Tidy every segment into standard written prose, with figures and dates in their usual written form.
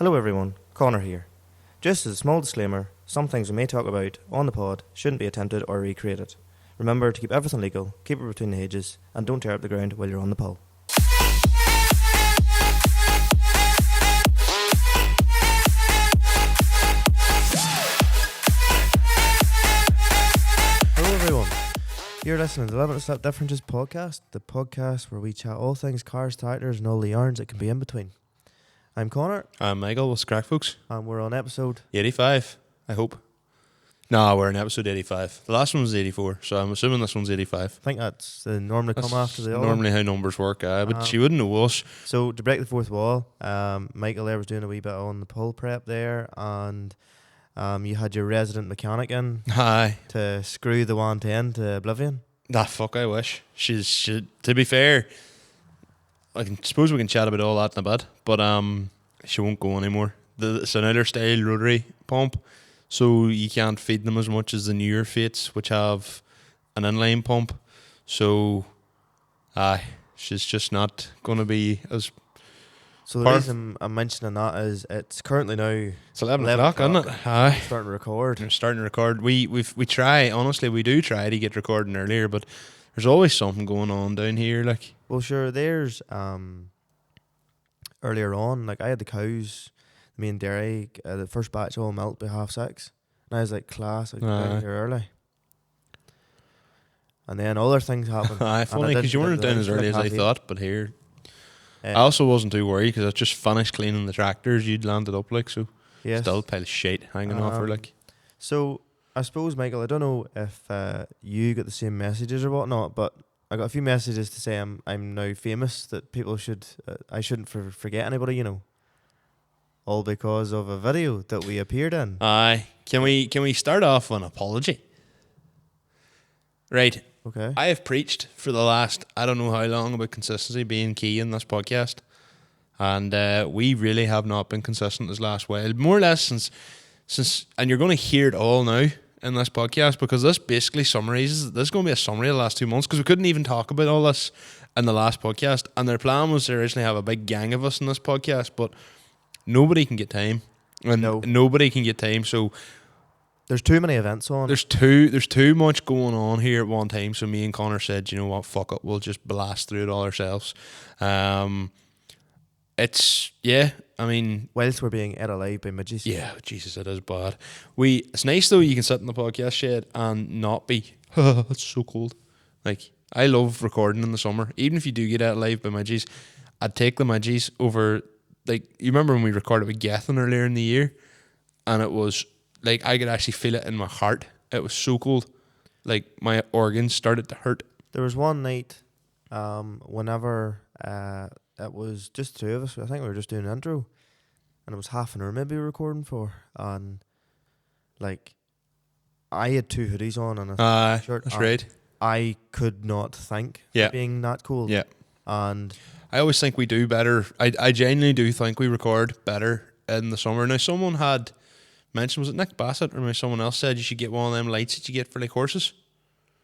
Hello everyone, Conor here. Just as a small disclaimer, some things we may talk about on the pod shouldn't be attempted or recreated. Remember to keep everything legal, keep it between the hedges, and don't tear up the ground while you're on the pull. Hello everyone, you're listening to the 11 Step Differences podcast, the podcast where we chat all things cars, tractors, and all the yarns that can be in between. I'm Conor. I'm Michael. What's the crack, folks? And we're on episode 85, I hope. No, we're in episode 85. The last one was 84, so I'm assuming this one's 85. I think that's normally come after the other. Normally how numbers work, but she wouldn't know us. So to break the fourth wall, Michael there was doing a wee bit on the pull prep there, and you had your resident mechanic in Aye. to screw the 110 to oblivion. Fuck, I wish. She, to be fair, suppose we can chat about all that in a bit, but she won't go anymore. It's another style rotary pump, so you can't feed them as much as the newer Fates, which have an inline pump. So, she's just not going to be as... So the reason I'm mentioning that is it's currently now... It's 11 o'clock, isn't it? Aye. Starting to record. We're starting to record. We try, honestly, we do try to get recording earlier, but there's always something going on down here, like... Well, sure, there's... earlier on, like I had the cows, the main dairy, the first batch all milked by 6:30. And I was like, class, I got down here early. And then other things happened. Funny, because you weren't down as early as I thought, but here... I also wasn't too worried, because I just finished cleaning the tractors you'd landed up, like, so... Yes. Still a pile of shit hanging off her, like... So, I suppose, Michael, I don't know if you got the same messages or whatnot, but I got a few messages to say I'm now famous, that people should... I shouldn't forget anybody, you know. All because of a video that we appeared in. Aye. Can we start off with an apology? Right. Okay. I have preached for the last, I don't know how long, about consistency being key in this podcast. And we really have not been consistent this last while. More or less since and you're going to hear it all now in this podcast, because this basically summarizes, this is going to be a summary of the last 2 months, because we couldn't even talk about all this in the last podcast. And their plan was to originally have a big gang of us in this podcast, but nobody can get time. And nobody can get time, so... There's too many events on. There's too much going on here at one time. So me and Conor said, you know what, fuck it, we'll just blast through it all ourselves. Whilst we're being ate alive by midges. Yeah, Jesus, it is bad. It's nice though, you can sit in the podcast shed and not be, it's so cold. Like, I love recording in the summer. Even if you do get ate alive by midges, I'd take the midges over, like, you remember when we recorded with Gethin earlier in the year? And it was... like, I could actually feel it in my heart. It was so cold. Like, my organs started to hurt. There was one night, whenever it was just the two of us. I think we were just doing an intro. And it was half an hour maybe we were recording for. And, like, I had 2 hoodies on and a shirt. That's right. I could not think of being that cold. Yeah. And... I always think we do better. I genuinely do think we record better in the summer. Now, someone had... mentioned, was it Nick Bassett or maybe someone else said you should get one of them lights that you get for like horses?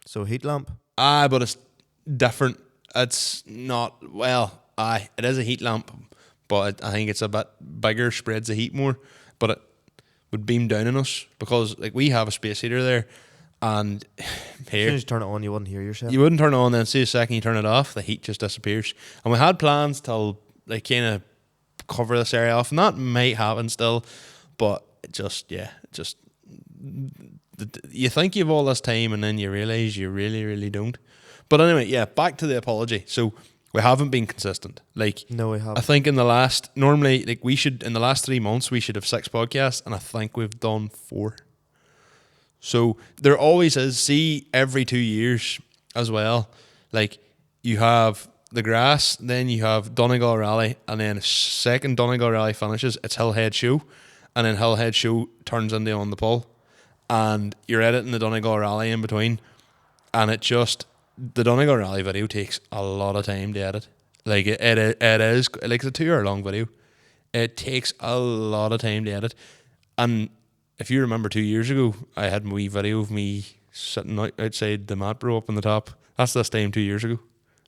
So heat lamp? But it's different. It's not, it is a heat lamp, but I think it's a bit bigger, spreads the heat more, but it would beam down on us because like we have a space heater there, and here... As soon as you turn it on, you wouldn't hear yourself. You wouldn't turn it on, then see a second you turn it off, the heat just disappears. And we had plans to like kind of cover this area off, and that might happen still, but you think you have all this time and then you realise you really, really don't. But anyway, back to the apology. So we haven't been consistent. Like, no, we haven't. I think in the last 3 months we should have 6 podcasts, and I think we've done 4. So there always is, see, every 2 years as well, like you have the grass, then you have Donegal Rally, and then a second Donegal Rally finishes, it's Hillhead Show. And then Hillhead Show turns into On the Pull. And you're editing the Donegal Rally in between. And the Donegal Rally video takes a lot of time to edit. Like, it is, like, it's a 2 hour long video. It takes a lot of time to edit. And if you remember 2 years ago, I had my wee video of me sitting outside the mat bro up on the top. That's this time 2 years ago.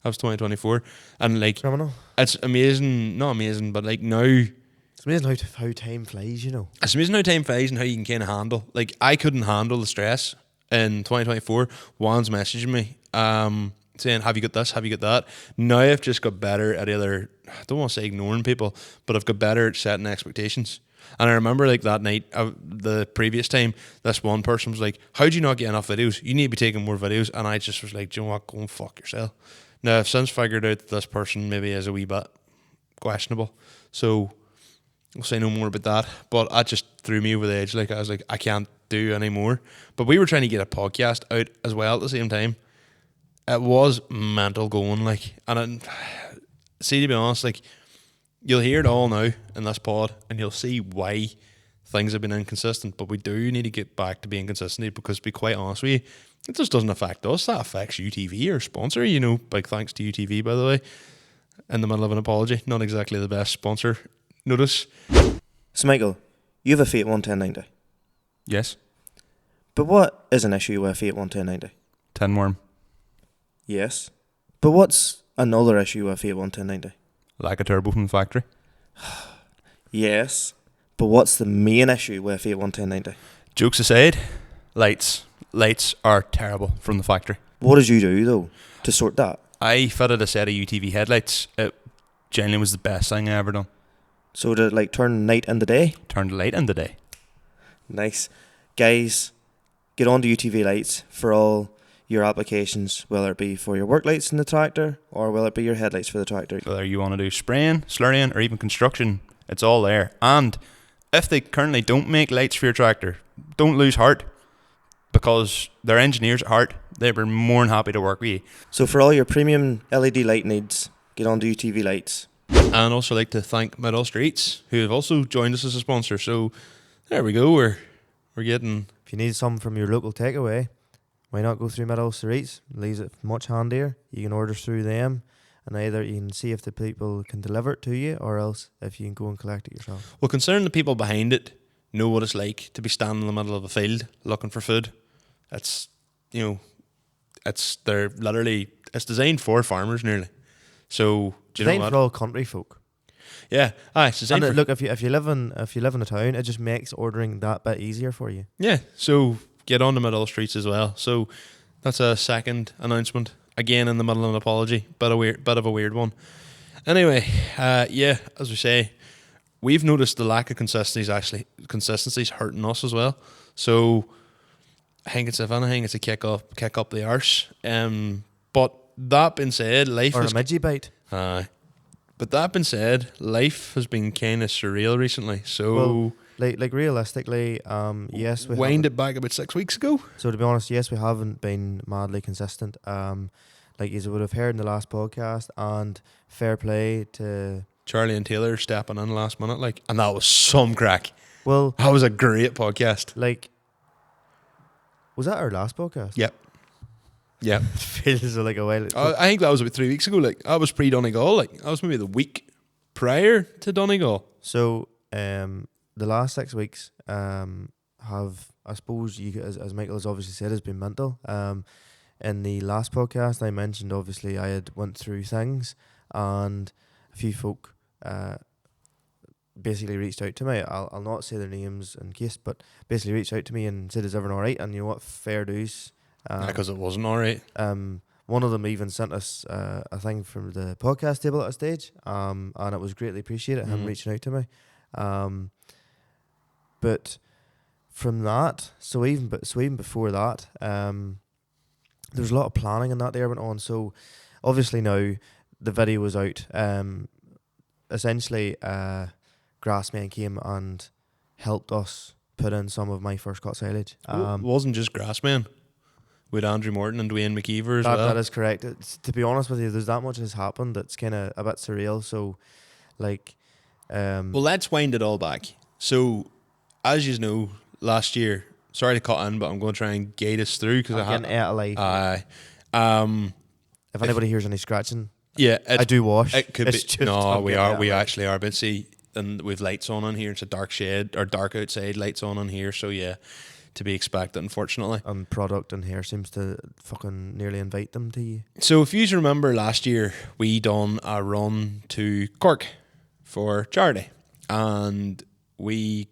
That was 2024. And, like, criminal. It's amazing, not amazing, but, like, now... It's amazing how time flies, you know. It's amazing how time flies and how you can kind of handle. Like, I couldn't handle the stress in 2024. Juan's messaging me saying, have you got this? Have you got that? Now I've just got better at either, I don't want to say ignoring people, but I've got better at setting expectations. And I remember like that night, the previous time, this one person was like, how do you not get enough videos? You need to be taking more videos. And I just was like, do you know what? Go and fuck yourself. Now, I've since figured out that this person maybe is a wee bit questionable. So I'll say no more about that. But that just threw me over the edge. Like, I was like, I can't do any more. But we were trying to get a podcast out as well at the same time. It was mental going, like, and see, to be honest, like, you'll hear it all now in this pod, and you'll see why things have been inconsistent. But we do need to get back to being consistent, because, to be quite honest with you, it just doesn't affect us. That affects UTV, our sponsor. You know, big thanks to UTV, by the way. In the middle of an apology, not exactly the best sponsor. Notice. So, Michael, you have a Fiat 11090. Yes. But what is an issue with a Fiat 11090? Tin worm. Yes. But what's another issue with a Fiat 11090? Lack of turbo from the factory. Yes. But what's the main issue with a Fiat 11090? Jokes aside, lights. Lights are terrible from the factory. What did you do, though, to sort that? I fitted a set of UTV headlights. It genuinely was the best thing I ever done. So to like turn night into day? Turned the light in the day. Nice. Guys, get on to UTV lights for all your applications, whether it be for your work lights in the tractor or whether it be your headlights for the tractor. Whether you want to do spraying, slurrying, or even construction, it's all there. And if they currently don't make lights for your tractor, don't lose heart, because they're engineers at heart. They were more than happy to work with you. So for all your premium LED light needs, get on to UTV lights. And also like to thank Middle Streets, who have also joined us as a sponsor. So there we go. We're getting. If you need some from your local takeaway, why not go through Middle Streets? It leaves it much handier. You can order through them, and either you can see if the people can deliver it to you, or else if you can go and collect it yourself. Well, considering the people behind it know what it's like to be standing in the middle of a field looking for food, it's, you know, it's designed for farmers nearly. So do you know Designed what? for all country folk. Yeah, it's designed And for, look, if you live in a town, it just makes ordering that bit easier for you. yeah. So get on the Middle Streets as well. So that's a second announcement. Again, in the middle of an apology, bit of a weird one. Anyway, yeah, as we say, we've noticed the lack of consistency's hurting us as well. So I think if anything, it's a kick up the arse. But that being said, life Or a is midgie bite. but that being said, life has been kind of surreal recently. So Well, like realistically, yes, we wind haven't- it back about 6 weeks ago. So to be honest, yes, we haven't been madly consistent. Like you would have heard in the last podcast, and fair play to. Charlie and Taylor stepping in last minute, and that was some crack. Well, That was a great podcast. like, was that our last podcast? Yep. Yep. Feels like a while. I think that was about 3 weeks ago. That was pre-Donegal. That was maybe the week prior to Donegal. So, the last 6 weeks have, I suppose, as Michael has obviously said, has been mental. In the last podcast, I mentioned obviously I had went through things, and a few folk basically reached out to me. I'll not say their names in case, but basically reached out to me and said, "Is everything all right?" And you know what? Fair dues. Because it wasn't all right. One of them even sent us a thing from the podcast table at a stage, and it was greatly appreciated, him reaching out to me. But from that, so even before that, there was a lot of planning and that there went on. So obviously now the video was out. Essentially, Grassmen came and helped us put in some of my first cut silage. It wasn't just Grassmen. With Andrew Morton and Dwayne McKeever as well. That is correct. To be honest with you, there's that much has happened that's kind of a bit surreal. So, like, well, let's wind it all back. So, as you know, last year, sorry to cut in, but I'm going to try and gate us through because I'm getting out of life. If anybody hears any scratching, yeah, I do wash. It could It's be. just No, I'm we getting are. out We of life. actually are. But see, and we've lights on here. It's a dark shade or dark outside. Lights on in here. So yeah, to be expected, unfortunately. And product in here seems to fucking nearly invite them to you. So if you remember last year, we done a run to Cork for charity. and we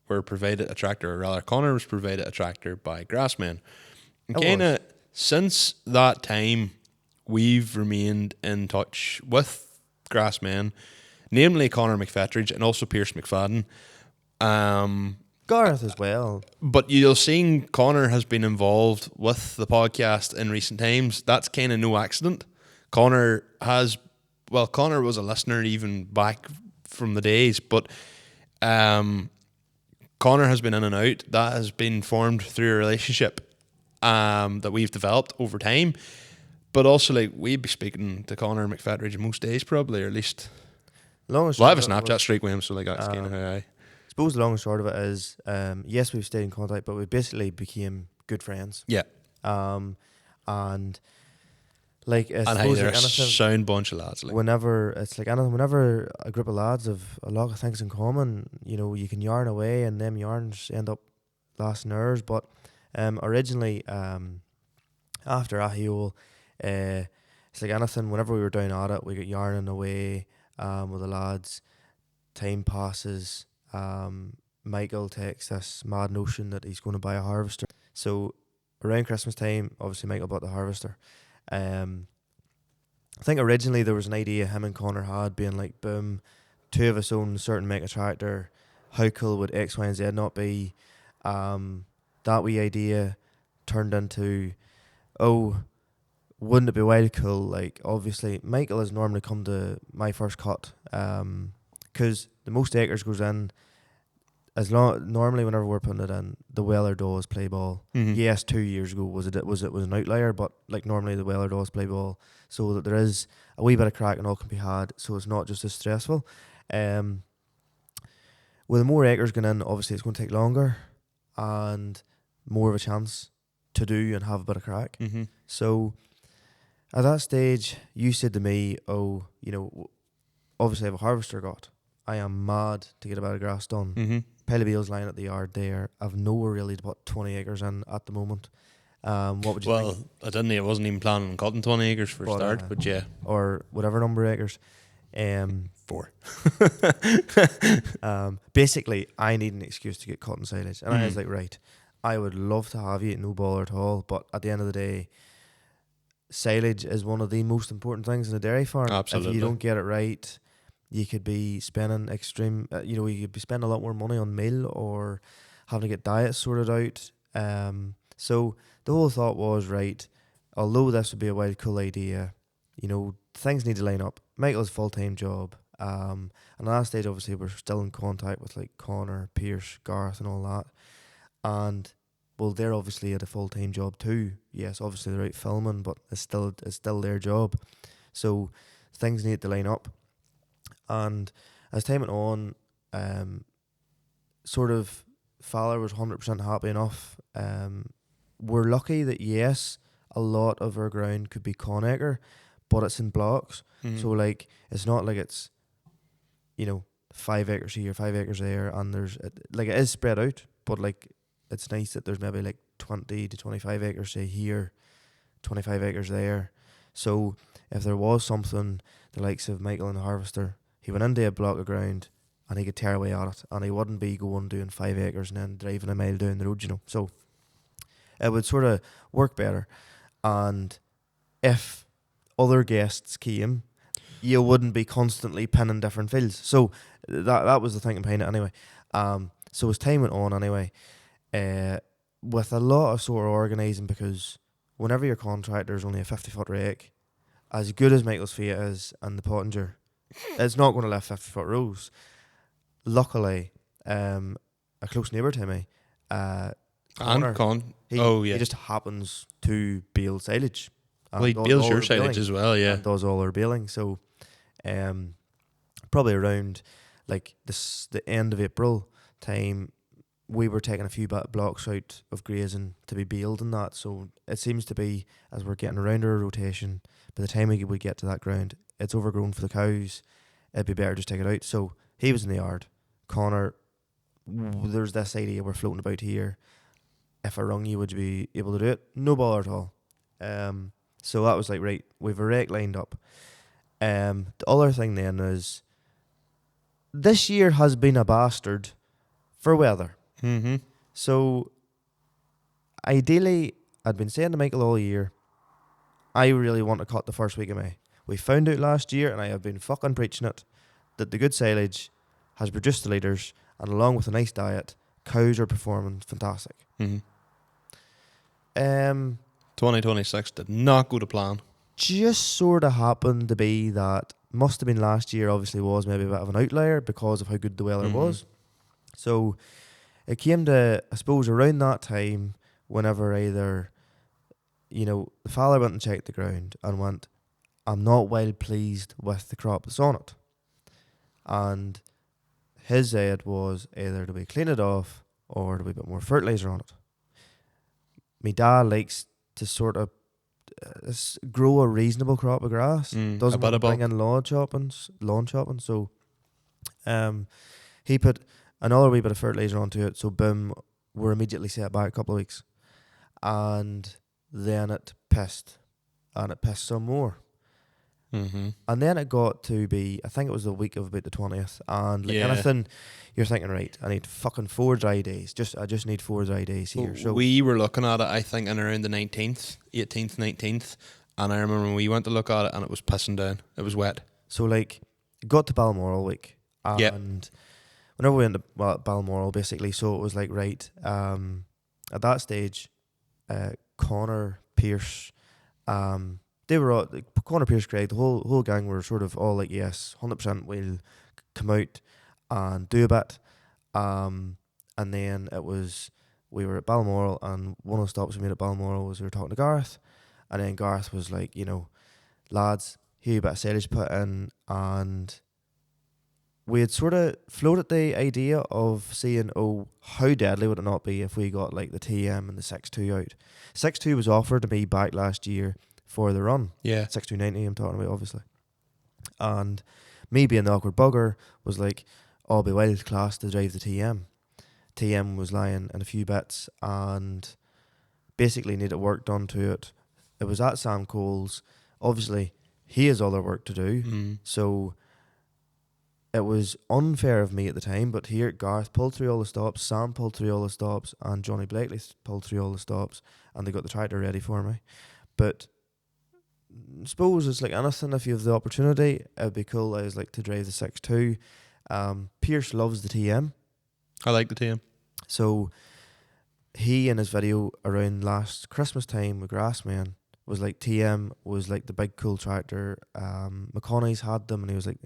were provided a tractor, or rather Conor was provided a tractor by Grassmen. And It kind of was. since that time, we've remained in touch with Grassmen, namely Conor McFetridge and also Pierce McFadden. Gareth as well. But you'll see Conor has been involved with the podcast in recent times. That's kind of no accident. Conor was a listener even back from the days, but Conor has been in and out. That has been formed through a relationship that we've developed over time. But also, like, we'd be speaking to Conor McFetridge most days probably, or at least... Long and Well, I have a short of it Snapchat was- streak with him, so like that's kind of how I... suppose the long and short of it is, yes, we've stayed in contact, but we basically became good friends. Yeah. And like, I And hey, suppose they're like a anything, sound bunch of lads. Like. whenever it's like anything, whenever a group of lads have a lot of things in common, you know, you can yarn away, and them yarns end up lasting hours. But originally, after Ahiol, it's like anything. Whenever we were down at it, we got yarning away with the lads. Time passes. Michael takes this mad notion that he's going to buy a harvester. So around Christmas time, obviously Michael bought the harvester. I think originally there was an idea him and Conor had, being like, boom, two of us own a certain make a tractor. How cool would X, Y, and Z not be? That wee idea turned into, oh, wouldn't it be wild cool? Like, obviously Michael has normally come to my first cut, because the most acres goes in. Normally whenever we're putting it in, the Weller does play ball. Mhm. Yes, 2 years ago was an outlier, but like normally the Weller does play ball, so that there is a wee bit of crack and all can be had, so it's not just as stressful. With more acres going in, obviously it's going to take longer and more of a chance to do and have a bit of crack. Mm-hmm. So at that stage, you said to me, oh, you know, obviously I have a harvester got. I am mad to get a bit of grass done. Mm-hmm. Pile of bales lying at the yard there. I've nowhere really to put 20 acres in at the moment. What would you Well, think? I wasn't even planning on cutting 20 acres for a But, start, but yeah, Or whatever number of acres. 4. Basically, I need an excuse to get cotton silage. And I was Mhm. like, right, I would love to have you, no bother at all. But at the end of the day, silage is one of the most important things in a dairy farm. If Absolutely. you don't get it right, you could be spending you could be spending a lot more money on meal or having to get diets sorted out. So the whole thought was, right, although this would be a wild cool idea, you know, things need to line up. Michael's full-time job. And at that stage, obviously, we're still in contact with like Conor, Pierce, Garth and all that. And well, they're obviously at a full-time job too. Yes, obviously they're out filming, but it's still their job. So things need to line up. And as time went on, sort of Fowler was 100% happy enough. We're lucky that, yes, a lot of our ground could be Conacre, but it's in blocks. Mhm. So, like, it's not like it's, 5 acres here, 5 acres there, and it is spread out, but, like, it's nice that there's maybe, like, 20 to 25 acres, say, here, 25 acres there. So, if there was something, the likes of Michael and the Harvester, he went into a block of ground and he could tear away at it, and he wouldn't be going doing 5 acres and then driving a mile down the road, So it would sort of work better. And if other guests came, you wouldn't be constantly pinning different fields. So that was the thinking behind it anyway. So as time went on anyway, with a lot of sort of organising, because whenever your contractor is only a 50-foot rake, as good as Michael's Fiat is and the Pottinger, it's not going to lift 50-foot rows. Luckily, a close neighbour to me, Conor, he just happens to bale silage. Well, he does bales all your our silage baling as well, yeah. and does all our baling. So, probably around like the end of April time, we were taking a few blocks out of grazing to be baled and that. So it seems to be, as we're getting around our rotation, by the time we would get to that ground, it's overgrown for the cows. It'd be better just take it out. So he was in the yard. Conor, there's this idea we're floating about here. If I rung you, would you be able to do it? No bother at all. So that was like, right, we've a rake lined up. The other thing then is this year has been a bastard for weather. Mm-hmm. So ideally, I'd been saying to Michael all year, I really want to cut the first week of May. We found out last year, and I have been fucking preaching it, that the good silage has produced the leaders, and along with a nice diet, cows are performing fantastic. Mm-hmm. 2026 2026 did not go to plan. just sort of happened to be that must have been last year, obviously was maybe a bit of an outlier because of how good the weather was. So it came to, I suppose, around that time, whenever either, the father went and checked the ground and went, I'm not well pleased with the crop that's on it. And his aid was either do we clean it off or do we put more fertiliser on it. My dad likes to sort of grow a reasonable crop of grass. Doesn't want to bring in lawn chopping. So he put another wee bit of fertiliser onto it. So boom, we're immediately set back a couple of weeks. And then it pissed. And it pissed some more. Mm-hmm. And then it got to be, I think it was the week of about the 20th. And like anything, you're thinking, right, I need fucking 4 dry days. I just need 4 dry days here. Well, so we were looking at it, I think, in around the 19th, 18th, 19th. And I remember when we went to look at it and it was pissing down. It was wet. So like, got to Balmoral week. And whenever we went to Balmoral, basically, so it was like, right, at that stage, Conor, Pierce, they were all, like, Conor, Pierce, Craig, the whole gang were sort of all like, yes, 100% we'll come out and do a bit. And then we were at Balmoral, and one of the stops we made at Balmoral was we were talking to Gareth, and then Gareth was like, lads, here a bit of silage put in, and we had sort of floated the idea of saying, how deadly would it not be if we got like the TM and the 6.2 out. 6.2 was offered to me back last year for the run. Yeah. 6.290 I'm talking about, obviously. And me being the awkward bugger was like, I'll be wild class to drive the TM. TM was lying in a few bits and basically needed work done to it. It was at Sam Cole's. Obviously, he has other work to do. So it was unfair of me at the time, but here Gareth pulled through all the stops, Sam pulled through all the stops, and Johnny Blakely pulled through all the stops, and they got the tractor ready for me. But I suppose it's like anything, if you have the opportunity, it'd be cool. I was like to drive the 6.2. Pierce loves the TM. I like the TM. So he, in his video around last Christmas time with Grassmen, was like, TM was like the big cool tractor. McConaughey's had them, and he was like,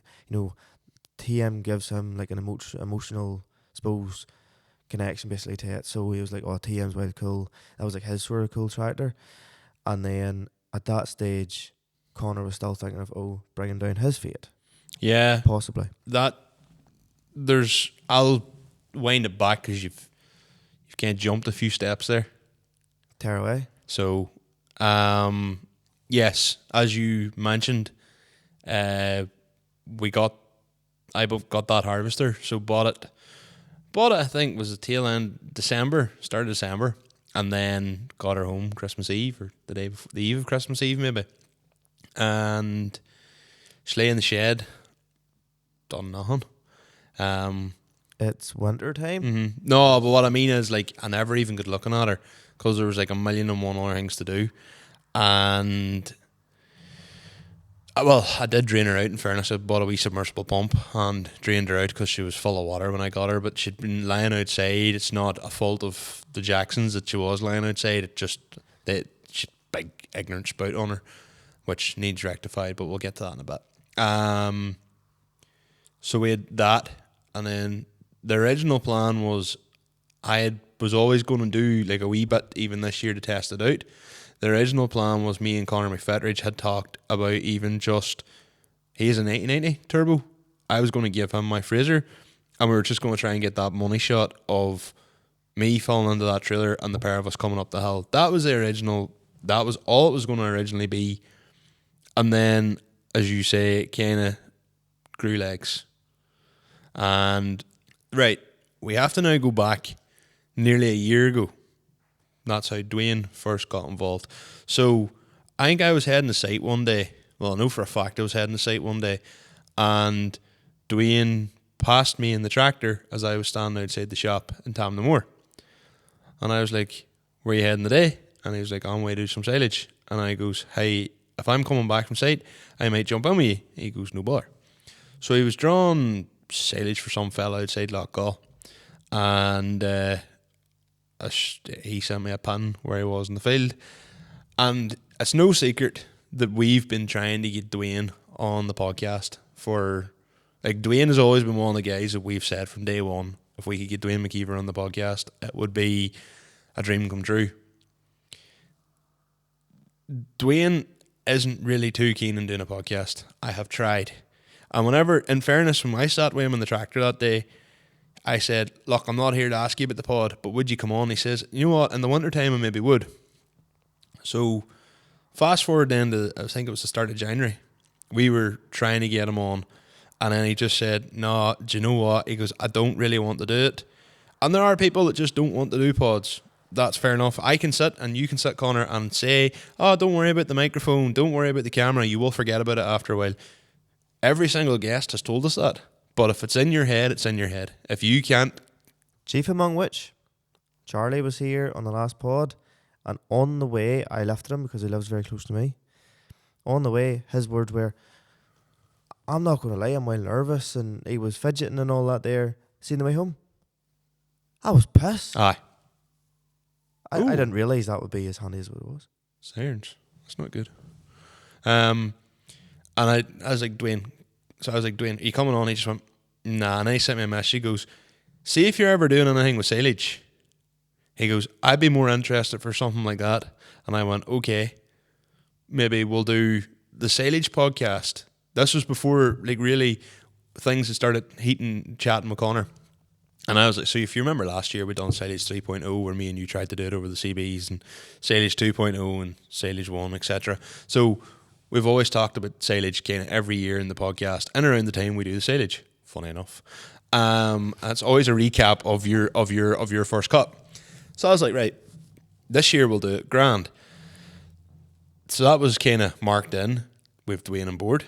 TM gives him like an emotional, suppose, connection basically to it. So he was like, TM's well cool. That was like his sort of cool tractor. And then at that stage, Conor was still thinking of bringing down his fate. Yeah, possibly. I'll wind it back because you've kind of jumped a few steps there. Tear away. So, yes, as you mentioned, I got that harvester. So bought it. I think was the tail end start of December, and then got her home Christmas Eve or the eve of Christmas Eve maybe, and she lay in the shed, done nothing. It's winter time. Mm-hmm. No, but what I mean is, like, I never even got looking at her because there was like 1,000,001 other things to do, and I did drain her out. In fairness, I bought a wee submersible pump and drained her out because she was full of water when I got her. But she'd been lying outside. It's not a fault of the Jacksons that she was lying outside. It just she'd big ignorant spout on her, which needs rectified. But we'll get to that in a bit. So we had that, and then the original plan was was always going to do like a wee bit even this year to test it out. The original plan was me and Conor McFetridge had talked about even just, he has an 8090 turbo. I was going to give him my Fraser, and we were just going to try and get that money shot of me falling into that trailer and the pair of us coming up the hill. That was the original, that was all it was going to originally be. And then, as you say, it kind of grew legs. And, right, we have to now go back nearly a year ago. That's how Dwayne first got involved. So I think I was heading to site one day. Well, I know for a fact I was heading to site one day, and Dwayne passed me in the tractor as I was standing outside the shop in Tamnamore. And I was like, where are you heading today? And he was like, on my way to do some silage. And I goes, hey, if I'm coming back from site, I might jump in with you. He goes, no bother. So he was drawing silage for some fella outside Lockgall. And he sent me a pin where he was in the field. And it's no secret that we've been trying to get Dwayne on the podcast for... Like, Dwayne has always been one of the guys that we've said from day one, if we could get Dwayne McKeever on the podcast, it would be a dream come true. Dwayne isn't really too keen on doing a podcast. I have tried. And whenever, in fairness, when I sat with him in the tractor that day, I said, look, I'm not here to ask you about the pod, but would you come on? He says, you know what, in the winter time I maybe would. So, fast forward then to, I think it was the start of January, we were trying to get him on. And then he just said, no, do you know what? He goes, I don't really want to do it. And there are people that just don't want to do pods. That's fair enough. I can sit, and you can sit, Conor, and say, oh, don't worry about the microphone, don't worry about the camera, you will forget about it after a while. Every single guest has told us that. But if it's in your head, it's in your head. If you can't... Chief among which, Charlie was here on the last pod, and on the way, I left him because he lives very close to me. On the way, his words were, I'm not going to lie, I'm well nervous, and he was fidgeting and all that there. See, on the way home, I was pissed. Aye. I didn't realise that would be as handy as it was. Sirens. That's not good. And I was like, Dwayne, are you coming on? He just went, nah. And then he sent me a message. He goes, see if you're ever doing anything with silage. He goes, I'd be more interested for something like that. And I went, okay, maybe we'll do the silage podcast. This was before, like, really things had started heating, chatting with Conor. And I was like, so if you remember last year, we done Silage 3.0 where me and you tried to do it over the CBs, and Silage 2.0 and Silage 1, etc. So we've always talked about silage kind of every year in the podcast and around the time we do the silage, funny enough. And it's always a recap of your first cut. So I was like, right, this year we'll do it grand. So that was kind of marked in with Dwayne on board.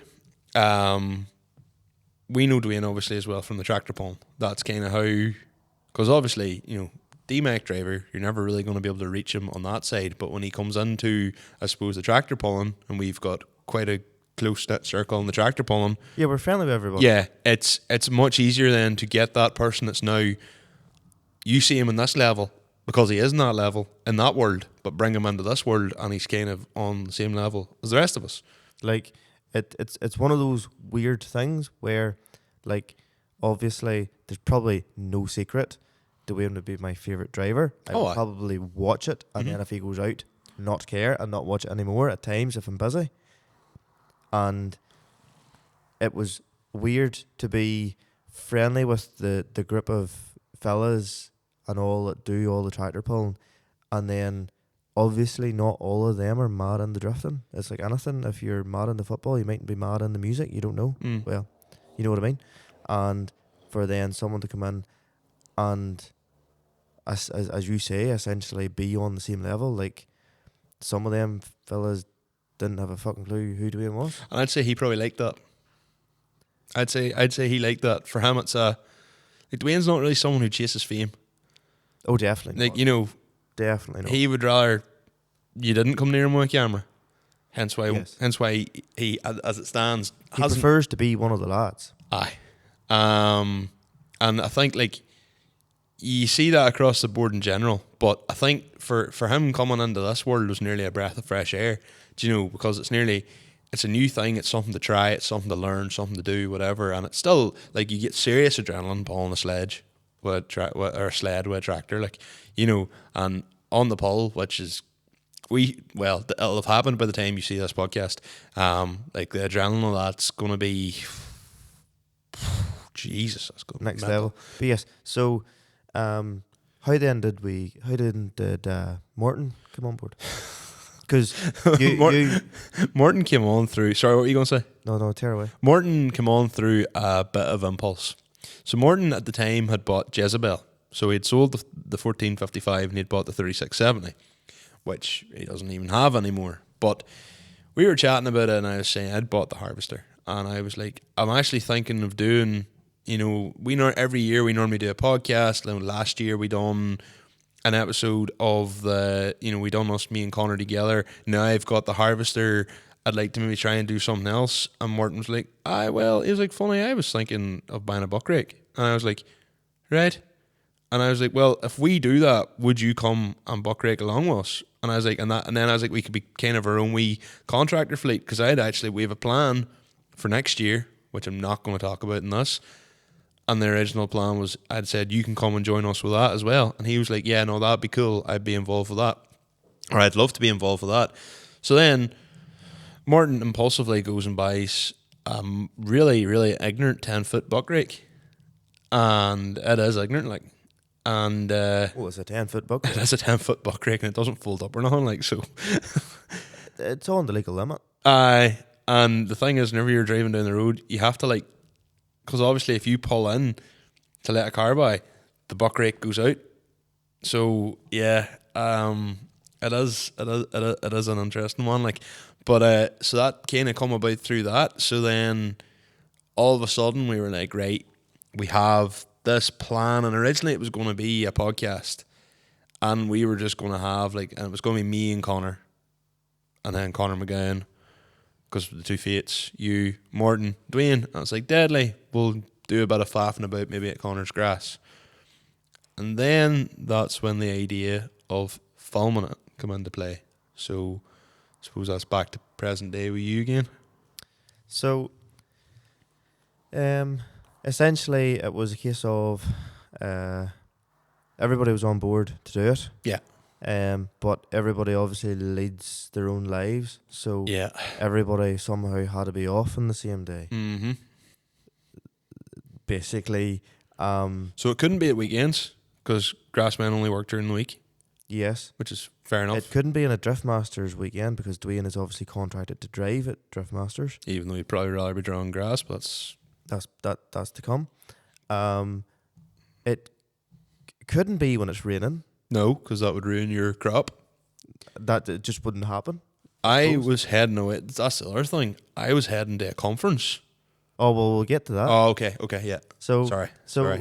We know Dwayne obviously as well from the tractor pulling. That's kind of how, because obviously, you know, D-Mac driver, you're never really going to be able to reach him on that side. But when he comes into, I suppose, the tractor pulling, and we've got quite a close knit circle in the tractor pulling. Yeah, we're friendly with everybody. Yeah, it's much easier then to get that person that's now, you see him in this level because he is in that level in that world, but bring him into this world and he's kind of on the same level as the rest of us. Like, it's one of those weird things where, like, obviously there's probably no secret Dwayne would be my favourite driver. I would probably watch it, and then if he goes out, not care and not watch it anymore at times if I'm busy. And it was weird to be friendly with the group of fellas and all that do all the tractor pulling, and then obviously not all of them are mad in the drifting. It's like anything. If you're mad in the football, you mightn't be mad in the music. You don't know. Well, you know what I mean. And for then someone to come in and, as you say, essentially be on the same level. Like, some of them fellas didn't have a fucking clue who Dwayne was. And I'd say he probably liked that. I'd say he liked that. For him, it's like, Dwayne's not really someone who chases fame. Oh, definitely. Like, not. you know, definitely not. He would rather you didn't come near him with a camera. Hence why he as it stands, he prefers to be one of the lads. Aye. And I think, like, you see that across the board in general, but I think for him coming into this world was nearly a breath of fresh air. Do you know, because it's a new thing, it's something to try, it's something to learn, something to do, whatever, and it's still, like, you get serious adrenaline pulling a sledge or a sled with a tractor, like, you know, and on the pull, which is, it'll have happened by the time you see this podcast. Like, the adrenaline of that's going to be, Jesus, that's going to be next mental. level. But yes, so how did Morton come on board? Because Morton came on through. Sorry, what were you going to say? No, tear away. Morton came on through a bit of impulse. So Morton at the time had bought Jezebel. So he'd sold the 1455 and he'd bought the 3670, which he doesn't even have anymore. But we were chatting about it, and I was saying I'd bought the Harvester, and I was like, I'm actually thinking of doing every year we normally do a podcast. Last year we done an episode of we done me and Conor together. Now I've got the harvester. I'd like to maybe try and do something else. And Martin was like, it was like funny. I was thinking of buying a buck rake. And I was like, right. And I was like, well, if we do that, would you come and buck rake along with us? And I was like, and then I was like, we could be kind of our own wee contractor fleet, because we have a plan for next year, which I'm not going to talk about in this. And the original plan was, I'd said, you can come and join us with that as well. And he was like, yeah, no, that'd be cool. I'd be involved with that. Or I'd love to be involved with that. So then Martin impulsively goes and buys a really, really ignorant 10-foot buck rake. And it is ignorant, like. And it's a 10-foot buck rake. It is a 10-foot buck rake, and it doesn't fold up or nothing, like, so. It's on the legal limit. Aye. And the thing is, whenever you're driving down the road, you have to, like, because obviously if you pull in to let a car by, the buck rake goes out. So yeah, it is an interesting one, like. But so that kind of come about through that. So then all of a sudden we were like, right, we have this plan, and originally it was going to be a podcast, and we were just going to have and it was going to be me and Conor, and then Conor McGowan, because the two fates, you, Morton, Dwayne. I was like, deadly, we'll do a bit of faffing about maybe at Conor's grass. And then that's when the idea of filming it come into play. So I suppose that's back to present day with you again. So essentially it was a case of everybody was on board to do it. Yeah. But everybody obviously leads their own lives, so yeah, everybody somehow had to be off on the same day. Mm-hmm. Basically, so it couldn't be at weekends because Grassmen only work during the week. Yes, which is fair enough. It couldn't be in a Driftmasters weekend because Dwayne is obviously contracted to drive at Driftmasters. Even though he'd probably rather be drawing grass, but that's to come. It couldn't be when it's raining. No, because that would ruin your crop. That it just wouldn't happen. I was heading away. That's the other thing. I was heading to a conference. Oh well, we'll get to that. Oh, okay, yeah. So sorry,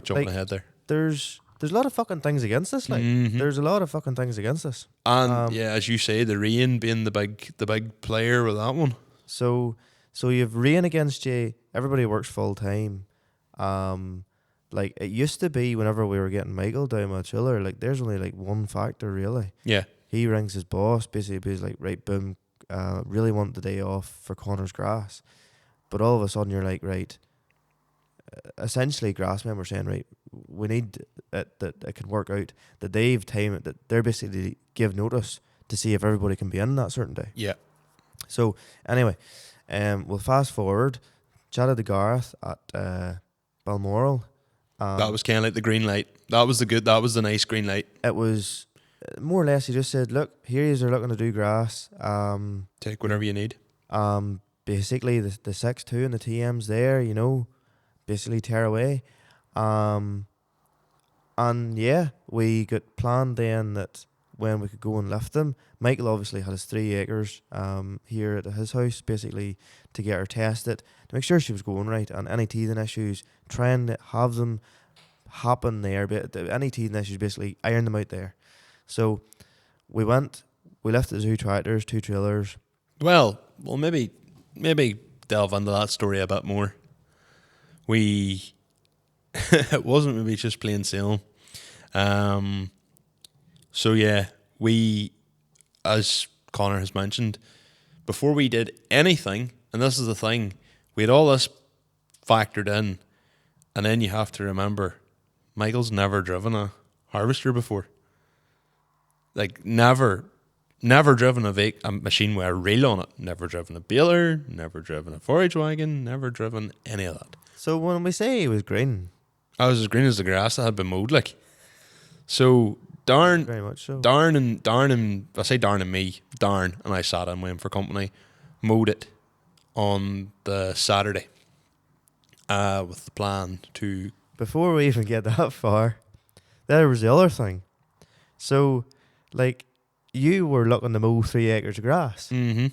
jumping ahead there. There's a lot of fucking things against us. There's a lot of fucking things against us. And yeah, as you say, the rain being the big player with that one. So you've rain against you. Everybody works full time. Like it used to be whenever we were getting Michael down my chiller, like there's only like one factor really. Yeah. He rings his boss, basically he's like, right, boom, really want the day off for Conor's grass. But all of a sudden you're like, right, essentially Grassmen were saying, right, we need it that it can work out, that they've time it, that they're basically give notice to see if everybody can be in that certain day. Yeah. So anyway, we'll fast forward, chatted to Gareth at Balmoral. That was kind of like the green light. That was the nice green light. It was more or less, he just said, look, here you're looking to do grass. Take whatever you need. Basically the 6.2 and the TM's there, basically tear away. And yeah, we got planned then that when we could go and lift them. Michael obviously had his 3 acres here at his house, basically to get her tested, to make sure she was going right, and any teething issues, trying to have them happen there, but any teething issues, basically iron them out there. So we lifted 2 tractors, 2 trailers. Well, maybe delve into that story a bit more. It wasn't maybe just plain sailing. So yeah, we, as Conor has mentioned, before we did anything, and this is the thing, we had all this factored in, and then you have to remember, Michael's never driven a harvester before. Like never driven a machine with a reel on it. Never driven a baler. Never driven a forage wagon. Never driven any of that. So when we say he was green, I was as green as the grass that had been mowed, like. So Darn, very much so. Darn and I say Darn and me, Darn and I sat in with him for company, mowed it on the Saturday, with the plan to. Before we even get that far, there was the other thing. So, like, you were looking to mow 3 acres of grass. Mm-hmm.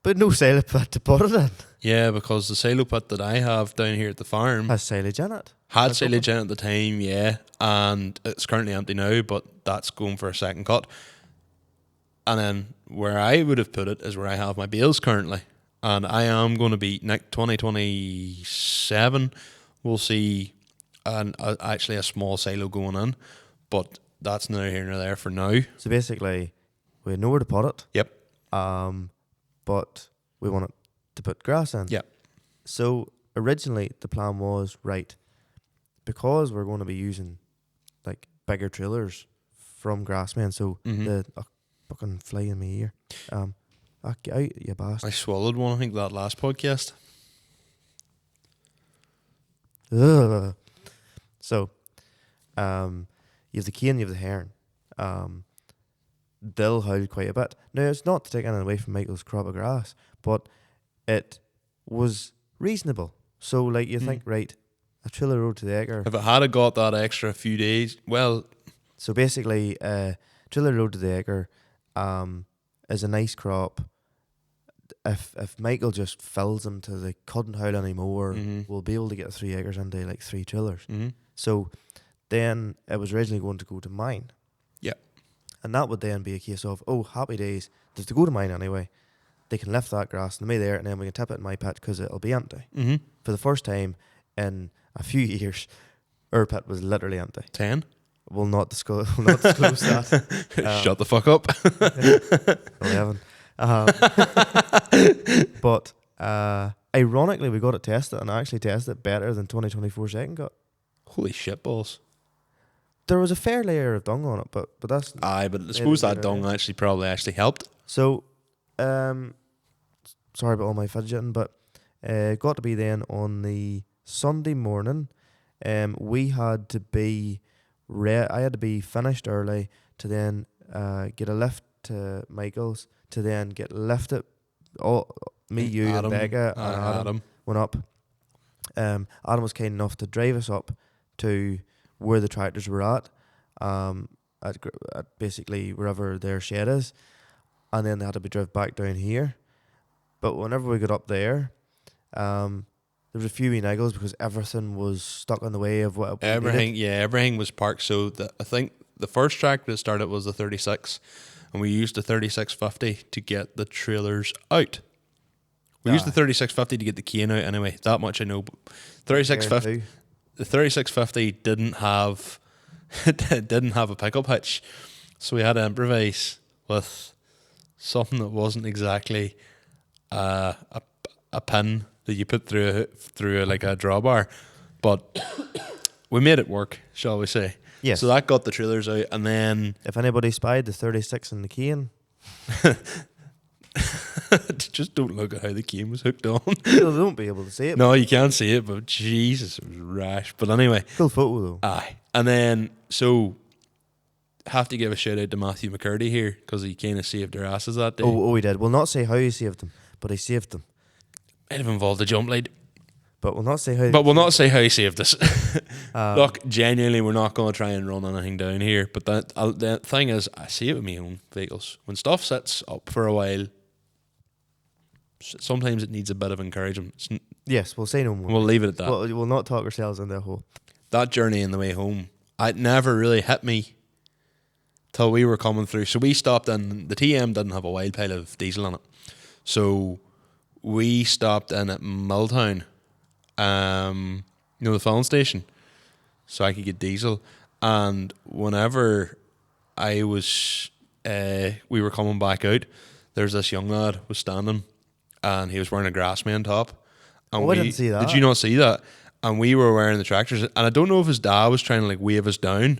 But no silo pit to put it in. Yeah, because the silo pit that I have down here at the farm Has silage in it. had That's silage in at the time, yeah, and it's currently empty now, but that's going for a second cut. And then where I would have put it is where I have my bales currently. And I am going to be, next 2027, we'll see actually a small silo going in, but that's neither here nor there for now. So basically, we know where to put it. Yep. But we want it to put grass in. Yep. So originally the plan was, right, because we're going to be using like bigger trailers from Grassmen, so the fucking fly in my ear. Get out, you bastard. I swallowed one, I think, that last podcast. Ugh. So, you have the cane, you have the heron. They'll howl quite a bit. Now, it's not to take anything away from Michael's crop of grass, but it was reasonable. So, like, you think, right, a trailer road to the acre. If it had got that extra few days, well... So, basically, trailer road to the acre is a nice crop. If Michael just fills them to they couldn't howl anymore, we'll be able to get 3 acres into like 3 trailers. So then it was originally going to go to mine. Yeah. And that would then be a case of, oh, happy days, there's to go to mine anyway. They can lift that grass and me there, and then we can tip it in my pit because it'll be empty. For the first time in a few years, our pit was literally empty. 10? We'll not disclose that. Shut the fuck up. 11. But ironically, we got it tested, and I actually tested it better than 2024 second cut. Holy shit balls. There was a fair layer of dung on it, but that's... Aye, but I suppose that dung actually probably helped. So, sorry about all my fidgeting, but got to be then on the Sunday morning. We had to be... I had to be finished early to then get a lift to Michael's, to then get lifted. You, Adam, and Becca, and Adam went up. Adam was kind enough to drive us up to where the tractors were at basically wherever their shed is, and then they had to be driven back down here. But whenever we got up there, there was a few wee niggles because everything was stuck in the way of what everything was parked. So I think the first tractor that started was the 36, and we used the 3650 to get the trailers out. We used the 3650 to get the cane out anyway. That much I know. But 3650, the 3650 didn't have a pickup hitch, so we had to improvise with something that wasn't exactly a pin that you put through like a drawbar, but we made it work, shall we say? Yes. So that got the trailers out, and then if anybody spied the 36 in the cane, just don't look at how the cane was hooked on. they won't be able to see it. No, you can't see it, but Jesus, it was rash. But anyway, Cool photo though. aye, and then so have to give a shout out to Matthew McCurdy here because he kind of saved their asses that day. Oh, he did. We'll not say how he saved them, but he saved them. Might have involved a jump lead. But we'll not say how. But we'll not say how he saved us. Look, genuinely, we're not going to try and run anything down here. But the thing is, I see it with my own vehicles. When stuff sits up for a while, sometimes it needs a bit of encouragement. Yes, we'll say no more. We'll leave it at that. We'll not talk ourselves into a hole. That journey on the way home, it never really hit me till we were coming through. So we stopped in, the TM didn't have a wild pile of diesel on it. So we stopped in at Milltown, the filling station, so I could get diesel. And whenever I was, we were coming back out, there's this young lad was standing, and he was wearing a Grassmen top. And I didn't see that. Did you not see that? And we were wearing the tractors, and I don't know if his dad was trying to like wave us down,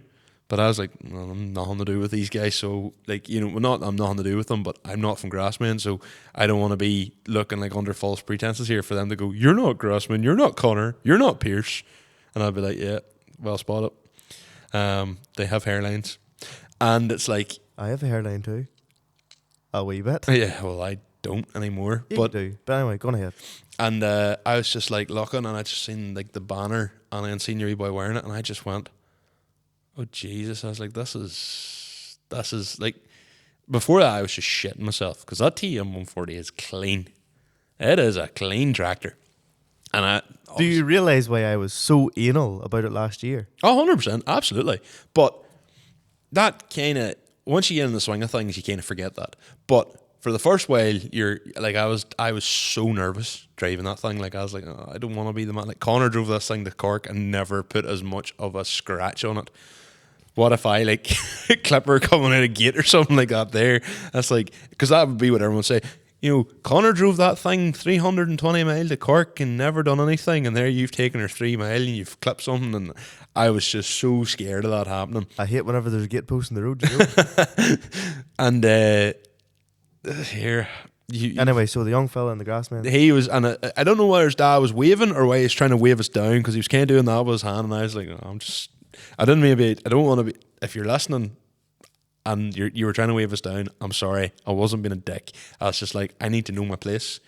but I was like, well, I'm nothing to do with these guys, so like, I'm nothing to do with them, but I'm not from Grassmen, so I don't want to be looking like under false pretenses here for them to go, you're not Grassmen, you're not Conor, you're not Pierce, and I'd be like, yeah, well spotted. They have hairlines, and it's like, I have a hairline too, a wee bit. yeah, well, I don't anymore, You but do. But anyway, go on ahead. and I was just like looking, and I just seen like the banner, and I seen your wee boy wearing it, and I just went, oh Jesus! I was like, this is like, before that I was just shitting myself because that TM140 is clean. It is a clean tractor. And Do you realise why I was so anal about it last year? 100%, absolutely. But that kind of, once you get in the swing of things, you kind of forget that. But for the first while, you're like, I was so nervous driving that thing. Like, I was like, oh, I don't want to be the man. Like, Conor drove this thing to Cork and never put as much of a scratch on it. What if I, like, clipper coming out of gate or something like that there? That's like, because that would be what everyone would say. You know, Conor drove that thing 320 mile to Cork and never done anything, and there you've taken her 3 mile and you've clipped something, and I was just so scared of that happening. I hate whenever there's a gate post in the road, you know? And here, anyway, so the young fella in the Grassmen. he was, and I don't know whether his dad was waving or why he's trying to wave us down, because he was kind of doing that with his hand, and I was like, oh, I don't want to be, if you're listening and you were trying to wave us down, I'm sorry, I wasn't being a dick. I was just like, I need to know my place.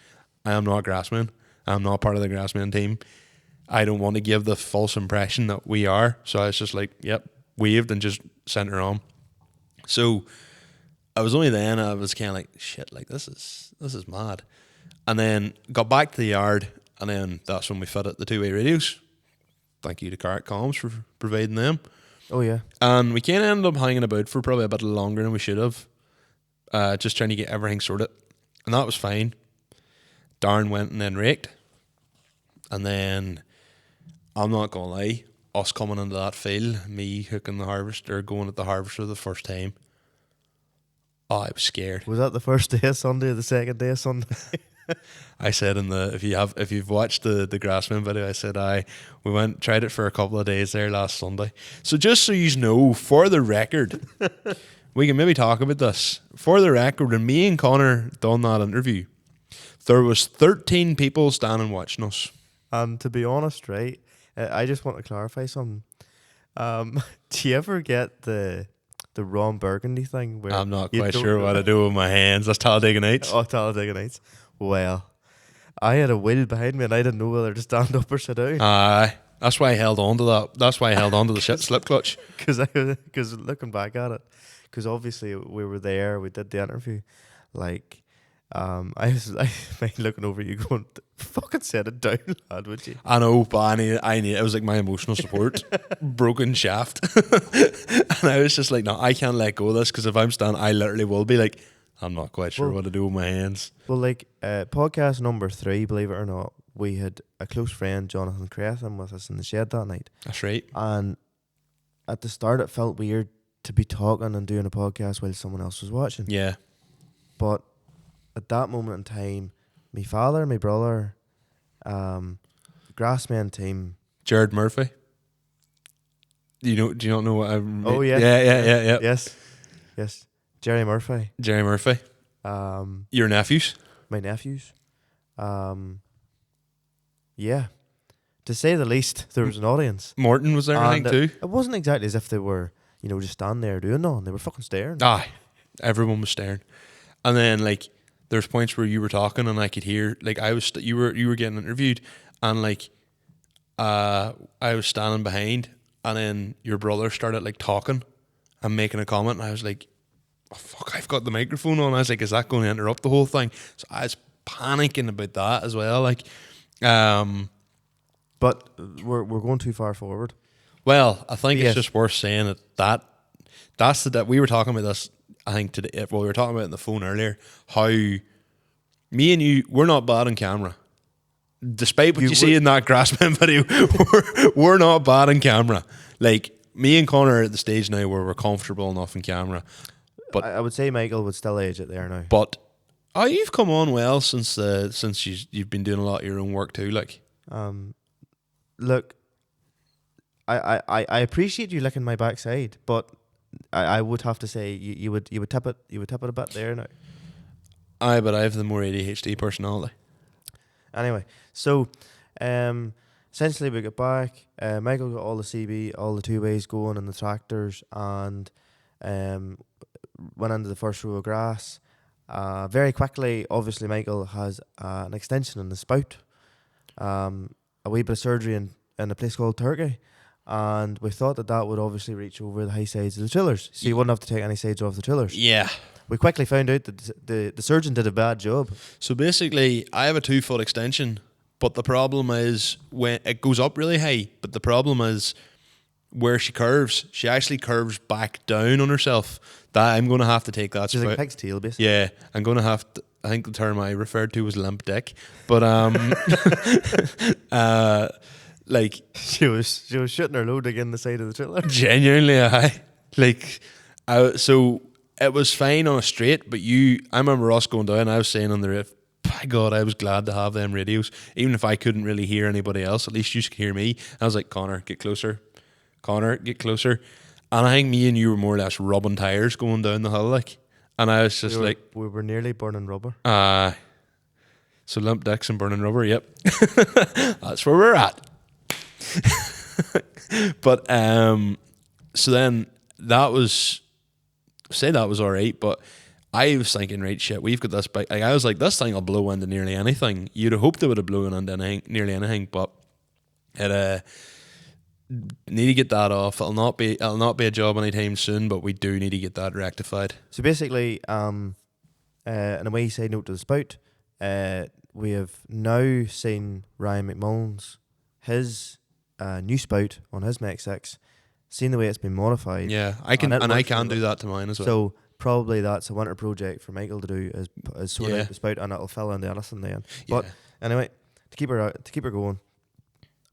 I am not a Grassman. I'm not part of the Grassmen team. I don't want to give the false impression that we are. So I was just like, yep, waved and just sent her on. So I was only then, I was kind of like, shit, like this is mad. And then got back to the yard, and then that's when we fitted the two-way radios. Thank you to Carrot Comms for providing them. Oh, yeah. And we kind of ended up hanging about for probably a bit longer than we should have. Just trying to get everything sorted. And that was fine. Darren went and then raked. And then, I'm not going to lie, us coming into that field, me hooking the harvester, going at the harvester the first time, oh, I was scared. Was that the first day of Sunday or the second day of Sunday? I said if you've watched the Grassmen video, I said we tried it for a couple of days there last Sunday. So just so you know, for the record, we can maybe talk about this. For the record, when me and Conor done that interview, there was 13 people standing watching us. And to be honest, right, I just want to clarify something. Do you ever get the Ron Burgundy thing? Where I'm not quite sure what to do with my hands. That's Talladega Nights. Oh, Talladega Nights. Well, I had a wheel behind me and I didn't know whether to stand up or sit down. Aye. That's why I held on to that. That's why I held on to the slip clutch. Because looking back at it, because obviously we were there, we did the interview. Like, I was looking over you going, fucking set it down, lad, would you? I know, but I need it was like my emotional support. Broken shaft. And I was just like, no, I can't let go of this, because if I'm standing, I literally will be like, I'm not quite sure what to do with my hands. Well, like, podcast number 3, believe it or not, we had a close friend, Jonathan Crethan, with us in the shed that night. That's right. And at the start, it felt weird to be talking and doing a podcast while someone else was watching. Yeah. But at that moment in time, my father, my brother, Grassmen team. Jared Murphy. Do you not know what I mean? Oh, yeah. Yeah. Yes. Jerry Murphy. Jerry Murphy. Your nephews. My nephews. Yeah. To say the least, there was an audience. Morton was there, I think, too. It wasn't exactly as if they were, just standing there doing nothing. They were fucking staring. Aye. Everyone was staring. And then, like, there's points where you were talking and I could hear, like, you were getting interviewed, and, like, I was standing behind, and then your brother started, like, talking and making a comment, and I was like, oh, fuck, I've got the microphone on. I was like, is that going to interrupt the whole thing? So I was panicking about that as well. Like, but we're going too far forward. Well, I think yes. it's just worth saying that's that we were talking about this, I think, today. Well, we were talking about it on the phone earlier, how me and you, we're not bad on camera. Despite what you see in that Grassmen video, we're not bad on camera. Like, me and Conor are at the stage now where we're comfortable enough in camera. But I would say Michael would still age it there now. But you've come on well since you've been doing a lot of your own work too. Like, look, I appreciate you licking my backside, but I would have to say you would tip it a bit there now. Aye, but I have the more ADHD personality. Anyway, so essentially we got back. Michael got all the CB, all the 2-ways going and the tractors, and went into the first row of grass. Very quickly, obviously, Michael has an extension in the spout, a wee bit of surgery in a place called Turkey, and we thought that would obviously reach over the high sides of the trillers, so you wouldn't have to take any sides off the trillers. Yeah. We quickly found out that the surgeon did a bad job. So basically, I have a 2-foot extension, but the problem is when it goes up really high. But the problem is where she curves. She actually curves back down on herself. That I'm going to have to take that. She's like a pig's tail, basically. Yeah, I'm going to have to. I think the term I referred to was limp dick, but like She was shooting her load again the side of the trailer. genuinely, so it was fine on a straight, but I remember us going down. I was saying on the roof, by God, I was glad to have them radios, even if I couldn't really hear anybody else. At least you could hear me. I was like, Connor, get closer. Connor, get closer. And I think me and you were more or less rubbing tires going down the hill, like. And I was just we were nearly burning rubber. So limp dicks and burning rubber, yep. That's where we're at. But so then that was all right, but I was thinking, right, shit, we've got this bike. I was like, this thing will blow into nearly anything. You'd have hoped it would have blown into nearly anything, but it need to get that off. It'll not be a job anytime soon, but we do need to get that rectified. So basically, in a way, side note to the spout, we have now seen Ryan McMullen's his new spout on his Mech 6, seen the way it's been modified. Yeah, I can do that to mine as well. So probably that's a winter project for Michael to do, is sort Yeah. out the spout, and it'll fill in the anything then. But anyway, to keep her going,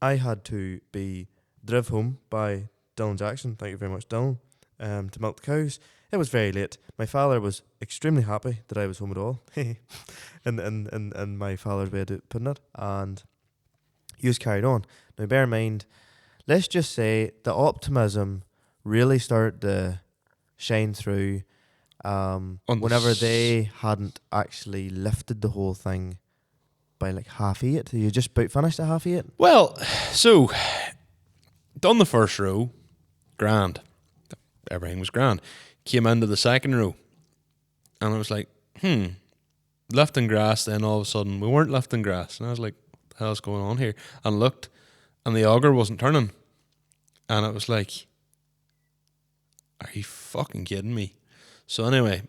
I had to be driven home by Dylan Jackson. Thank you very much, Dylan. To milk the cows. It was very late. My father was extremely happy that I was home at all. in my father's way of putting it. And he was carried on. Now bear in mind, let's just say the optimism really started to shine through whenever they hadn't actually lifted the whole thing by like 8:30. You just about finished at 8:30? Well, so done the first row, grand. Everything was grand. Came into the second row, and I was like, lifting grass. Then all of a sudden, we weren't lifting grass, and I was like, what the hell's going on here? And looked, and the auger wasn't turning, and it was like, are you fucking kidding me? So anyway,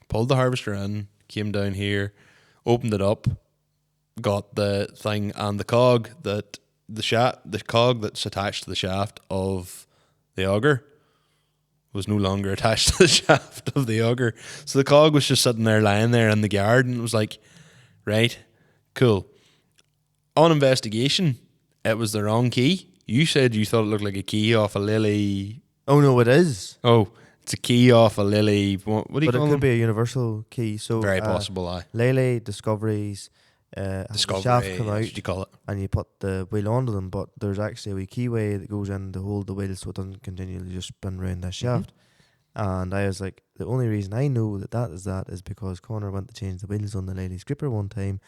pulled the harvester in, came down here, opened it up, got the thing and the cog the cog that's attached to the shaft of the auger was no longer attached to the shaft of the auger. So the cog was just sitting there, lying there in the yard, and it was like, right, cool. On investigation, it was the wrong key. You said you thought it looked like a key off a Lily. Oh no, it is. Oh, it's a key off a Lily. What do you But call it could them? be a universal key. So Very possible, aye. Lele Discoveries, has the Discovery, shaft come out, what you call it? and you put the wheel onto them, but there's actually a wee keyway that goes in to hold the wheel so it doesn't continually just spin round this shaft. And I was like, the only reason I know that is because Conor went to change the wheels on the Lely's gripper one time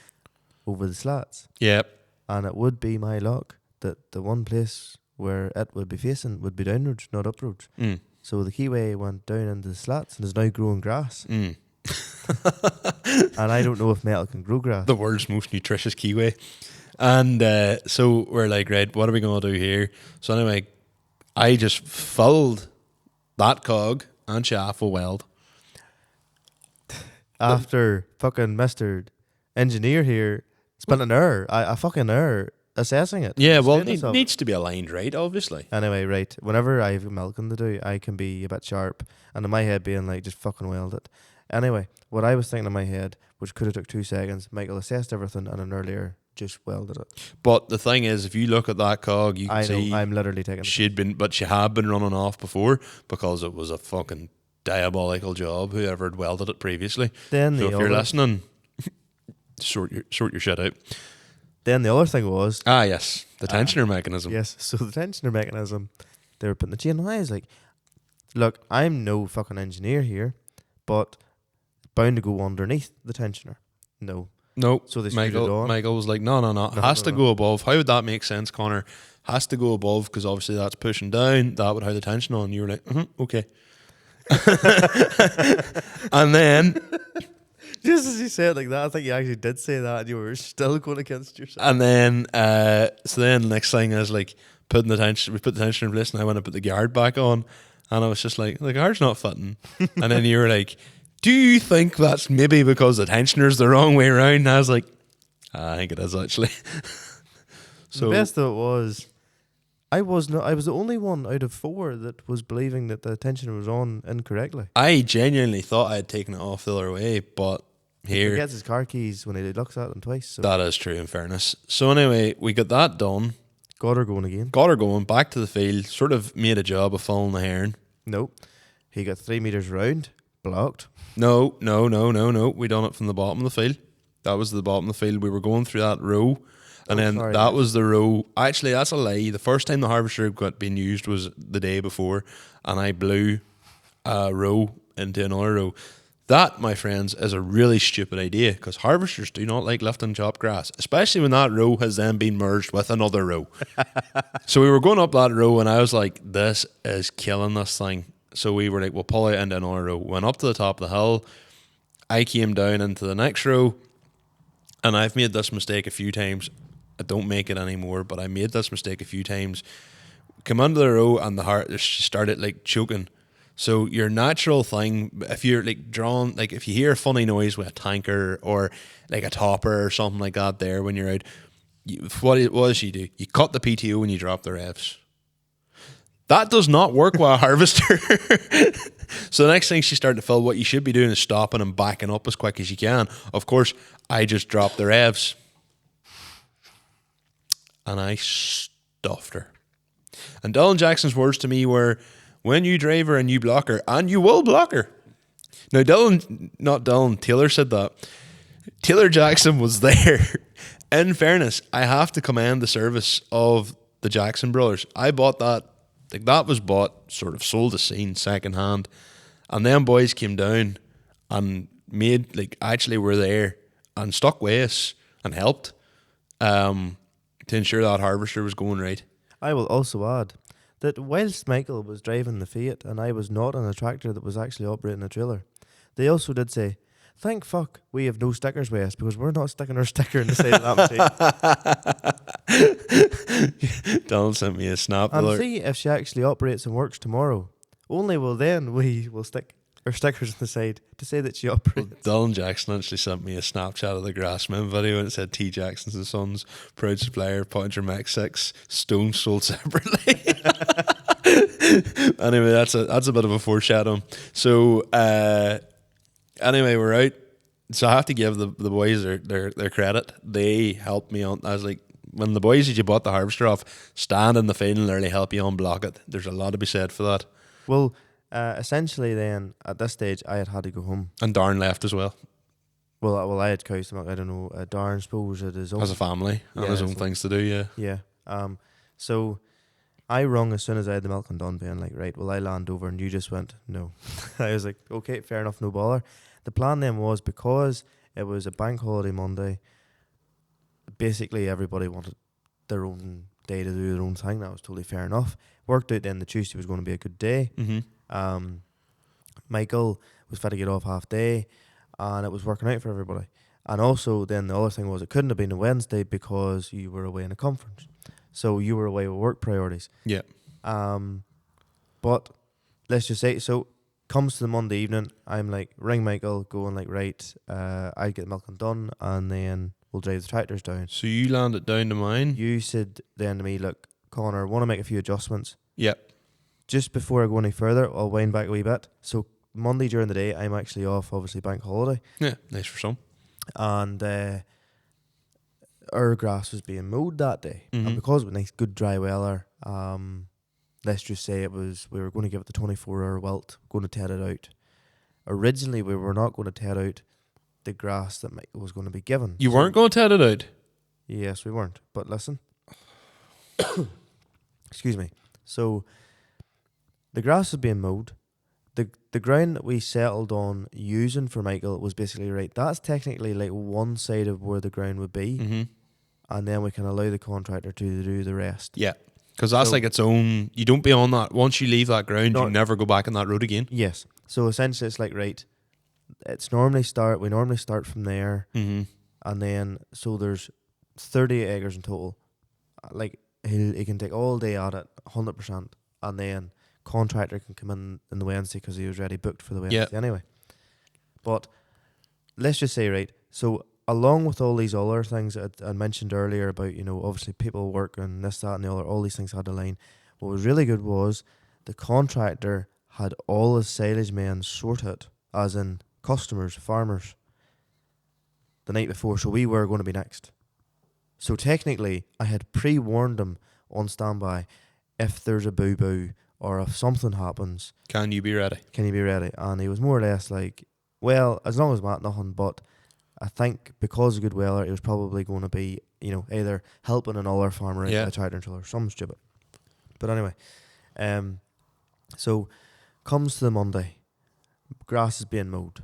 over the slats. Yep. And it would be my luck that the one place where it would be facing would be downwards, not upwards. Mm. So the keyway went down into the slats and is now growing grass. Mm. And I don't know if metal can grow grass. The world's most nutritious keyway. And so we're like, right, what are we going to do here? So anyway, I just filled that cog and shaft with weld. After fucking Mr. Engineer here spent an hour, a fucking hour assessing it. Yeah, well, it Status of it. needs to be aligned right, obviously. Anyway, right. Whenever I have milking to do, I can be a bit sharp, and in my head being like, just fucking weld it. Anyway, what I was thinking in my head, which could have took 2 seconds, Michael assessed everything, and an earlier just welded it. But the thing is, if you look at that cog, you can I know, see I'm literally taking it. she had been running off before because it was a fucking diabolical job, whoever had welded it previously. Then So the if you're other, listening, sort your shit out. then the other thing was, Ah, yes, the tensioner mechanism. yes, so the tensioner mechanism, they were putting the chain on. I was like, look, I'm no fucking engineer here, but bound to go underneath the tensioner. No. No, So they screwed it on. Michael was like, no. Has to go above. How would that make sense, Connor? Has to go above because obviously that's pushing down. That would have the tension on. You were like, okay. And then, Just as you said it like that, I think you actually did say that, and you were still going against yourself. so then next thing is like put the tension in place, and I went to put the guard back on, and I was just like, the guard's not fitting. And then you were like, do you think that's maybe because the tensioner's the wrong way around? And I was like, I think it is actually. So the best of it was, I was the only one out of 4 that was believing that the tensioner was on incorrectly. I genuinely thought I had taken it off the other way, but He here, forgets his car keys when he looks at them twice. So that is true in fairness. So anyway, we got that done. got her going again. Got her going back to the field, sort of made a job of following the herring. Nope. He got 3 meters round, blocked. No. We done it from the bottom of the field. That was the bottom of the field. We were going through that row, and then sorry, that yes. was the row. Actually, that's a lie. The first time the harvester got being used was the day before, and I blew a row into another row. That, my friends, is a really stupid idea because harvesters do not like lifting chopped grass, especially when that row has then been merged with another row. So we were going up that row, and I was like, this is killing this thing. So we were like, we'll pull out into another row. Went up to the top of the hill. I came down into the next row, and I've made this mistake a few times. I don't make it anymore, but I made this mistake a few times. Come under the row, and the heart started like choking. So your natural thing, if you're like drawn, like if you hear a funny noise with a tanker or like a topper or something like that there when you're out, what does you do? You cut the PTO and you drop the revs. That does not work with a harvester. So the next thing she started to feel, what you should be doing is stopping and backing up as quick as you can. Of course, I just dropped the revs. And I stuffed her. And Dylan Jackson's words to me were, when you drive her and you block her, and you will block her. Now, Taylor said that. Taylor Jackson was there. In fairness, I have to commend the service of the Jackson brothers. I bought that. Like, that was bought, sort of sold as seen, second hand. And them boys came down and made, like, actually were there and stuck with us and helped to ensure that harvester was going right. I will also add that whilst Michael was driving the Fiat and I was not on a tractor that was actually operating a trailer, they also did say, thank fuck we have no stickers with us because we're not sticking our sticker in the side of that machine. Donald sent me a snap And alert. see if she actually operates and works tomorrow. Only will then we will stick our stickers on the side to say that she operates. Dylan Jackson actually sent me a Snapchat of the Grassmen video and it said T. Jackson's and Sons, proud supplier, Pottinger Mac 6, Stone sold separately. Anyway, that's a bit of a foreshadowing. So anyway, we're out. So I have to give the boys their credit. They helped me on. I was like, when the boys that you bought the harvester off stand in the field and literally help you unblock it, there's a lot to be said for that. Well, essentially then, at this stage, I had to go home. And Darren left as well. Well, I had cows to milk. I don't know. Darren suppose it is Has a family and his own things to do, yeah. Yeah. So I rung as soon as I had the milking done, being like, right, will I land over? And you just went, no. I was like, okay, fair enough, no bother. The plan then was, because it was a bank holiday Monday, basically everybody wanted their own day to do their own thing. That was totally fair enough. Worked out then the Tuesday was going to be a good day. Mm-hmm. Michael was fit to get off half day, and it was working out for everybody. And also then the other thing was, it couldn't have been a Wednesday because you were away in a conference. So you were away with work priorities. Yeah. But let's just say, so comes to the Monday evening, I'm like, ring Michael, going like, right, I'll get the milking done, and then we'll drive the tractors down. So you landed down to mine? You said then to me, look, Conor, I want to make a few adjustments. Yep. Just before I go any further, I'll wind back a wee bit. So Monday during the day, I'm actually off, obviously bank holiday. Yeah, nice for some. And our grass was being mowed that day. Mm-hmm. And because it was nice, good dry weather, let's just say we were going to give it the 24-hour wilt, going to ted it out. Originally, we were not going to ted out the grass that Michael was going to be given. You weren't going to ted it out? Yes, we weren't. But listen. Excuse me. So the grass was being mowed. The ground that we settled on using for Michael was basically right. That's technically like one side of where the ground would be. Mm-hmm. And then we can allow the contractor to do the rest. Yeah. Because that's So- like its own, you don't be on that, once you leave that ground, No. you never go back on that road again. Yes. So essentially it's like, right, we normally start from there, Mm-hmm. and then, so there's 38 acres in total. Like, he can take all day at it, 100%, and then contractor can come in the Wednesday because he was already booked for the Wednesday anyway. But let's just say, right, so along with all these other things that I mentioned earlier about, obviously people work and this, that, and the other, all these things had to line. What was really good was the contractor had all his silage men sorted, as in customers, farmers, the night before, so we were going to be next. So technically, I had pre-warned him on standby, if there's a boo-boo or if something happens, Can you be ready? can you be ready? And he was more or less like, well, as long as I'm at nothing, but I think because of good weather, it was probably going to be, either helping another farmer out, a tractor trailer, or something stupid. But anyway, so comes to the Monday, grass is being mowed.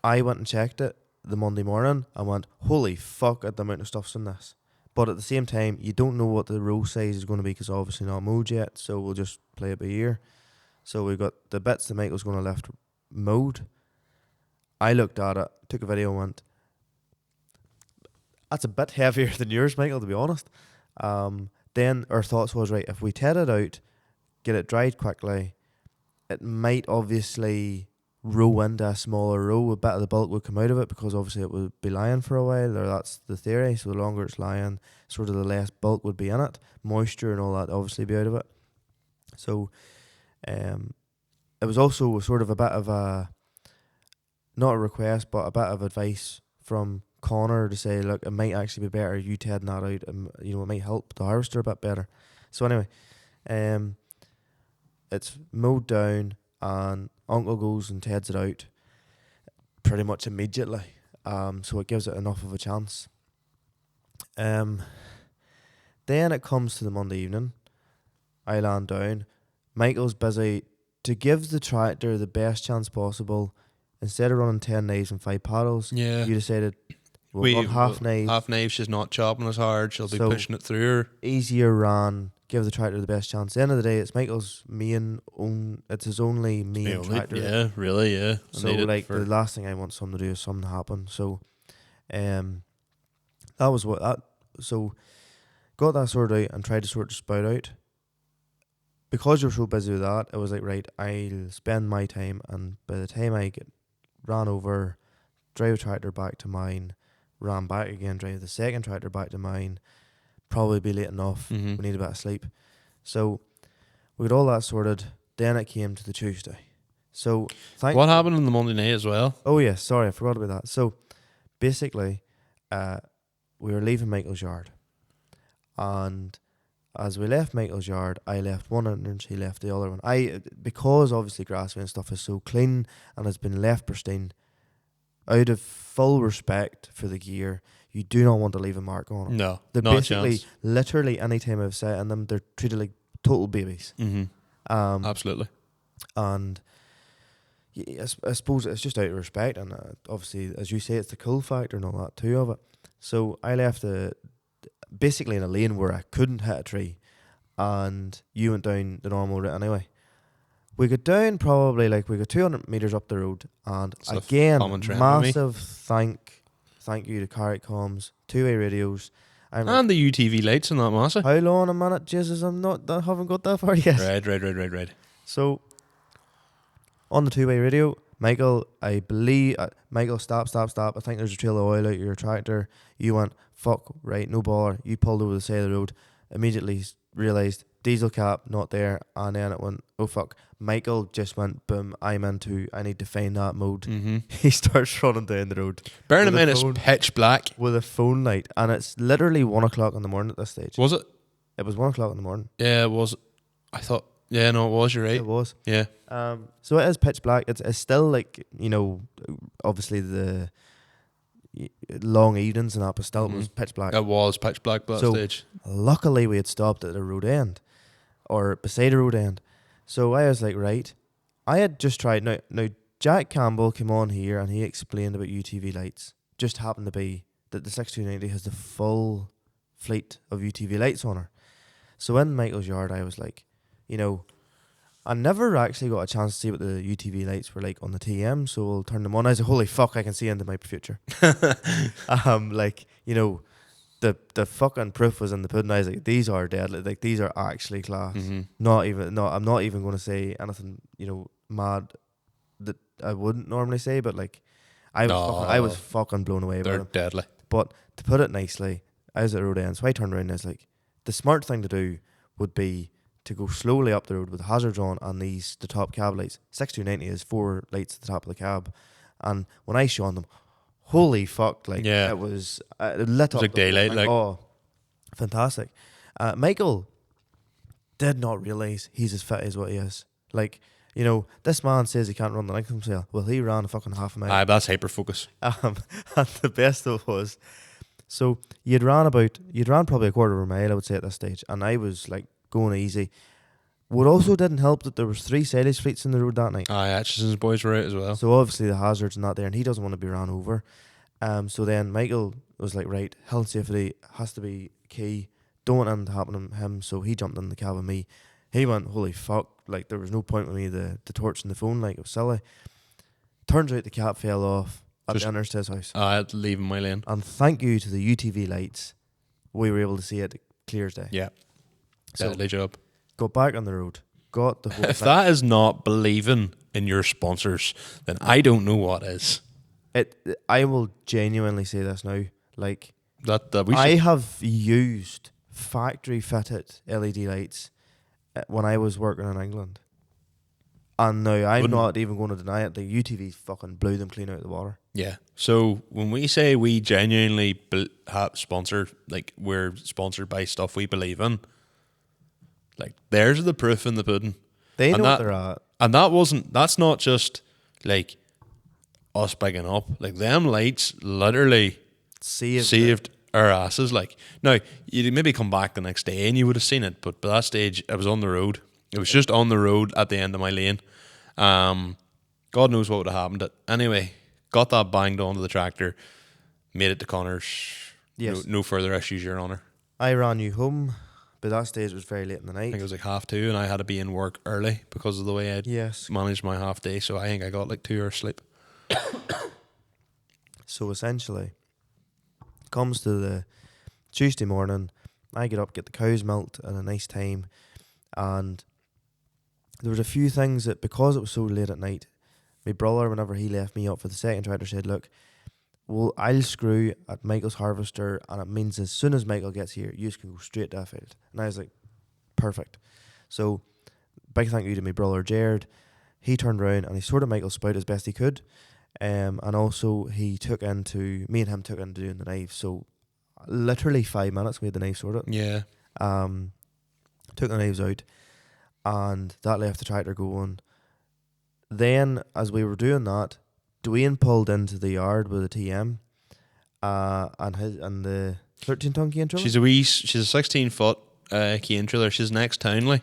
I went and checked it the Monday morning and went, holy fuck at the amount of stuff's in this. But at the same time, you don't know what the row size is going to be because obviously not mowed yet, so we'll just play it by ear. So we got the bits that Michael's going to left mowed. I looked at it, took a video and went, that's a bit heavier than yours, Michael, to be honest. Then our thoughts was, right, if we tear it out, get it dried quickly, it might obviously row into a smaller row, a bit of the bulk would come out of it because obviously it would be lying for a while, or that's the theory. So the longer it's lying, sort of the less bulk would be in it, moisture and all that obviously be out of it. So it was also sort of a bit of a, not a request, but a bit of advice from Conor to say, look, it might actually be better you tearing that out, and it might help the harvester a bit better. So anyway, it's mowed down and Uncle goes and tears it out pretty much immediately. So it gives it enough of a chance. Then it comes to the Monday evening. I land down. Michael's busy to give the tractor the best chance possible. Instead of running 10 knives and 5 paddles, you decided we'll run half knives. Half knives, she's not chopping as hard. She'll be pushing it through her. Easier run, give the tractor the best chance. At the end of the day, it's Michael's it's his only main tractor. Yeah, really, yeah. So the last thing I want something to do is something to happen. So that was what that. So got that sorted out and tried to sort the spout out. Because you're so busy with that, it was like, right, I'll spend my time, and by the time I get ran over, drive a tractor back to mine, ran back again, drive the second tractor back to mine, probably be late enough. Mm-hmm. We need a bit of sleep. So we got all that sorted. Then it came to the Tuesday. So what happened on the Monday night as well? Oh yeah, sorry, I forgot about that. So basically, we were leaving Michael's yard, and as we left Michael's yard, I left one entrance, he left the other one. Because obviously Grassmen stuff is so clean and has been left pristine, out of full respect for the gear, you do not want to leave a mark on it. No, they're not basically, a chance. literally, any time I've sat in them, they're treated like total babies. Mm-hmm. Absolutely. And I suppose it's just out of respect, and obviously, as you say, it's the cool factor and all that too of it. So I left basically in a lane where I couldn't hit a tree, and you went down the normal route anyway. We got down probably we got 200 metres up the road, and It's again, massive thank you to Carrick Comms, two-way radios. And the UTV lights in that massa. How long a minute? Jesus, I haven't got that far yet. Right. So, on the two-way radio, Michael, I believe, Michael, stop. I think there's a trail of oil out your tractor. You went, fuck, right, no bother. You pulled over the side of the road, immediately realised, diesel cap, not there, and then it went, oh fuck. Michael just went, boom, I need to find that mode. Mm-hmm. He starts running down the road. Bearing in mind it's pitch black. With a phone light, and it's literally 1 o'clock in the morning at this stage. Was it? It was 1 o'clock in the morning. Yeah, it was. I thought, yeah, no, it was, you're right. It was. Yeah. So it is pitch black. It's still obviously the long evenings and that, but still it was pitch black. It was pitch black by that stage. Luckily we had stopped at the road end, or beside the road end. So I was like, right, I had just tried, now Jack Campbell came on here and he explained about UTV lights. Just happened to be that the 6290 has the full fleet of UTV lights on her. So in Michael's yard I was like, I never actually got a chance to see what the UTV lights were like on the TM, so we'll turn them on. I was like, holy fuck, I can see into my future. the fucking proof was in the pudding. I was like, these are deadly. Like, these are actually class. Mm-hmm. I'm not even going to say anything, mad that I wouldn't normally say, but like, I was fucking blown away by They're them. deadly. But to put it nicely, I was at road end, so I turned around and I was like, the smart thing to do would be to go slowly up the road with the hazards on and the top cab lights. 6290 is 4 lights at the top of the cab, and when I shone them, holy fuck! Like, Yeah. it was it lit It was up like the whole daylight, thing. like. Oh, fantastic! Michael did not realize he's as fit as what he is. Like, this man says he can't run the length himself. Well, he ran a fucking half a mile. Aye, that's hyper focus. And the best of it was, so you'd ran probably a quarter of a mile, I would say, at this stage, and I was like going easy. What also didn't help that there was 3 Silage fleets in the road that night. Aye, Atchison's boys were out as well. So obviously the hazards and that there, and he doesn't want to be ran over. So then Michael was like, right, health and safety has to be key. Don't want anything to happen to him. So he jumped in the cab with me. He went, holy fuck, like there was no point with me, the torch in the phone, like it was silly. Turns out the cap fell off at the entrance to his house. I had to leave in my lane. And thank you to the UTV lights, we were able to see it clear as day. Yeah. So Deadly job. got back on the road, got the whole If thing. that is not believing in your sponsors, then I don't know what is. I will genuinely say this now, like, That we should. I have used factory fitted LED lights when I was working in England, and now I'm Wouldn't- not even going to deny it. The UTVs fucking blew them clean out of the water. Yeah. So when we say we genuinely have sponsored, like we're sponsored by stuff we believe in, like there's the proof in the pudding. They And know what that- they're at. And that's not just like us bigging up. Like them lights literally saved our asses. Like now you'd maybe come back the next day and you would have seen it, but by that stage I was on the road. It was just on the road at the end of my lane. God knows what would have happened. Anyway, got that banged onto the tractor, made it to Connor's. Yes. No further issues, Your Honour. I ran you home, but that stage was very late in the I night. think it was like 2:30 and I had to be in work early because of the way I'd Yes. managed my half day. So I think I got like 2 hours sleep. So essentially, comes to the Tuesday morning, I get up, get the cows milked at a nice time, and there was a few things that, because it was so late at night, my brother, whenever he left me up for the second tractor, said, look, well, I'll screw at Michael's harvester, and it means as soon as Michael gets here, you can go straight to a field. And I was like, perfect. So, big thank you to my brother Jared. He turned around and he sorted Michael's spout as best he could. And also me and him took into doing the knife. So literally 5 minutes we had the knife sorted. Yeah. Took the knives out, and that left the tractor going. Then, as we were doing that, Dwayne pulled into the yard with a TM, and the 13-ton cane trailer. She's a 16-foot cane trailer. She's next Townley.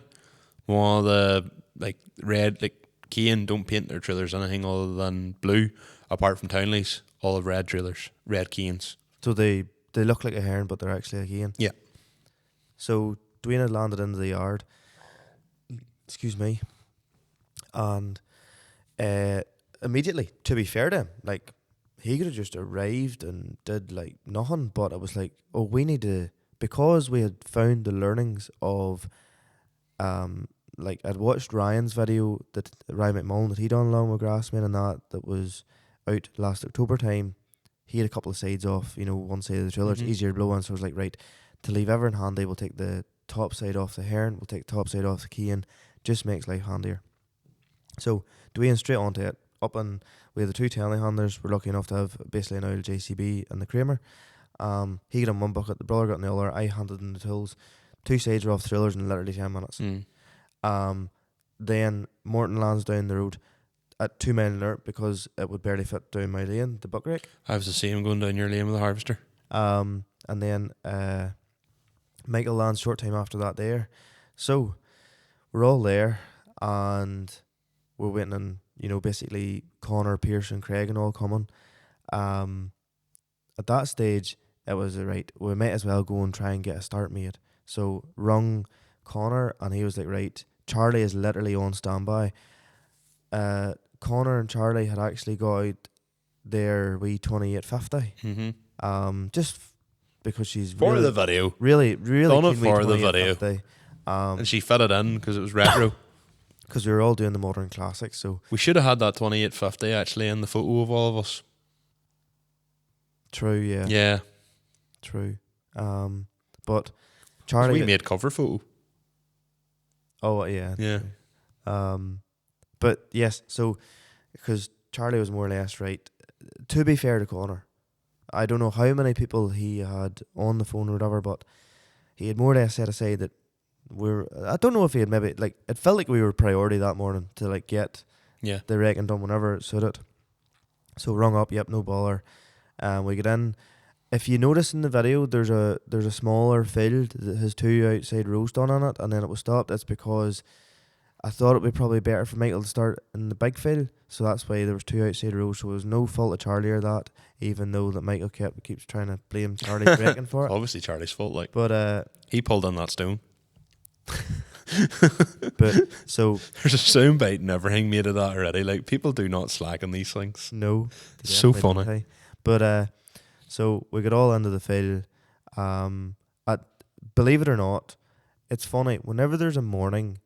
One of the like red cane don't paint their trailers anything other than blue, apart from Townley's. All of red trailers, red canes. So they look like a heron, but they're actually a cane. Yeah. So Dwayne had landed into the yard. Excuse me. And immediately, to be fair to him, like, he could have just arrived and did like nothing, but it was like, oh, we need to, because we had found the learnings of like, I'd watched Ryan's video, that Ryan McMullen, that he done along with Grassmen, and that was out last October time. He had a couple of sides off, one side of the trailer's easier to blow on, so I was like, right, to leave everything handy, we'll take the top side off the heron, we'll take the top side off the cane, just makes life handier. So Dwayne straight onto it, we had the 2 telehandlers. We're lucky enough to have basically an oil JCB and the Kramer. He got in one bucket, the brother got in the other, I handed in the tools. 2 sides were off the trailers in literally 10 minutes. Then Morton lands down the road at 2 mile an hour because it would barely fit down my lane, the buck rake. I was the same going down your lane with the harvester. And then Michael lands short time after that there. So we're all there and we're waiting on, basically Conor, Pearson, and Craig and all coming. At that stage, it was right, we might as well go and try and get a start made. So rung Conor and he was like, right, Charlie is literally on standby. Conor and Charlie had actually got out their wee 2850. Mm-hmm. Just because she's For really, the video. really Done it keen we for the 28th video. birthday. And she fit it in because it was retro. Because we were all doing the modern classics, so We should have had that 2850 actually in the photo of all of us. true, yeah, Yeah. true. But 'Cause Charlie, we made cover photo. oh yeah, Yeah. true. But yes, so because Charlie was more or less right. To be fair to Conor, I don't know how many people he had on the phone or whatever, but he had more or less set aside that I don't know if he had maybe, like, it felt like we were priority that morning to, like, get Yeah. the wrecking done whenever it suited. So rung up, yep, no bother. We get in. If you notice in the video, there's a smaller field that has 2 outside rows done on it, and then it was stopped. It's because I thought it would be probably better for Michael to start in the big field, so that's why there was 2 outside rows. So it was no fault of Charlie or that, even though that Michael keeps trying to blame Charlie wrecking for it. Obviously Charlie's fault. Like, But he pulled in that stone. so There's a sound bite and everything made of that already. Like, people do not slack on these things. no, It's so definitely funny. not. But so we got all into the field. Believe it or not, it's funny. Whenever there's a morning,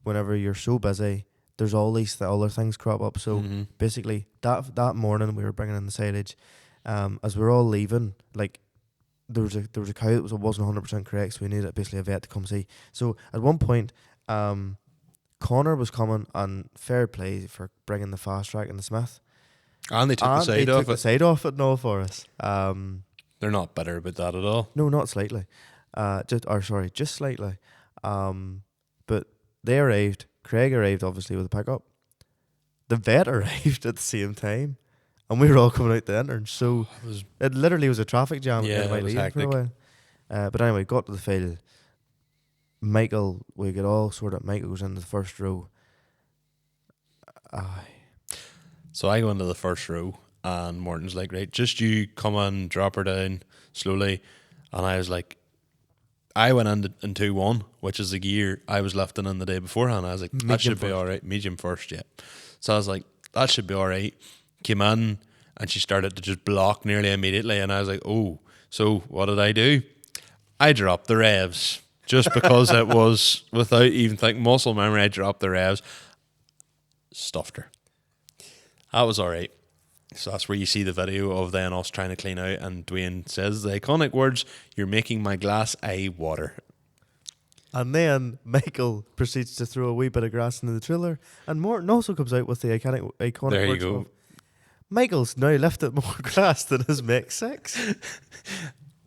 whenever you're so busy, there's all these other things crop up. So Mhm. basically, that morning we were bringing in the silage. As we were all leaving, like, there was a cow that wasn't 100% correct, so we needed basically a vet to come see. So at one point, Conor was coming, and fair play for bringing the fast track and the Smith. And they took the And side they off took the it. side off it and all for us. They're not bitter about that at all. No, not slightly. Just slightly. But they arrived. Craig arrived obviously with a pickup. The vet arrived at the same time, and we were all coming out the entrance. So It was it literally was a traffic jam. Yeah, in my it was leaving for a hectic. while. But anyway, got to the field. Michael, we get all sorted. Michael goes into the first row. Aye. So I go into the first row, and Morton's like, right, just you come on, drop her down slowly. And I was like, I went in 2-1, which is the gear I was lifting in the day beforehand. I was like, that Medium should be first. all right. Medium first, yeah. So I was like, that should be all right. Came in, and she started to just block nearly immediately. And I was like, oh, so what did I do? I dropped the revs. Just because it was, without even thinking, muscle memory, I dropped the revs. Stuffed her. That was all right. So that's where you see the video of then us trying to clean out, and Dwayne says the iconic words, "You're making my glass eye water." And then Michael proceeds to throw a wee bit of grass into the trailer, and Morton also comes out with the iconic There you words go. of, Michael's now lifted more grass than his Mech 6.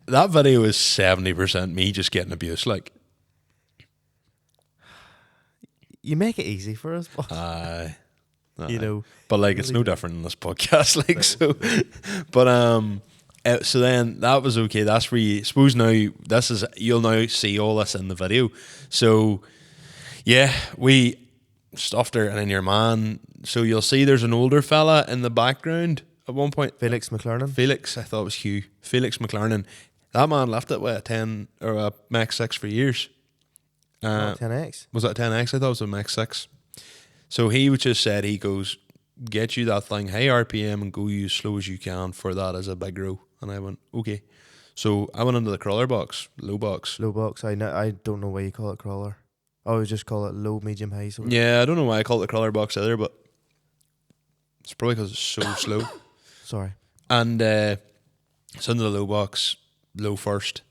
That video is 70% me just getting abuse. Like, You make it easy for us, but, you know. but like it's really no do. different in this podcast. Like, Right. so, but so then that was okay. That's where you suppose now this is you'll now see all this in the video. So yeah, we stuffed her, and then your man. So you'll see there's an older fella in the background at one point. Felix McLernan. Felix, I thought it was Hugh. Felix McLarnon. That man left it with a 10 or a Mach 6 for years. 10X. Was that a 10X? I thought it was a Mach 6. So he just said, he goes, get you that thing, high RPM, and go you as slow as you can for that as a big row. And I went, okay. So I went into the crawler box, low box. Low box. I don't know why you call it crawler. I always just call it low, medium, high. So Yeah, I don't know why I call it the crawler box either, but it's probably because it's so slow. Sorry. And it's into the low box, low first.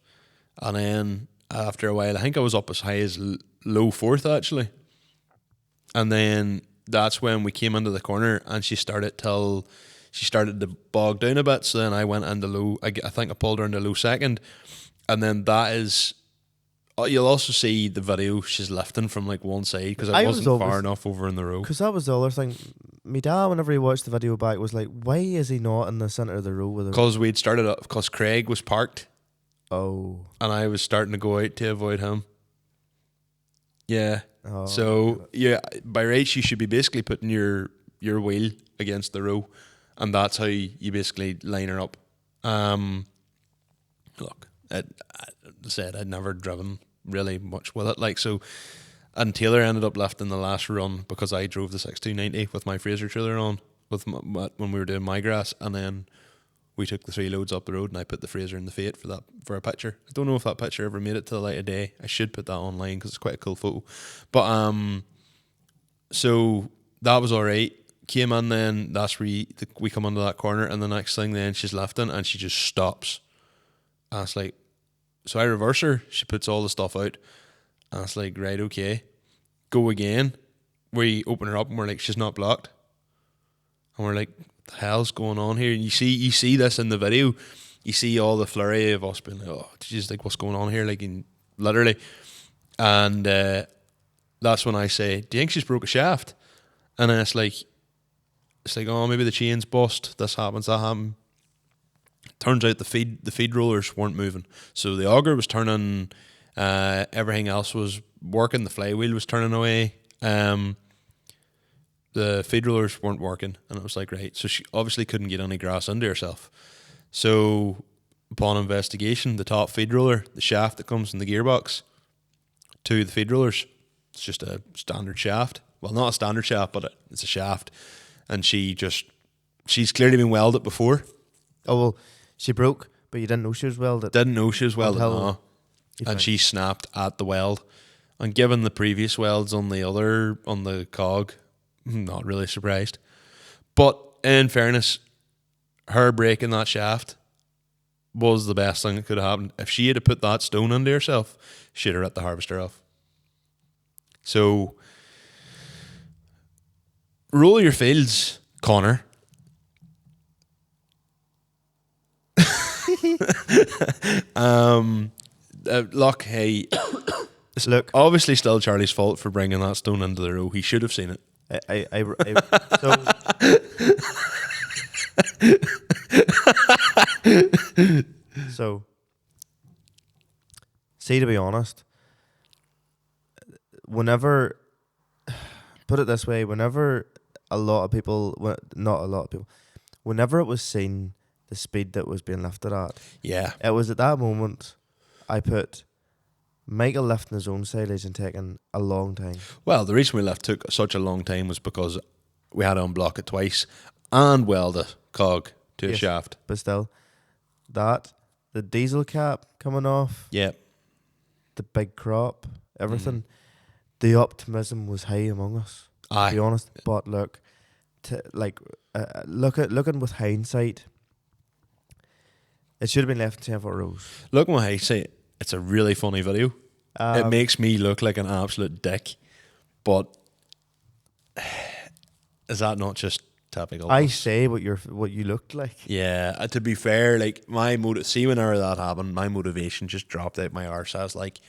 And then after a while, I think I was up as high as low fourth actually. And then that's when we came into the corner, and she started to bog down a bit. So then I went into low. I think I pulled her into low second. And then that is, you'll also see the video, she's lifting from like one side because I I was wasn't always- far enough over in the row. Because that was the other thing. My dad, whenever he watched the video back, was like, why is he not in the centre of the row with her? Because we'd started up, because Craig was parked, Oh. and I was starting to go out to avoid him. Yeah. Oh, So yeah, by rights you should be basically putting your wheel against the row, and that's how you basically line her up. Look, I said I'd never driven really much with it, like so. And Taylor ended up lifting the last run because I drove the 6290 with my Fraser trailer on when we were doing my grass, and then we took the 3 loads up the road, and I put the Fraser in the Fate for a picture. I don't know if that picture ever made it to the light of day. I should put that online because it's quite a cool photo. But so that was all right. Came in then. That's where we come under that corner, and the next thing then she's lifting and she just stops. And it's like, so I reverse her. She puts all the stuff out, and it's like, right, okay, go again. We open her up and we're like, she's not blocked. And we're like, the hell's going on here? And you see this in the video. You see all the flurry of us being like, oh, just like, what's going on here? Like, literally. And that's when I say, do you think she's broke a shaft? And then it's like, oh, maybe the chain's bust. This happens, that happened. Turns out the feed rollers weren't moving. So the auger was turning, everything else was working. The flywheel was turning away. The feed rollers weren't working, and it was like, right, so she obviously couldn't get any grass under herself. So upon investigation, the top feed roller, the shaft that comes in the gearbox to the feed rollers, it's just a standard shaft. Well, not a standard shaft, but it's a shaft. And she's clearly been welded before. Oh, well, she broke, but you didn't know she was welded. Didn't know she was welded, no. And think. she snapped at the weld. And given the previous welds on the cog, I'm not really surprised. But in fairness, her breaking that shaft was the best thing that could have happened. If she had put that stone under herself, she'd have ripped the harvester off. So, roll your fields, Conor. Look, hey, Look, obviously still Charlie's fault for bringing that stone into the row. He should have seen it. So, see, to be honest, whenever, put it this way, whenever whenever it was seen the speed that was being lifted at, Yeah. it was at that moment I put Michael lifting his own silage and taking a long time. Well, the reason we took such a long time was because we had to unblock it twice and weld a cog to a Yes. shaft. But still, the diesel cap coming off, Yeah. the big crop, everything, the optimism was high among us, to Aye. be honest. But look, looking with hindsight, it should have been left in 10-foot rows. Look what I say. It's a really funny video. It Um, makes me look like an absolute dick. But is that not just typical? I say what you looked like. Yeah, to be fair, like whenever that happened, my motivation just dropped out my arse. I was like,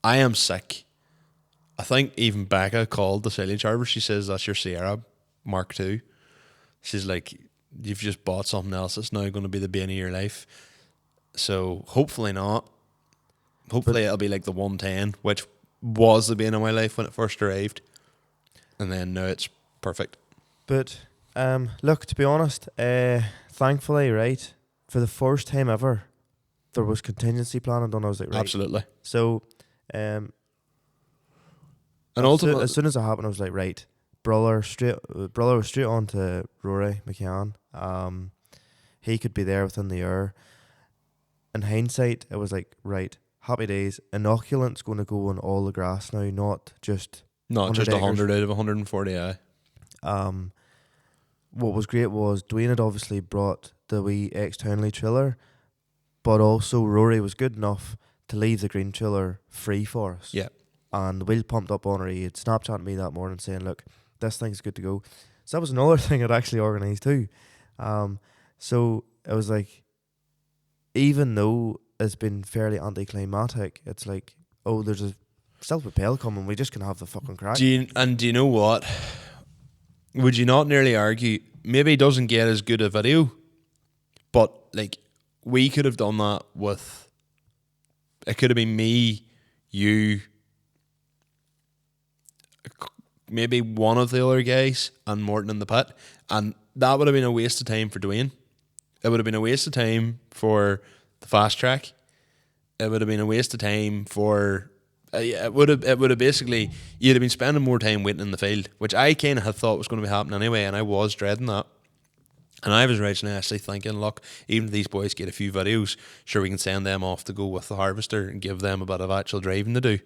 I am sick. I think even Becca called the silage harvester. She says that's your Sierra Mark II. She's like, you've just bought something else that's now going to be the bane of your life. So hopefully not. Hopefully it'll be like the 110, which was the bane of my life when it first arrived, and then now it's perfect. But look, to be honest, thankfully, right, for the first time ever, there was contingency planning done. I was like, right. Absolutely. So, And ultimately, as soon as it happened, I was like, right, Brother was straight on to Rory McCann. He could be there within the hour. In hindsight, it was like, right, happy days. Inoculant's going to go on all the grass now, not just 100 out of 140. Aye. What was great was Dwayne had obviously brought the wee ex-Townley trailer, but also Rory was good enough to leave the green trailer free for us. Yeah. And the wheel pumped up on her. He had Snapchatted me that morning saying, look, this thing's good to go. So that was another thing I'd actually organised too. So it was like, even though it's been fairly anticlimactic, it's like, oh, there's a self-propel coming. We just can have the fucking crack. Do you know what? Would you not nearly argue maybe it doesn't get as good a video, but like we could have done that with. It could have been me, you, maybe one of the other guys, and Morton in the pit, and that would have been a waste of time for Dwayne. It would have been a waste of time for the fast track. It would have been a waste of time for. It would have basically, you'd have been spending more time waiting in the field, which I kind of had thought was going to be happening anyway, and I was dreading that. And I was originally actually thinking, look, even if these boys get a few videos, sure, we can send them off to go with the harvester and give them a bit of actual driving to do.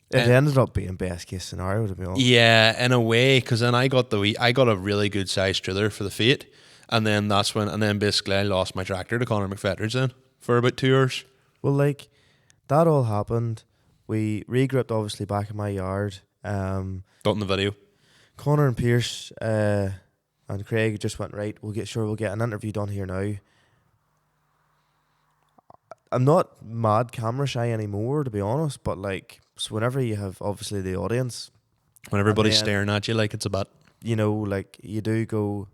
It ended up being best case scenario, to be honest. Yeah, in a way, because then I got a really good sized trailer for the Fate, and then basically I lost my tractor to Conor McFetridge then for about 2 hours. Well, like, that all happened. We regrouped, obviously, back in my yard. Got in the video. Conor and Pierce and Craig just went, right, we'll get an interview done here now. I'm not mad camera shy anymore, to be honest, but like, so whenever you have obviously the audience, When everybody's then, staring at you like it's a bat. you know, like, you do go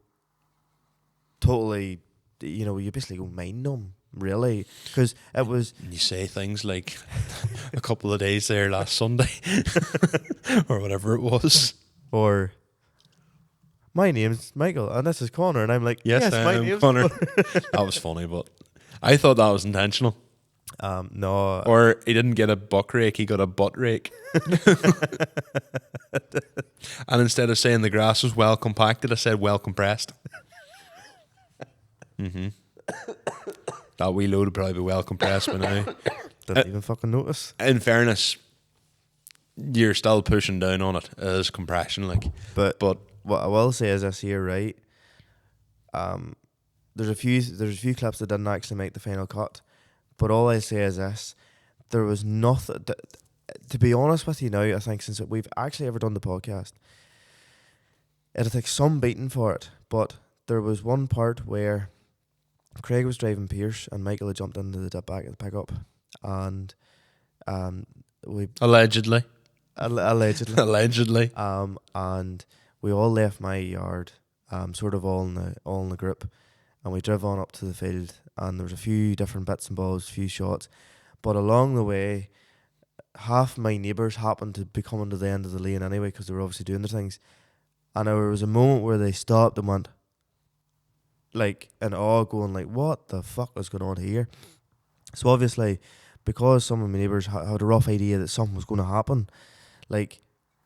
totally, you know, you basically go mind numb, really, because it was. And you say things like a couple of days there last Sunday or whatever it was. Or, my name's Michael and this is Conor, and I'm like, Yes, my I'm name's Conor. That was funny, but I thought that was intentional. No. Or he didn't get a buck rake, he got a butt rake. And instead of saying the grass was well compacted, I said well compressed. That wee load would probably be well compressed by now. Didn't even fucking notice. In fairness, you're still pushing down on it as compression, like. But But what I will say is this here, right? There's a few clips that didn't actually make the final cut, but all I say is this: there was nothing. To be honest with you now, I think since we've actually ever done the podcast, it'll take some beating for it. But there was one part where Craig was driving Pierce and Michael had jumped into the dip back of the pickup, and we allegedly. allegedly. And we all left my yard, sort of all in the group, and we drove on up to the field, and there was a few different bits and bobs, a few shots, but along the way, half my neighbours happened to be coming to the end of the lane anyway because they were obviously doing their things, and there was a moment where they stopped and went, like, in awe, going like, what the fuck is going on here? So obviously, because some of my neighbours had a rough idea that something was going to happen, like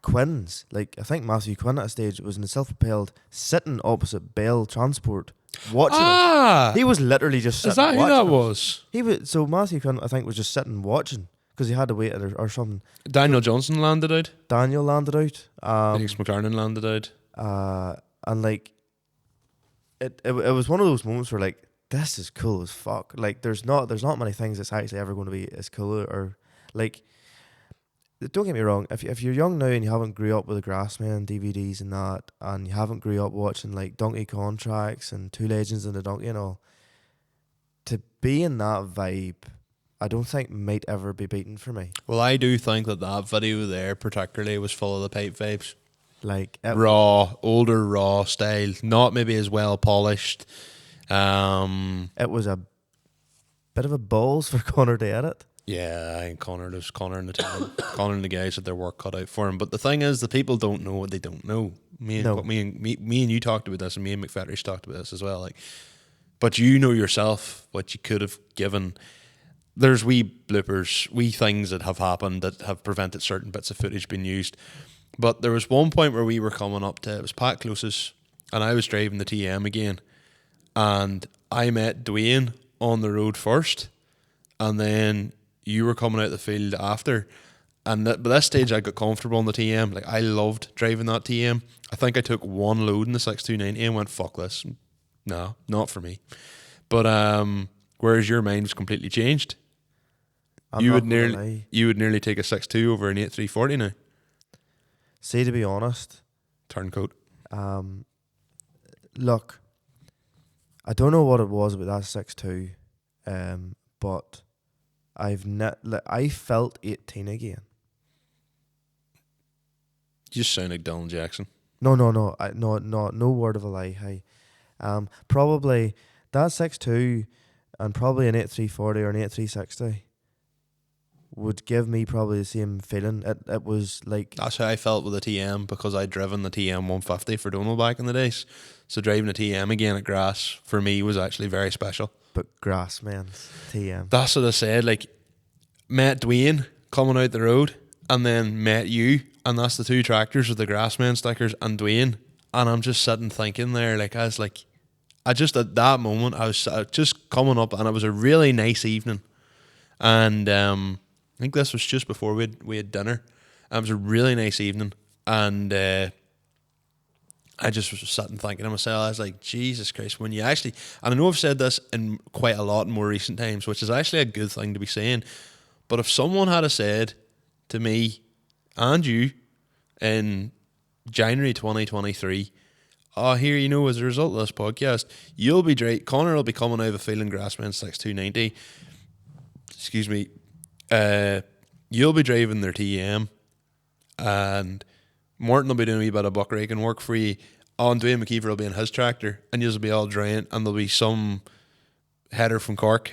Quinn's, like I think Matthew Quinn at a stage was in the self-propelled sitting opposite Bell Transport watching us. He was literally just sitting. Is that who watching that us. was? He was, so Matthew Quinn, I think, was just sitting watching because he had to wait or something. Daniel Johnson landed out. Daniel landed out. Felix McLaren landed out. And like it was one of those moments where like, this is cool as fuck. Like there's not many things that's actually ever going to be as cool, or like, don't get me wrong, if you're young now and you haven't grew up with the Grassmen DVDs and that, and you haven't grew up watching like Donkey Contracts and Two Legends and the Donkey and all, to be in that vibe, I don't think might ever be beaten for me. Well, I do think that video there particularly was full of the pipe vibes. Like older raw style, not maybe as well polished. It was a bit of a balls for Conor to edit. Yeah, I think Conor and the team, Conor and the guys had their work cut out for him. But the thing is, the people don't know what they don't know. Me and you talked about this, and me and McFetridge talked about this as well. Like, but you know yourself what you could have given. There's wee bloopers, wee things that have happened that have prevented certain bits of footage being used. But there was one point where we were coming up to, it was Pat Closes, and I was driving the TM again, and I met Dwayne on the road first, and then you were coming out the field after. And by this stage, I got comfortable on the TM. Like, I loved driving that TM. I think I took one load in the 6290 and went, fuck this. No, not for me. But whereas your mind was completely changed. You would nearly take a 6.2 over an 8.340 now. See, to be honest, Turncoat. Look, I don't know what it was about that 6.2, but I felt 18 again. You just sound like Dylan Jackson. No word of a lie. Hey, probably that 6.2 and probably an 8.340 or an 8.360 would give me probably the same feeling. It was like, that's how I felt with the TM, because I'd driven the TM 150 for Donegal back in the days. So driving a TM again at Grass for me was actually very special. But Grassmen's TM. That's what I said. Like, met Dwayne coming out the road, and then met you, and that's the two tractors with the Grassmen stickers and Dwayne, And I'm just sitting thinking there, like, I was like, I just, at that moment, I was just coming up, and it was a really nice evening. And I think this was just before we had dinner. And it was a really nice evening. And I just was sitting thinking to myself, I was like, Jesus Christ, when you actually, and I know I've said this in quite a lot in more recent times, which is actually a good thing to be saying, but if someone had said to me and you in January 2023, oh, here, you know, as a result of this podcast, you'll be Conor will be coming out of a field in Grassmen 6290, excuse me, you'll be driving their TM, and Morton will be doing a wee bit of buck raking work for you. And Dwayne McKeever will be in his tractor, and you'll be all drying, and there'll be some header from Cork,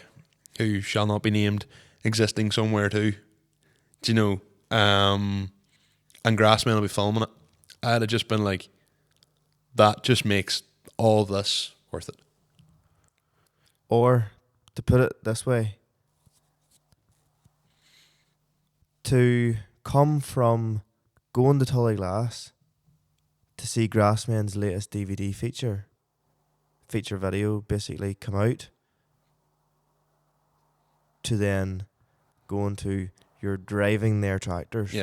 who shall not be named, existing somewhere too. Do you know? And Grassmen will be filming it. I'd have just been like, that just makes all this worth it. Or, to put it this way, to come from going to Tullyglass to see Grassmen's latest DVD feature video basically come out, to then going to, you're driving their tractors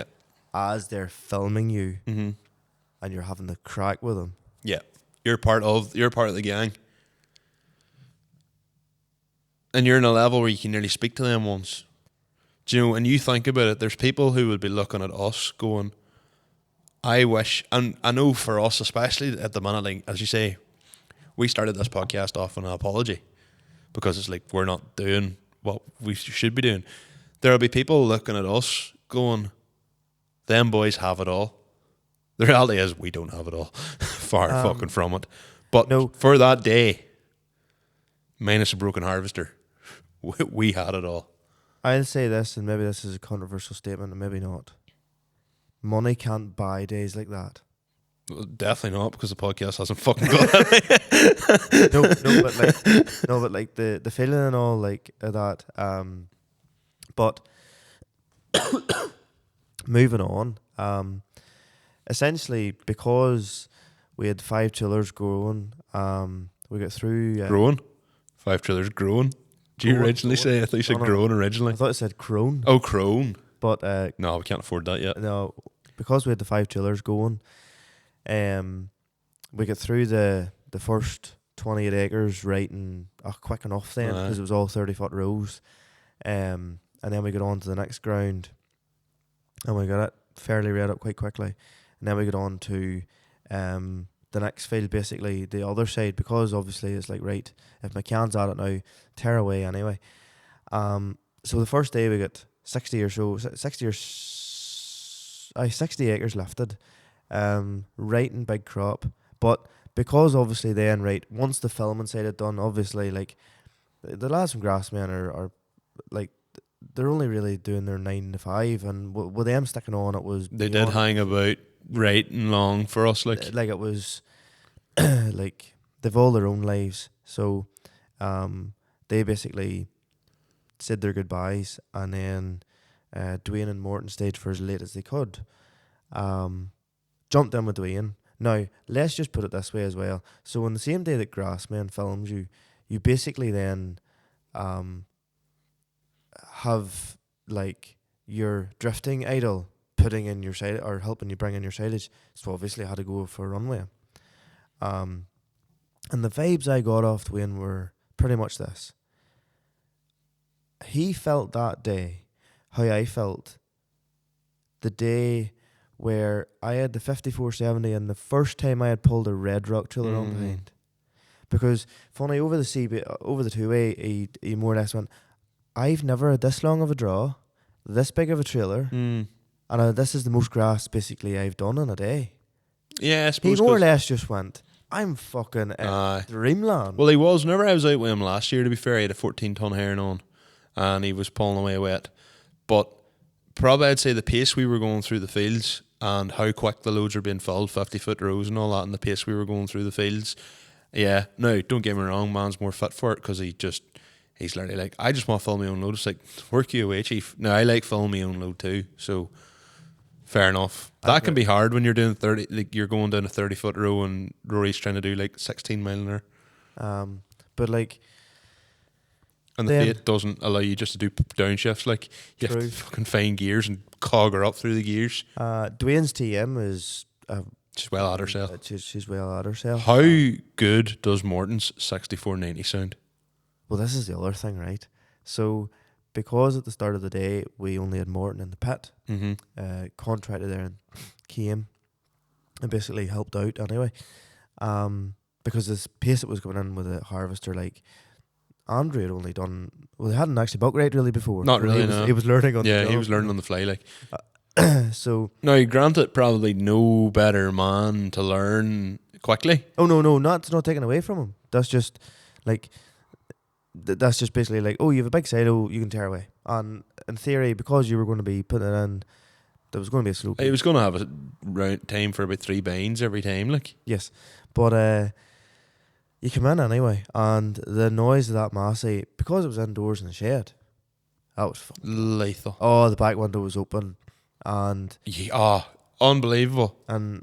as they're filming you, and you're having the crack with them. Yeah, you're part of the gang, and you're in a level where you can nearly speak to them once. Do you know? And you think about it, there's people who would be looking at us going, I wish, and I know for us, especially at the minute, like, as you say, we started this podcast off on an apology because it's like we're not doing what we should be doing. There'll be people looking at us going, them boys have it all. The reality is we don't have it all. Far fucking from it. But no, for that day, minus a broken harvester, we had it all. I'll say this, and maybe this is a controversial statement, and maybe not. Money can't buy days like that. Well, definitely not, because the podcast hasn't fucking got it. but like the feeling and all like that. But moving on. Essentially, because we had 5 chillers growing, we got through growing. 5 chillers growing. Did you originally say? I thought you said growing originally. I thought it said crone. Oh, crone. But no, we can't afford that yet. No, because we had the 5 chillers going, we got through the first 28 acres right and quick enough then, because it was all 30-foot rows, and then we got on to the next ground, and we got it fairly read up quite quickly, and then we got on to the next field, basically the other side, because obviously it's like, right, if my can's at it now, tear away anyway. So the first day we got 60 acres lifted, right in big crop. But because obviously then, right, once the filming side had done, obviously, like, the lads from Grassmen are like, they're only really doing their 9 to 5, and with them sticking on, it was... They did hang about right and long for us, like it was, like, they've all their own lives, so they basically said their goodbyes, and then Dwayne and Morton stayed for as late as they could. Jumped in with Dwayne. Now, let's just put it this way as well. So on the same day that Grassmen films you, you basically then have, like, your drifting idle putting in your silage, or helping you bring in your silage. So obviously I had to go for a runway. And the vibes I got off Dwayne were pretty much this. He felt that day how I felt the day where I had the 5470 and the first time I had pulled a red rock trailer on behind. Because funny, over the two-way, he more or less went, I've never had this long of a draw, this big of a trailer, and this is the most grass basically I've done in a day. Yeah, I suppose he more or less just went, I'm fucking in dreamland. Well, he was. Whenever I was out with him last year, to be fair, he had a 14-ton herring on, and he was pulling away wet. But probably I'd say the pace we were going through the fields and how quick the loads were being filled, 50-foot rows and all that, and the pace we were going through the fields. Yeah, no, don't get me wrong, man's more fit for it, because he's literally like, I just want to fill my own load. It's like, work you away, chief. No, I like filling my own load too, so Fair enough. That can be hard when you're doing 30, like you're going down a 30-foot row and Rory's trying to do like 16 mile an hour. But like, and the then- Fiat doesn't allow you just to do downshifts. Like you have True. to fucking find gears and cog her up through the gears. Dwayne's TM is She's well at herself. She's well at herself. How good does Morton's 6490 sound? Well, this is the other thing, right? So, because at the start of the day we only had Morton in the pit, Mm-hmm. contractor there and came and basically helped out anyway. Because this pace that was going in with the harvester, like Andrew had only done, well, they hadn't actually buck rate really before. Not really, He was, no. he was learning on the Yeah, job, he was learning on the fly. Like, So, now, granted, probably no better man to learn quickly. oh no, not taken away from him. That's just like that's just basically like, oh, you have a big silo, you can tear away. And in theory, because you were going to be putting it in, there was going to be a slow. He was going to have a round time for about 3 bines every time. Like, Yes, but you come in anyway, and the noise of that Massey, because it was indoors in the shed, that was fun. lethal. Oh, the back window was open, and Yeah, unbelievable.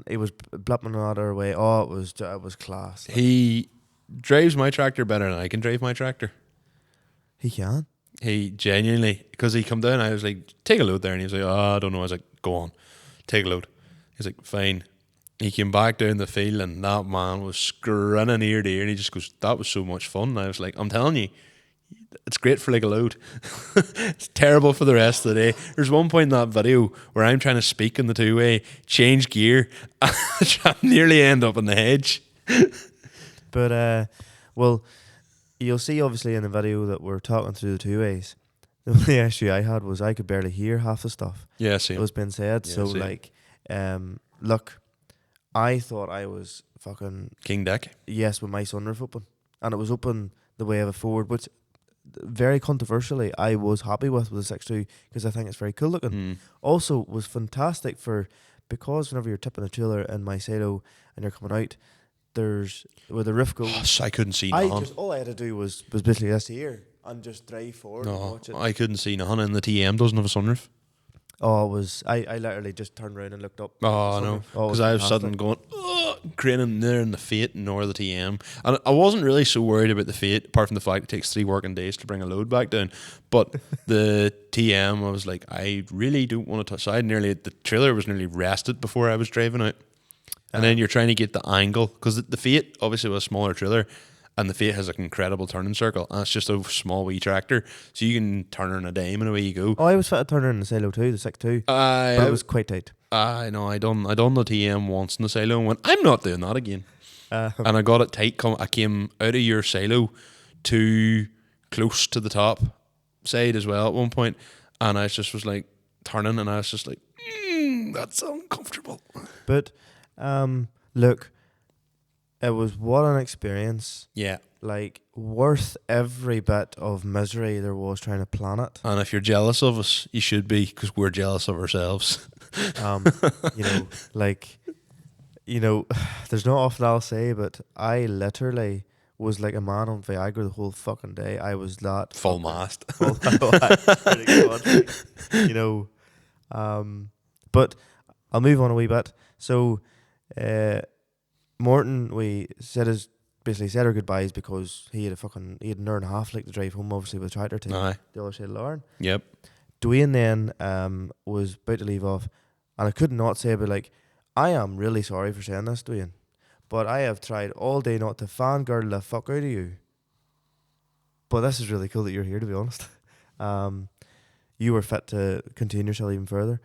he was blipping out our way. Oh, it was class. He drives my tractor better than I can drive my tractor. He can. He genuinely, because he come down, I was like, take a load there, and he was like, oh, I don't know. I was like, go on, take a load. He's like, fine. He came back down the field, and that man was grinning ear to ear, and he just goes, that was so much fun. And I was like, I'm telling you, it's great for like a load. It's terrible for the rest of the day. There's one point in that video where I'm trying to speak in the two-way, change gear, and I nearly end up in the hedge. But well, you'll see obviously in the video that we're talking through the two ways. The only issue I had was I could barely hear half the stuff Yeah, that same. was being said. Yeah, So same. like, look, I thought I was fucking King Deck. yes with my sunroof open, and it was open the way of a Ford, which very controversially I was happy with the 6.2 because I think it's very cool looking. Mm. Also was fantastic because whenever you're tipping a trailer in my silo and you're coming out, there's where the roof goes. Oh, so I couldn't see I none. just all I had to do was basically this here and just drive forward and No, watch it. I couldn't see none, and the TM doesn't have a sunroof. Oh, it was I literally just turned around and looked up. Oh, no. Because I was suddenly going, craning there in the Fiat nor the TM. And I wasn't really so worried about the Fiat, apart from the fact it takes 3 working days to bring a load back down. But the TM, I was like, I really don't want to touch. So the trailer was nearly rested before I was driving out. And then you're trying to get the angle, because the Fiat obviously was a smaller trailer, and the Fiat has an incredible turning circle, and it's just a small wee tractor, so you can turn her in a dime and away you go. Oh, I was fit to turn her in the silo too, the 6.2, but it was quite tight. I know. I done the TM once in the silo and went, I'm not doing that again. Uh, And I got it tight. I came out of your silo too close to the top side as well at one point, and I just was like turning, and I was just like, that's uncomfortable. But look, it was what an experience. Yeah. Like worth every bit of misery there was trying to plan it. And if you're jealous of us, you should be, because we're jealous of ourselves. You know, like, you know, there's not often I'll say, but I literally was like a man on Viagra the whole fucking day. I was that Full mast. Pretty good. You know, but I'll move on a wee bit. So, Morton, we basically said our goodbyes because he had an hour and a half like to drive home, obviously with the tractor to Aye. the other side of Lauren. Yep. Dwayne then was about to leave off, and I could not say, but like, I am really sorry for saying this, Dwayne, but I have tried all day not to fangirl the fuck out of you. But this is really cool that you're here, to be honest. You were fit to contain yourself even further.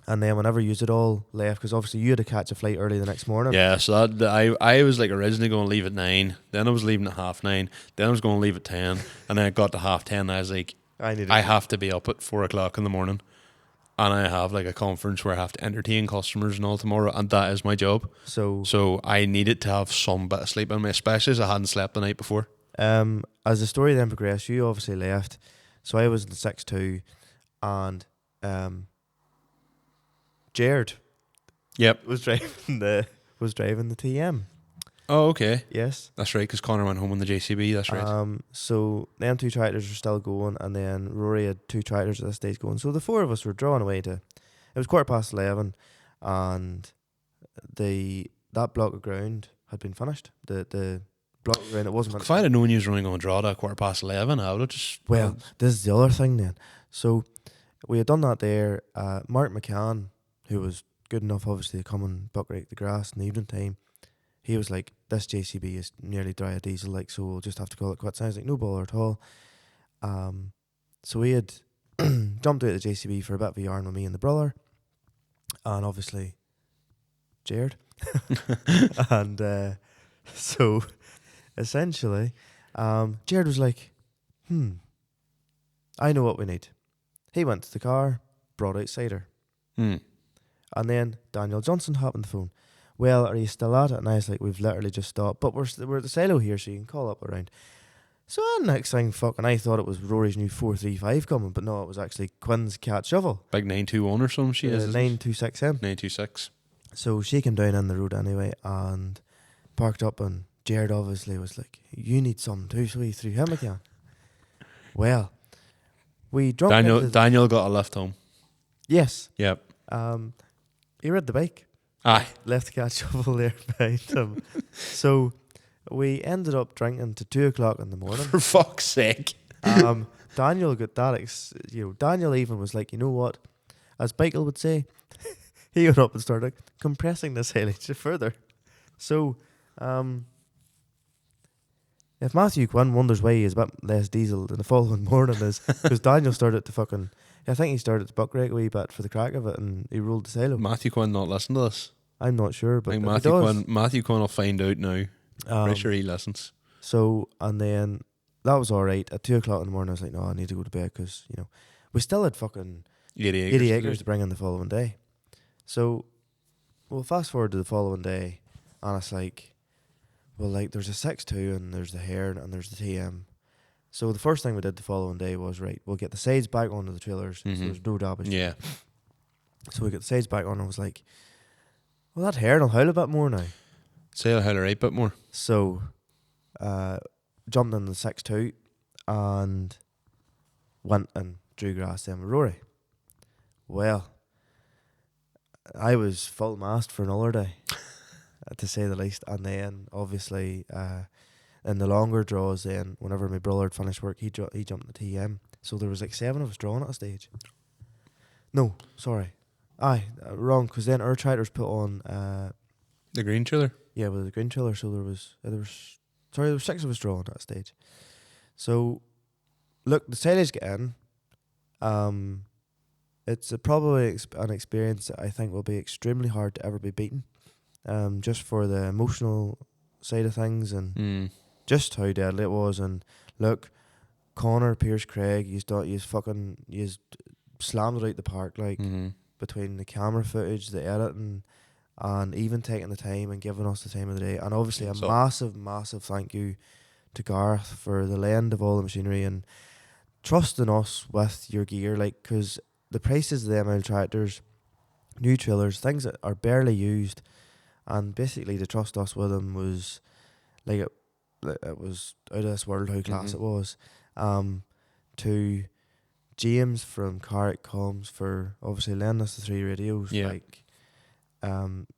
And then whenever you had all left, because obviously you had to catch a flight early the next morning. Yeah, so I was like originally going to leave at 9, then I was leaving at 9:30, then I was going to leave at 10, and then I got to 10:30, and I was like, I have to be up at 4 o'clock in the morning, and I have like a conference where I have to entertain customers and all tomorrow, and that is my job. So I needed to have some bit of sleep in me, especially as I hadn't slept the night before. As the story then progressed, you obviously left. So I was in the 6.2, and Jared Yep. was driving the TM. Oh, okay. Yes. That's right, because Conor went home on the JCB, that's right. So them 2 tractors are still going, and then Rory had 2 tractors at this stage going. So the 4 of us were drawn away to It was 11:15, and that block of ground had been finished. The block of ground, it wasn't. If I'd have known you was only going to draw at 11:15, I would have just. Well, this is the other thing then. So we had done that there. Mark McCann, who was good enough obviously to come and buck rake the grass in the evening time, he was like, this JCB is nearly dry a diesel, like, so we'll just have to call it quits. And I was like, no bother at all. So we had jumped out of the JCB for a bit of a yarn with me and the brother, and obviously Jared. And so essentially Jared was like, I know what we need. He went to the car, brought out cider. And then Daniel Johnson hopped on the phone. Well, are you still at it? And I was like, we've literally just stopped, but we're at the silo here, so you can call up around. So next thing, fucking, I thought it was Rory's new 435 coming, but no, it was actually Quinn's cat shovel. Big 921 or something she is. 926M. 926. So she came down on the road anyway and parked up, and Jared obviously was like, you need something too, so he threw him again. Well, we dropped Daniel got a lift home. Yes. Yep. He rode the bike. Aye. Left the cat shovel there behind him. So we ended up drinking to 2 o'clock in the morning. For fuck's sake. Daniel got that, Daniel even was like, you know what, as Michael would say, he went up and started compressing the silage further. So, if Matthew Quinn wonders why he is a bit less diesel than the following morning is because Daniel started to I think he started to buck rake a wee bit for the crack of it, and he rolled the silo. Matthew Quinn not listen to this. I'm not sure, but I think if Matthew Quinn will find out now. Pretty sure he listens. So, and then that was all right. At 2 o'clock in the morning, I was like, no, I need to go to bed because, we still had fucking 80 acres to bring in the following day. So, we'll fast forward to the following day, and it's like, well, like, there's a 6-2, and there's the Hearn, and there's the TM. So, the first thing we did the following day was, right, we'll get the sides back onto the trailers, so there's no damage. Yeah. So, we got the sides back on, and I was like, well, that Hearn will howl a bit more now. Say I'll howl a right bit more. So, jumped in the 6-2 and went and drew grass then with Rory. Well, I was full mast for another day, to say the least. And then, obviously, in the longer draws, then whenever my brother had finished work, he jumped the TM. So there was like 7 of us drawing at a stage. No, sorry. Wrong, because then our tractors put on the green trailer. Yeah, with the green trailer. So there were 6 of us drawing at that stage. So, look, the silage get in. It's probably an experience that I think will be extremely hard to ever be beaten. Just for the emotional side of things and just how deadly it was. And look, Conor, Pierce, Craig, he's slammed it out the park, like between the camera footage, the editing, and even taking the time and giving us the time of the day. And obviously massive, massive thank you to Garth for the lend of all the machinery and trusting us with your gear, like, because the prices of them old tractors, new trailers, things that are barely used, and basically to trust us with them was like it was out of this world how class it was. To James from Carrick Comms for obviously lending us the 3 radios. Like,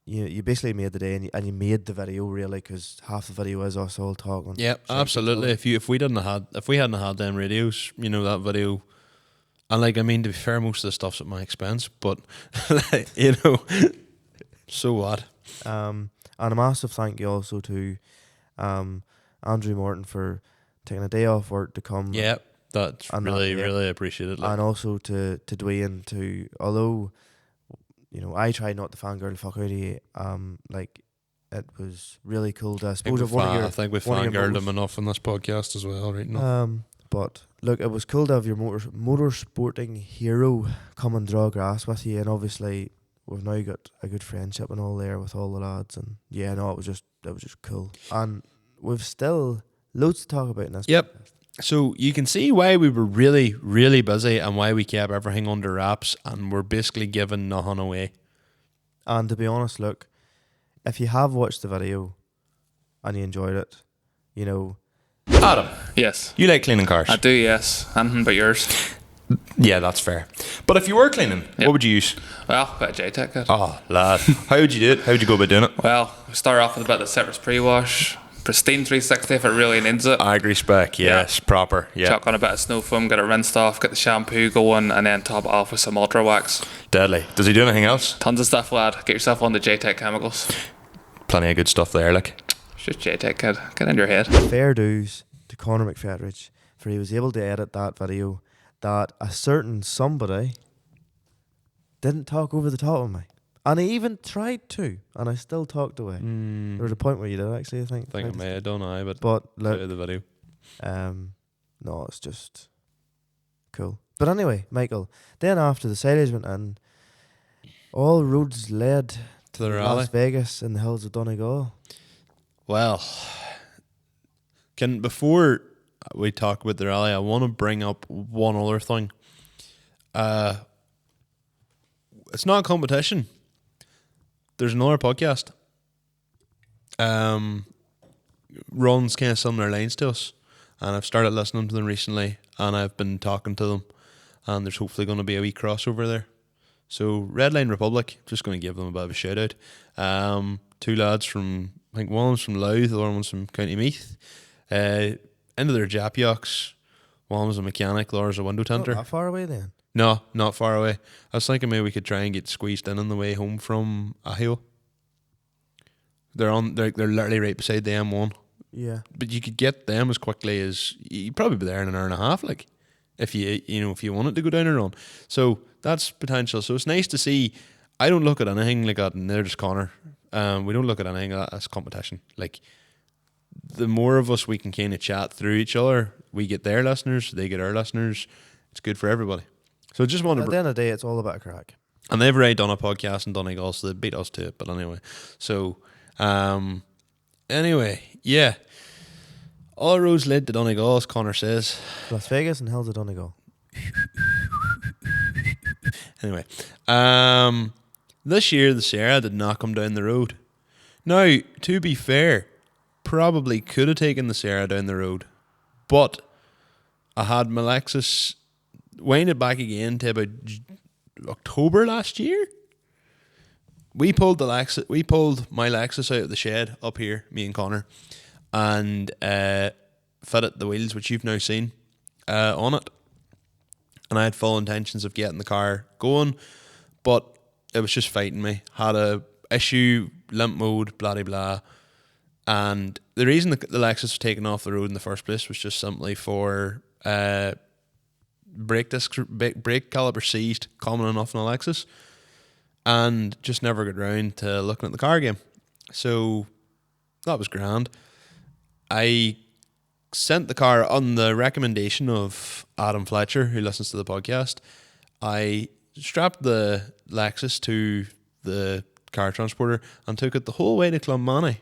you basically made the day, and you made the video really, because half the video is us all talking. Yeah, absolutely. If we hadn't had them radios, that video. And like, I mean, to be fair, most of the stuff's at my expense, but so what? And a massive thank you also to Andrew Morton for taking a day off work to come. Yeah, that's really appreciated. And also to Dwayne, although I tried not to fangirl the fuck out of you, like, it was really cool to, I think we fangirled him enough on this podcast as well, right now. But look, it was cool to have your motorsporting hero come and draw grass with you, and obviously we've now got a good friendship and all there with all the lads, and it was just cool, and we've still loads to talk about in this. Yep. Podcast. So you can see why we were really, really busy and why we kept everything under wraps, and we're basically giving nothing away. And to be honest, look, if you have watched the video and you enjoyed it, Adam. Yes. You like cleaning cars? I do, yes. Anything but yours. Yeah, that's fair. But if you were cleaning, what would you use? Well, a bit of J-Tech kit. Oh, lad. How would you do it? How would you go about doing it? Well, we start off with a bit of citrus pre-wash, pristine 360 if it really needs it. Agri spec, yes, proper. Yeah, Chuck on a bit of snow foam, get it rinsed off, get the shampoo going, and then top it off with some ultra wax. deadly. Does he do anything else? Tons of stuff, lad. Get yourself on the J-Tech chemicals. Plenty of good stuff there, like. It's just J-Tech, kid. Get in your head. Fair dues to Conor McFetridge, for he was able to edit that video that a certain somebody didn't talk over the top of me. And he even tried to, and I still talked away. There was a point where you did actually, I think. I may have done, but look, the video. no, it's just cool. But anyway, Michael, then after the Silage went in, all roads led To the rally. Las Vegas in the hills of Donegal. Well, before we talk about the rally, I want to bring up one other thing. It's not a competition. There's another podcast. Runs kind of similar lines to us, and I've started listening to them recently, and I've been talking to them, and there's hopefully going to be a wee crossover there. So Redline Republic, just going to give them a bit of a shout out. Two lads from, I think one was from Louth, the other one's from County Meath. Into their Japyocks. One was a mechanic, the other's a window Not tinter. that far away then. No, not far away. I was thinking maybe we could try and get squeezed in on the way home from Ahio. They're literally right beside the M1. Yeah. But you could get them as quickly as you'd probably be there in an hour and a half, like if you wanted to go down and run. So that's potential. So it's nice to see. I don't look at anything like that, and neither does Conor. We don't look at anything like that as competition. Like the more of us we can kind of chat through each other, we get their listeners, they get our listeners. It's good for everybody. So just want At to. the end of the day, it's all about a crack. And they've already done a podcast in Donegal, so they beat us to it. But anyway, so anyway, yeah. All roads led to Donegal, as Conor says. Las Vegas and hills of Donegal. Anyway, this year the Sierra did not come down the road. Now, to be fair, probably could have taken the Sierra down the road, but I had my Lexus wind it back again to about October last year. We pulled my Lexus out of the shed up here, me and Conor, and fitted the wheels, which you've now seen, on it. And I had full intentions of getting the car going, but it was just fighting me. Had a issue, limp mode, blah, blah, blah. And the reason the Lexus was taken off the road in the first place was just simply for brake caliper seized, common enough in a Lexus, and just never got round to looking at the car again. So that was grand. I sent the car on the recommendation of Adam Fletcher, who listens to the podcast. I strapped the Lexus to the car transporter and took it the whole way to Clonmany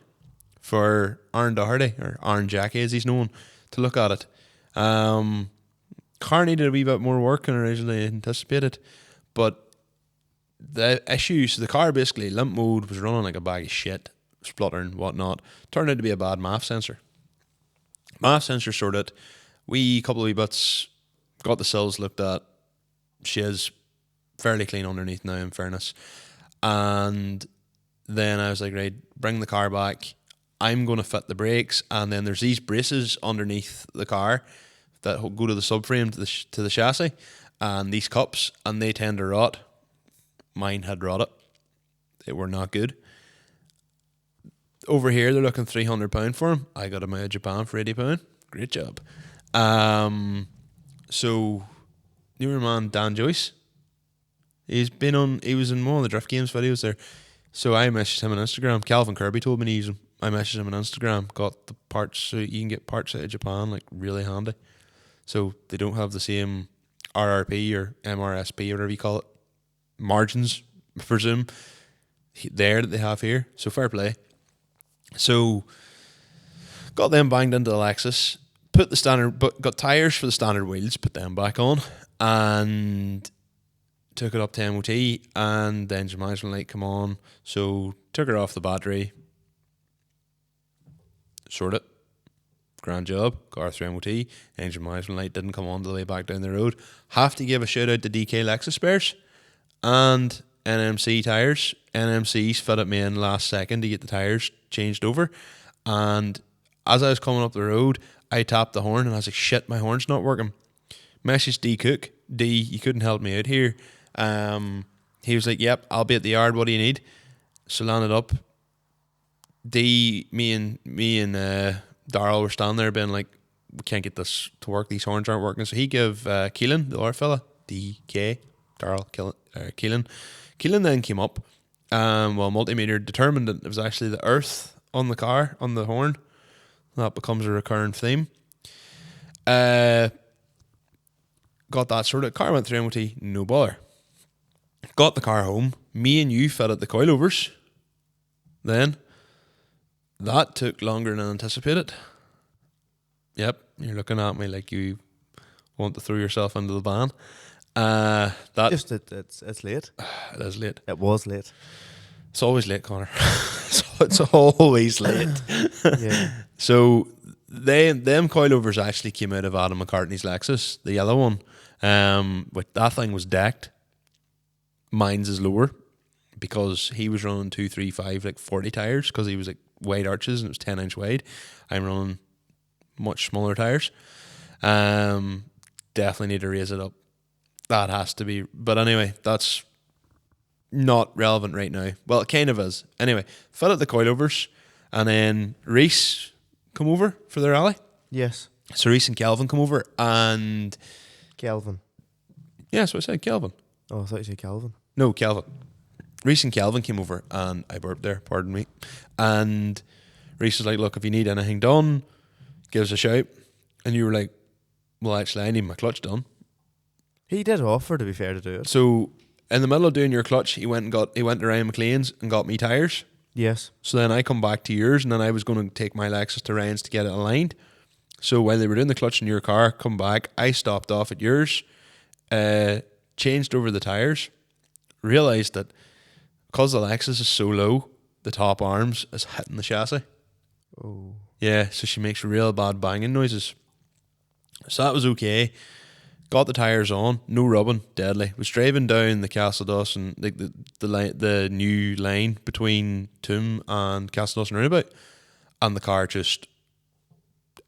for Aaron Doherty, or Aaron Jackie as he's known, to look at it. Car needed a wee bit more work than originally anticipated, but the issues, the car basically, limp mode, was running like a bag of shit, spluttering, whatnot. Turned out to be a bad MAF sensor. MAF sensor sorted. Couple of wee bits, got the sills looked at. She is fairly clean underneath now, in fairness. And then I was like, right, bring the car back. I'm going to fit the brakes, and then there's these braces underneath the car that go to the subframe to the chassis, and these cups, and they tend to rot. Mine had rotted. They were not good. Over here, they're looking £300 for them. I got them out of Japan for £80. Great job. So, newer man Dan Joyce, he was in one of the Drift Games videos there. So I messaged him on Instagram. Calvin Kirby told me to use him. I messaged him on Instagram. Got the parts, so you can get parts out of Japan, like really handy. So they don't have the same RRP or MRSP or whatever you call it, margins, I presume, there that they have here. So fair play. So got them banged into the Lexus, got tires for the standard wheels, put them back on, and took it up to MOT, and the engine management light come on. So took her off the battery, sorted, grand job. Car through MOT, engine management light didn't come on the way back down the road. Have to give a shout out to DK Lexus spares and NMC tyres. NMC's fitted me in last second to get the tyres changed over, and as I was coming up the road, I tapped the horn and I was like, shit, my horn's not working. Message D Cook. D, you couldn't help me out here. He was like, yep, I'll be at the yard, what do you need? So landed up. D, me and Darryl were standing there being like, we can't get this to work, these horns aren't working. So he gave Keelan, the other fella, DK, Darryl, Keelan. Keelan then came up, multimeter determined that it was actually the earth on the car, on the horn. That becomes a recurring theme. Got that sorted. Car went through MOT, no bother. Got the car home. Me and you fitted the coilovers. Then that took longer than anticipated. Yep, you're looking at me like you want to throw yourself into the van. That Just it's late. It is late. It was late. It's always late, Conor. It's always late. Yeah. So them coilovers actually came out of Adam McCartney's Lexus, the yellow one. But that thing was decked. Mine's is lower because he was running 235 like 40 tires because he was like wide arches and it was 10-inch wide. I'm running much smaller tires. Definitely need to raise it up. That has to be. But anyway, that's not relevant right now. Well, it kind of is. Anyway, fill out the coilovers, and then Reese come over for the rally. Yes. So Reese and Kelvin come over, and Kelvin. yeah, so I said Kelvin. Oh, I thought you said Calvin. No, Kelvin. Reese and Kelvin came over, and I burped there, pardon me. And Reese was like, look, if you need anything done, give us a shout. And you were like, well, actually, I need my clutch done. He did offer, to be fair, to do it. So in the middle of doing your clutch, he went to Ryan McLean's and got me tyres. Yes. So then I come back to yours, and then I was going to take my Lexus to Ryan's to get it aligned. So while they were doing the clutch in your car, come back, I stopped off at yours, changed over the tyres, realised that because the Lexus is so low, the top arms is hitting the chassis. Oh. Yeah, so she makes real bad banging noises. So that was okay. Got the tyres on, no rubbing, deadly. Was driving down the Castledawson, like the new line between Toom and Castledawson roundabout, and the car just,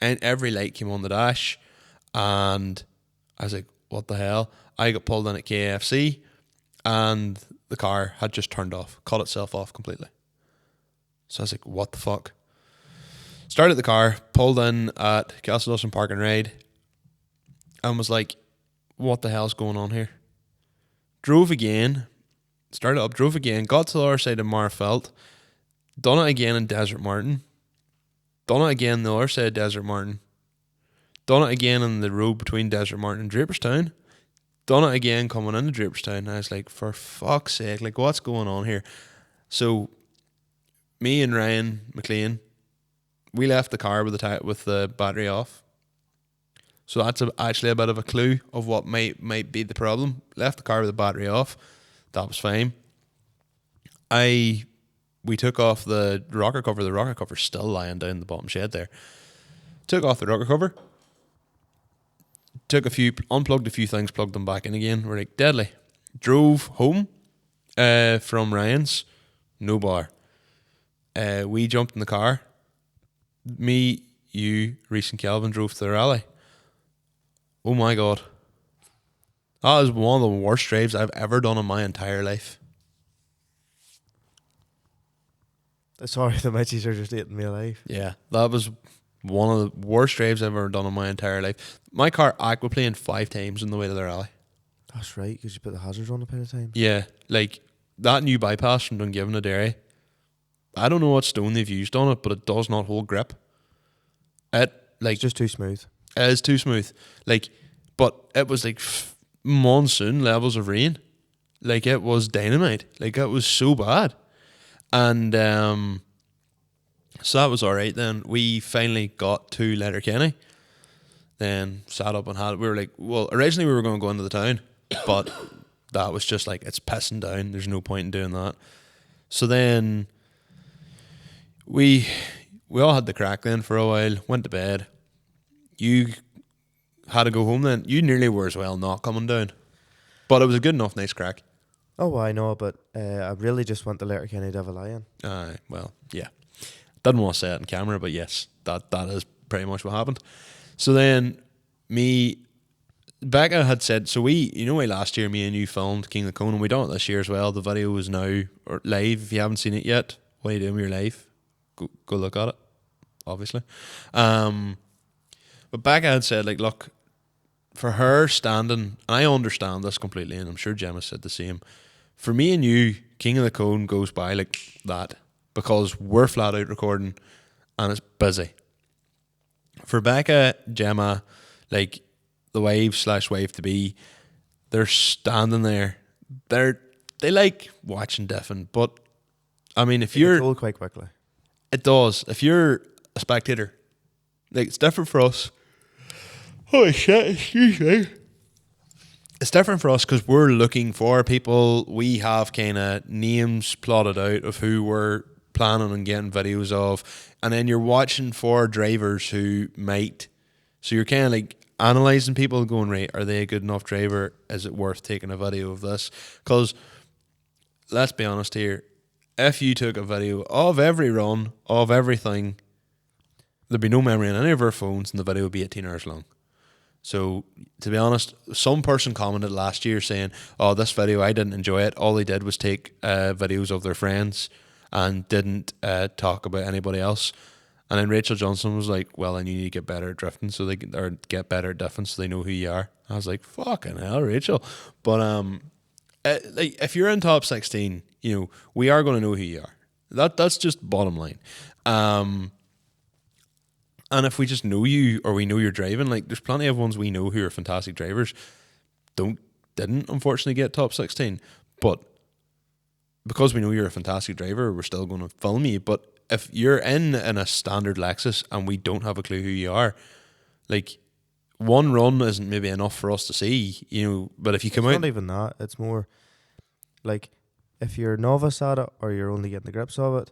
and every light came on the dash, and I was like, what the hell? I got pulled in at KFC, and the car had just turned off, cut itself off completely. So I was like, what the fuck? Started the car, pulled in at Castledawson Park and Ride, and was like, what the hell's going on here? Drove again, started up, drove again, got to the other side of Marfelt, done it again in Desert Martin, done it again the other side of Desert Martin, done it again on the road between Desert Martin and Draperstown, done it again coming into Draperstown. And I was like, for fuck's sake, like what's going on here? So me and Ryan McLean, we left the car with the battery off. So that's actually a bit of a clue of what might be the problem. Left the car with the battery off. That was fine. We took off the rocker cover. The rocker cover's still lying down the bottom shed there. Took off the rocker cover. Unplugged a few things, plugged them back in again. We're like, deadly. Drove home from Ryan's. No bar. We jumped in the car. Me, you, Reese and Kelvin drove to the rally. Oh my God. That is one of the worst drives I've ever done in my entire life. Sorry, the midges are just eating me alive. Yeah, that was one of the worst drives I've ever done in my entire life. My car aquaplaned 5 times on the way to the rally. That's right, because you put the hazards on a bit of time. Yeah, like that new bypass from Dungiven to Derry. I don't know what stone they've used on it, but it does not hold grip. It It's just too smooth. It is too smooth. Like, but it was like monsoon levels of rain. Like it was dynamite. Like it was so bad. And so that was alright then. We finally got to Letterkenny. Then sat up and had it. We were like, well, originally we were going to go into the town, but that was just like, it's pissing down. There's no point in doing that. So then we all had the crack then for a while, went to bed. you had to go home then. You nearly were as well not coming down. But it was a good enough nice crack. Oh, I know, but I really just want the Letterkenny to have a lion. Well, yeah. Didn't want to say it in camera, but yes, that is pretty much what happened. So then Becca had said, so last year me and you filmed King of the Cone, and we done it this year as well. The video is now live. If you haven't seen it yet, what are you doing with your life? Go look at it, obviously. But Becca had said, like, look, for her standing, and I understand this completely, and I'm sure Gemma said the same. For me and you, King of the Cone goes by like that because we're flat out recording and it's busy. For Becca, Gemma, like the wife to be, they're standing there. They like watching different, but I mean, if you're told quite quickly, it does. If you're a spectator, like it's different for us. Holy shit! Excuse me. It's different for us because we're looking for people. We have kind of names plotted out of who we're planning on getting videos of, and then you're watching for drivers who might. So you're kind of like analysing people, going, right, are they a good enough driver? Is it worth taking a video of this? Because let's be honest here, if you took a video of every run, of everything, there'd be no memory in any of our phones, and the video would be 18 hours long. So, to be honest, some person commented last year saying, oh, this video, I didn't enjoy it. All they did was take videos of their friends and didn't talk about anybody else. And then Rachel Johnson was like, well, then you need to get better at drifting or get better at different so they know who you are. I was like, fucking hell, Rachel. But like if you're in top 16, we are going to know who you are. That's just bottom line. And if we just know you or we know you're driving, like there's plenty of ones we know who are fantastic drivers didn't unfortunately get top 16. But because we know you're a fantastic driver, we're still going to film you. But if you're in a standard Lexus and we don't have a clue who you are, like one run isn't maybe enough for us to see, but if you come out... It's not even that. It's more like if you're novice at it or you're only getting the grips of it,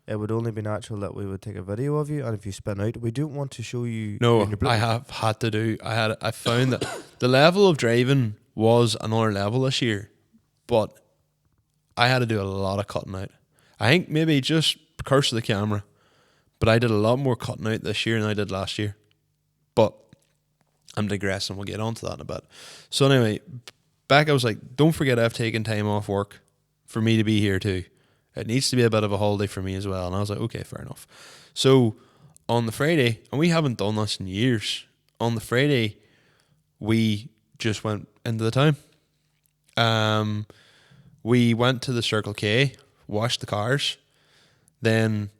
it would only be natural that we would take a video of you, and if you spin out, we don't want to show you. No, in your I have had to do. I found that the level of driving was another level this year, but I had to do a lot of cutting out. I think maybe just curse of the camera, but I did a lot more cutting out this year than I did last year. But I'm digressing. We'll get on to that in a bit. So anyway, Becca was like, "Don't forget I've taken time off work for me to be here too. It needs to be a bit of a holiday for me as well." And I was like, okay, fair enough. So on the Friday, and we haven't done this in years, on the Friday, we just went into the town. We went to the Circle K, washed the cars. Then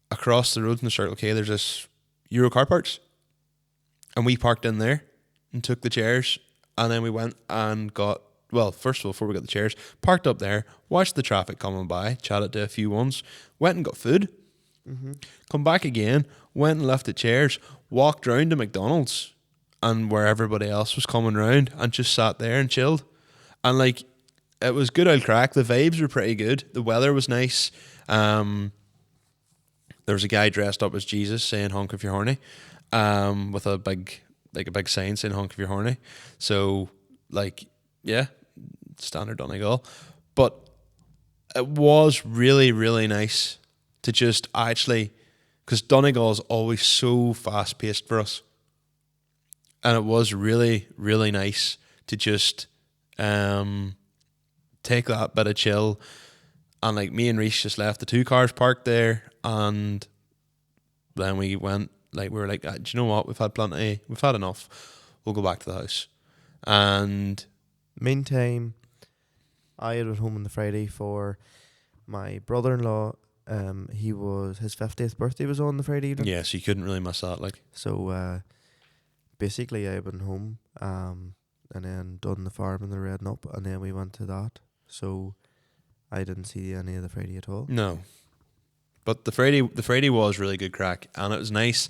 across the road from the Circle K, there's this Euro car parks. And we parked in there and took the chairs. And then we went and got... Well, first of all, before we got the chairs, parked up there, watched the traffic coming by, chatted to a few ones, went and got food, come back again, went and left the chairs, walked round to McDonald's and where everybody else was coming round and just sat there and chilled. And like, it was good old crack. The vibes were pretty good. The weather was nice. There was a guy dressed up as Jesus saying honk if you're horny, with a big sign saying honk if you're horny. So like, yeah, standard Donegal. But it was really, really nice to just actually, because Donegal is always so fast paced for us. And it was really, really nice to just take that bit of chill. And like me and Reese just left the two cars parked there, and then we went, like, we were like, do you know what? We've had enough. We'll go back to the house. And meantime, I had been home on the Friday for my brother-in-law. His 50th birthday was on the Friday evening. yeah, so you couldn't really miss that. Like, So basically, I've been home and then done the farm and the redding up, and then we went to that. So I didn't see any of the Friday at all. no. But the Friday was really good crack, and it was nice.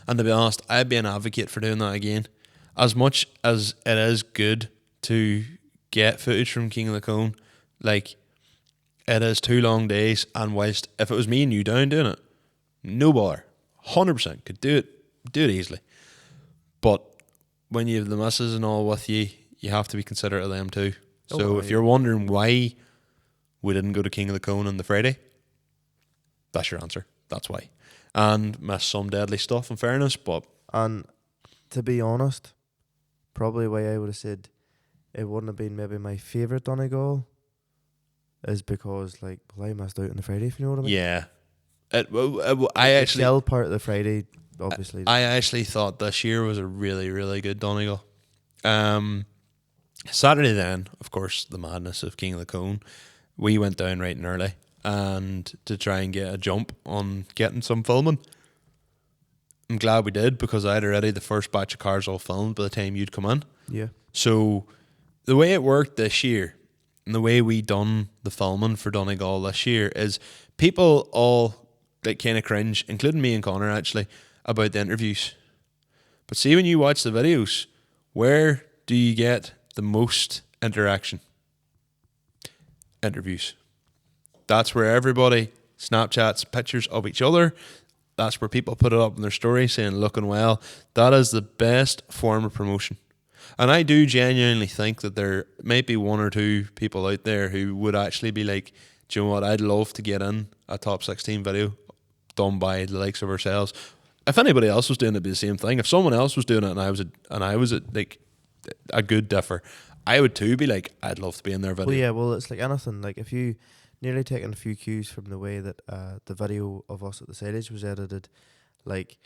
And to be honest, I'd be an advocate for doing that again. As much as it is good to get footage from King of the Cone, like, it is 2 long days, and whilst if it was me and you down doing it, no bother, 100% could do it easily. But when you have the misses and all with you, you have to be considerate of them too. So Oh, if you're wondering why we didn't go to King of the Cone on the Friday, that's your answer. That's why. And missed some deadly stuff, in fairness, but And to be honest, probably why I would have said it wouldn't have been maybe my favourite Donegal is because, like, well, I missed out on the Friday, if you know what I mean. yeah. I The actually shell part of the Friday, obviously. I actually thought this year was a really, really good Donegal. Saturday then, of course, the madness of King of the Cone. We went down right and early and to try and get a jump on getting some filming. I'm glad we did because I had already the first batch of cars all filmed by the time you'd come in. Yeah. So the way it worked this year and the way we done the filming for Donegal this year is people all like kind of cringe, including me and Conor actually, about the interviews. But see, when you watch the videos, where do you get the most interaction? Interviews. That's where everybody Snapchats pictures of each other. That's where people put it up in their story saying looking well. That is the best form of promotion. And I do genuinely think that there might be one or two people out there who would actually be like, do you know what, I'd love to get in a top 16 video done by the likes of ourselves. If anybody else was doing it, it'd be the same thing. If someone else was doing it and I was like a good differ, I would too be like, I'd love to be in their video. Well, yeah, well, it's like anything. Like, if you nearly taken a few cues from the way that the video of us at the Silage was edited, like,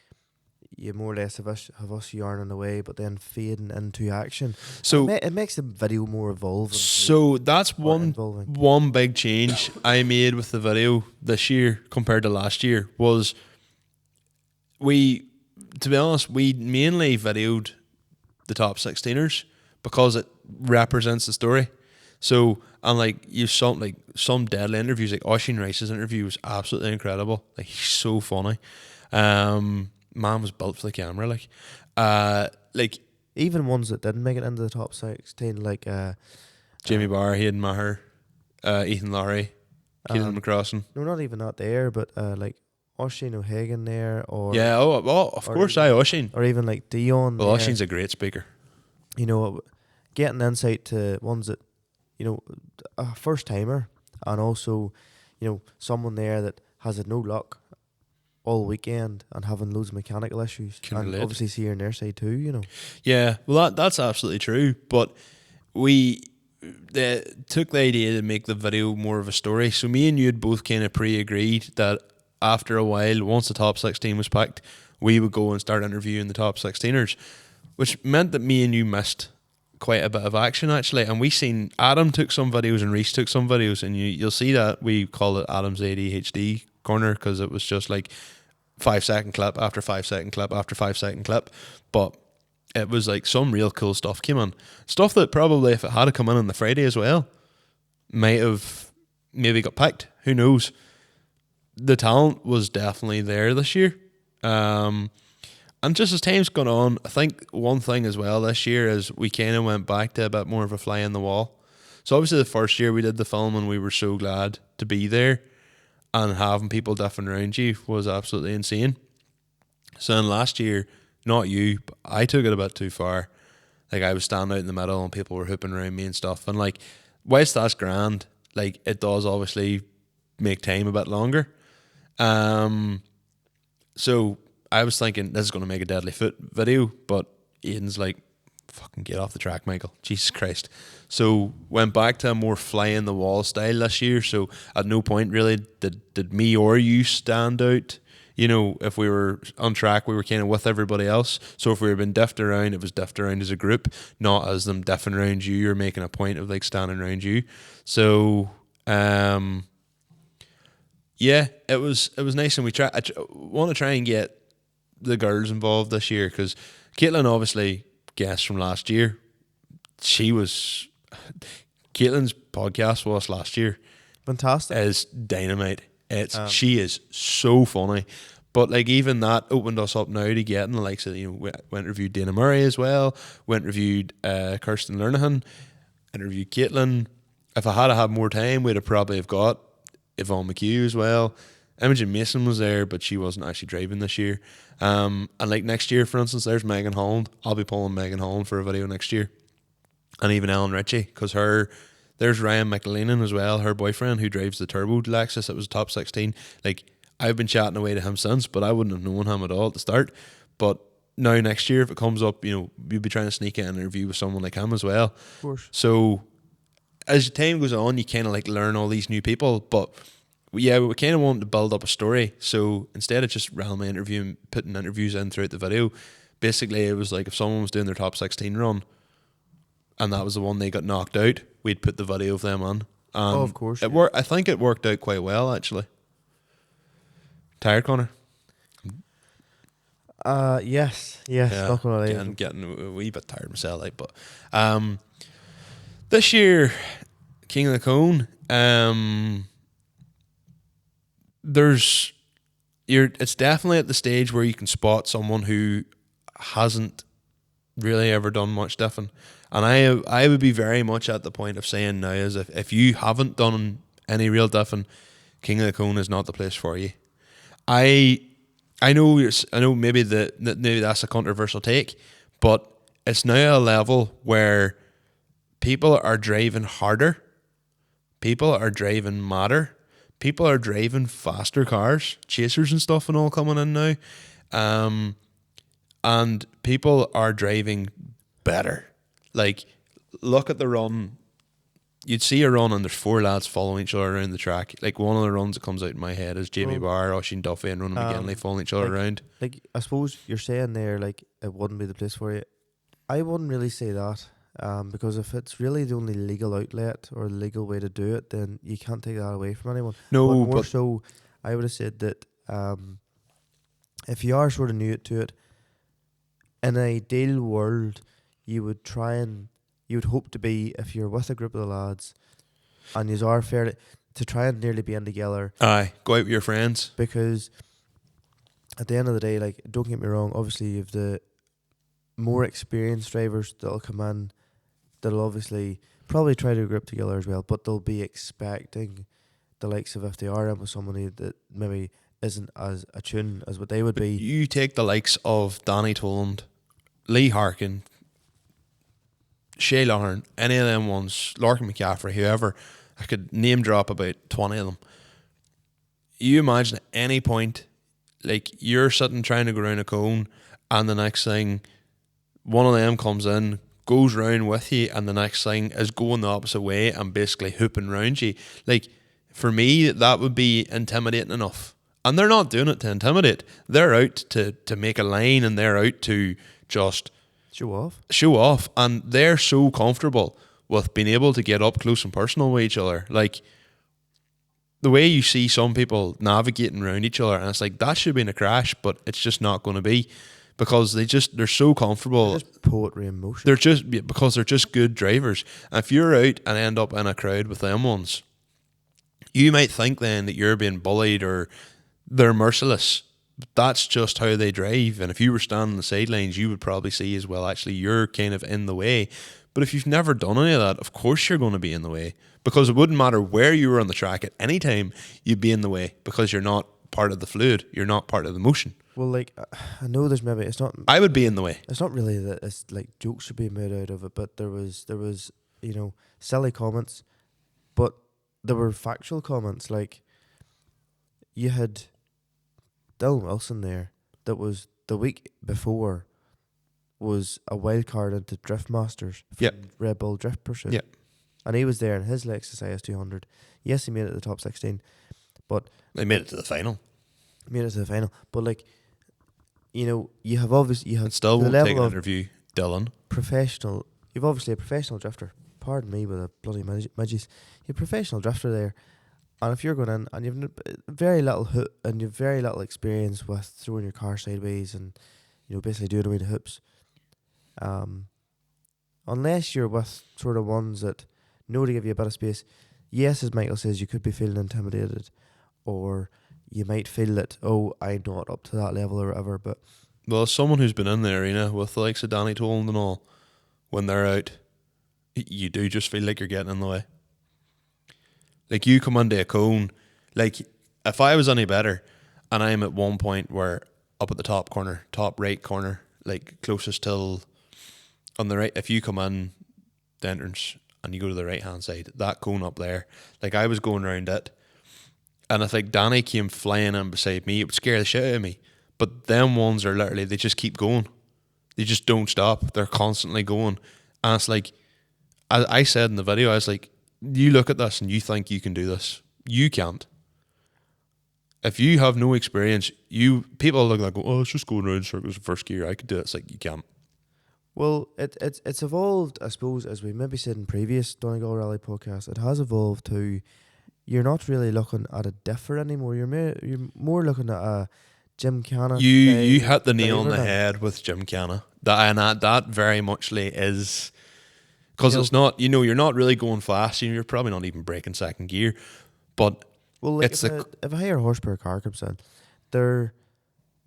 you more or less have us yarning away, but then fading into action. So It makes the video more evolving. So that's more one involving. big change I made with the video this year compared to last year was to be honest, we mainly videoed the top 16ers because it represents the story. So, and like you saw like some deadly interviews, like Oisin Rice's interview was absolutely incredible. Like, he's so funny. Man was built for the camera. Like Even ones that didn't make it into the top 16, like Jamie Barr, Hayden Maher, Ethan Lowry, Keelan McCrossan. no, not even that there, but like Oisin O'Hagan there, or Yeah, of or course, even- Oisin. or even like Dion. Well, there. Oisin's a great speaker. You know, getting insight to ones that, you know, a first timer, and also, you know, someone there that has had no luck all weekend and having loads of mechanical issues, Can and relate. obviously seeing their side too. You know, Yeah, well, that's absolutely true. But they took the idea to make the video more of a story. So me and you had both kind of pre-agreed that after a while, once the top 16 was picked, we would go and start interviewing the top 16ers, which meant that me and you missed quite a bit of action actually. And we seen Adam took some videos and Reese took some videos, and you'll see that we call it Adam's ADHD corner because it was just like 5-second clip after 5-second clip after 5-second clip. But it was like some real cool stuff came in. Stuff that probably, if it had come in on the Friday as well, might have maybe got picked. Who knows? The talent was definitely there this year. And just as time's gone on, I think one thing as well this year is we kind of went back to a bit more of a fly in the wall. So obviously the first year we did the film and we were so glad to be there, and having people different around you was absolutely insane. So then last year, not you, but I took it a bit too far. Like, I was standing out in the middle and people were hooping around me and stuff. And like, whilst that's grand, like, it does obviously make time a bit longer. So I was thinking this is going to make a deadly foot video, but Aiden's like, fucking get off the track, Michael. Jesus Christ. So went back to a more fly in the wall style this year. So at no point really did me or you stand out. You know, if we were on track, we were kind of with everybody else. So if we were being diffed around, it was diffed around as a group, not as them diffing around you or making a point of like standing around you. So yeah, it was nice, and I want to try and get the girls involved this year because Caitlin obviously guest from last year. Caitlin's podcast was last year fantastic. is dynamite. She is so funny, but like even that opened us up now to getting the likes of, you know, we interviewed Dana Murray as well. We interviewed Kirsten Lernahan, interviewed Caitlin. If I had more time, we'd have probably have got Yvonne McHugh as well. Imogen Mason was there, but she wasn't actually driving this year. And like next year, for instance, there's Megan Holland. I'll be pulling Megan Holland for a video next year, and even Ellen Ritchie, because there's Ryan McLean as well, her boyfriend who drives the Turbo Lexus that was top 16. Like, I've been chatting away to him since, but I wouldn't have known him at all at the start. But now next year, if it comes up, you'll be trying to sneak in an interview with someone like him as well. Of course. So as time goes on, you kind of like learn all these new people. But yeah, we kind of wanted to build up a story. So instead of just randomly interviewing, putting interviews in throughout the video, basically it was like if someone was doing their top 16 run and that was the one they got knocked out, we'd put the video of them on. Of course. I think it worked out quite well, actually. Tired, Conor? Yes. Not gonna lie. Getting a wee bit tired myself, like. But this year, King of the Cone, it's definitely at the stage where you can spot someone who hasn't really ever done much different. And I would be very much at the point of saying now, as if you haven't done any real different, King of the Cone is not the place for you. I know maybe maybe that's a controversial take, but it's now a level where people are driving harder, people are driving madder, people are driving faster cars, chasers and stuff and all coming in now, and people are driving better. Like, look at the run. You'd see a run and there's 4 lads following each other around the track. Like, one of the runs that comes out in my head is Jamie Barr, Oisin Duffy and Ronan McGinley following each other around. Like, I suppose you're saying there, like, it wouldn't be the place for you. I wouldn't really say that, because if it's really the only legal outlet or legal way to do it, then you can't take that away from anyone. No, but more so, I would have said that if you are sort of new to it, in an ideal world, you would hope to be, if you're with a group of the lads and you are fair to try and nearly be in together. Aye, go out with your friends. Because at the end of the day, like, don't get me wrong, obviously you have the more experienced drivers that'll come in, that'll obviously probably try to group together as well, but they'll be expecting the likes of, if they are in with somebody that maybe isn't as attuned as what they would be. You take the likes of Danny Toland, Lee Harkin, Shay Lahern, any of them ones, Larkin McCaffrey, whoever, I could name drop about 20 of them. You imagine at any point, like, you're sitting trying to go around a cone and the next thing, one of them comes in, goes round with you, and the next thing is going the opposite way and basically hooping round you. Like, for me, that would be intimidating enough. And they're not doing it to intimidate. They're out to make a line, and they're out to just show off, and they're so comfortable with being able to get up close and personal with each other. Like, the way you see some people navigating around each other, and it's like, that should be in a crash, but it's just not going to be, because they're so comfortable. They're just poetry in motion. Because they're just good drivers. And if you're out and end up in a crowd with them ones, you might think then that you're being bullied or they're merciless. That's just how they drive. And if you were standing on the sidelines, you would probably see as well, actually, you're kind of in the way. But if you've never done any of that, of course you're going to be in the way, because it wouldn't matter where you were on the track at any time, you'd be in the way, because you're not part of the fluid, you're not part of the motion. Well, like, I know there's maybe, it's not, I would be in the way. it's not really that it's like jokes should be made out of it, but there was silly comments, but there were factual comments. Like, you had Dylan Wilson there, that was the week before was a wild card into Drift Masters from Yep. Red Bull Drift Pursuit. Yep. And he was there in his Lexus IS200. Yes, he made it to the top 16, but They made it to the final. But, like, you have obviously, And still the won't take level an of interview, Dylan. professional. You've obviously a professional drifter. Pardon me with a bloody midges. You're a professional drifter there, and if you're going in and you've very little and you've very little experience with throwing your car sideways and basically doing away the hoops, unless you're with sort of ones that know to give you a bit of space, yes, as Michael says, you could be feeling intimidated, or you might feel that, I'm not up to that level or whatever. But Well, as someone who's been in the arena with the likes of Danny Toland and all, when they're out, you do just feel like you're getting in the way. Like, you come into a cone, like, if I was any better, and I'm at one point where up at the top right corner, like closest till on the right, if you come in the entrance and you go to the right hand side, that cone up there, like I was going around it, and if like Danny came flying in beside me, it would scare the shit out of me. But them ones are literally, they just keep going. They just don't stop. They're constantly going. And it's like, I said in the video, I was like, you look at this and you think you can do this. You can't. If you have no experience, people look like, oh, it's just going around in circles in first gear. I could do it. It's like, you can't. Well, it's evolved, I suppose, as we maybe said in previous Donegal Rally podcasts. It has evolved to, you're not really looking at a differ anymore. You're more looking at a Gymkhana. You hit the nail on the driver now. head with Gymkhana. That very muchly is, because it's not, you're not really going fast. You're probably not even breaking second gear, but Well, like it's if a higher horsepower car comes in, they're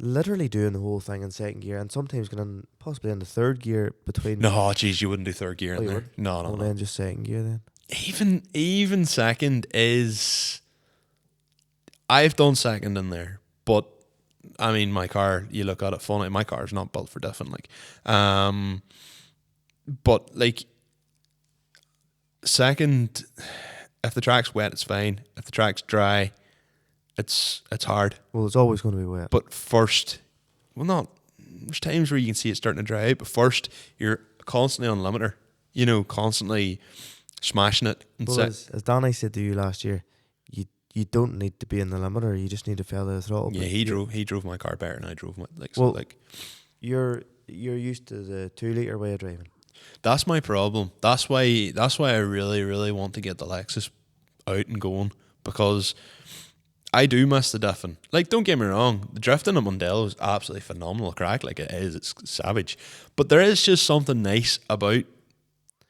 literally doing the whole thing in second gear, and sometimes going possibly into third gear between. no, jeez, you wouldn't do third gear Oh, in you there. would? No, Well, no. then just second gear then. Even second is, I've done second in there, but I mean, my car, you look at it funny, my car is not built for different, like, but like, second, if the track's wet, it's fine. If the track's dry, it's hard. Well, it's always going to be wet. But first, there's times where you can see it starting to dry out, but first, you're constantly on limiter, constantly smashing it. And Well, as Danny said to you last year, you don't need to be in the limiter. You just need to feel the throttle. yeah, But he drove my car better than I drove my, Well- like. you're used to the 2 litre way of driving. That's my problem. That's why I really, really want to get the Lexus out and going, because I do miss the diffing. Like, don't get me wrong, the drifting at Mundell is absolutely phenomenal crack. Like, it is, it's savage. But there is just something nice about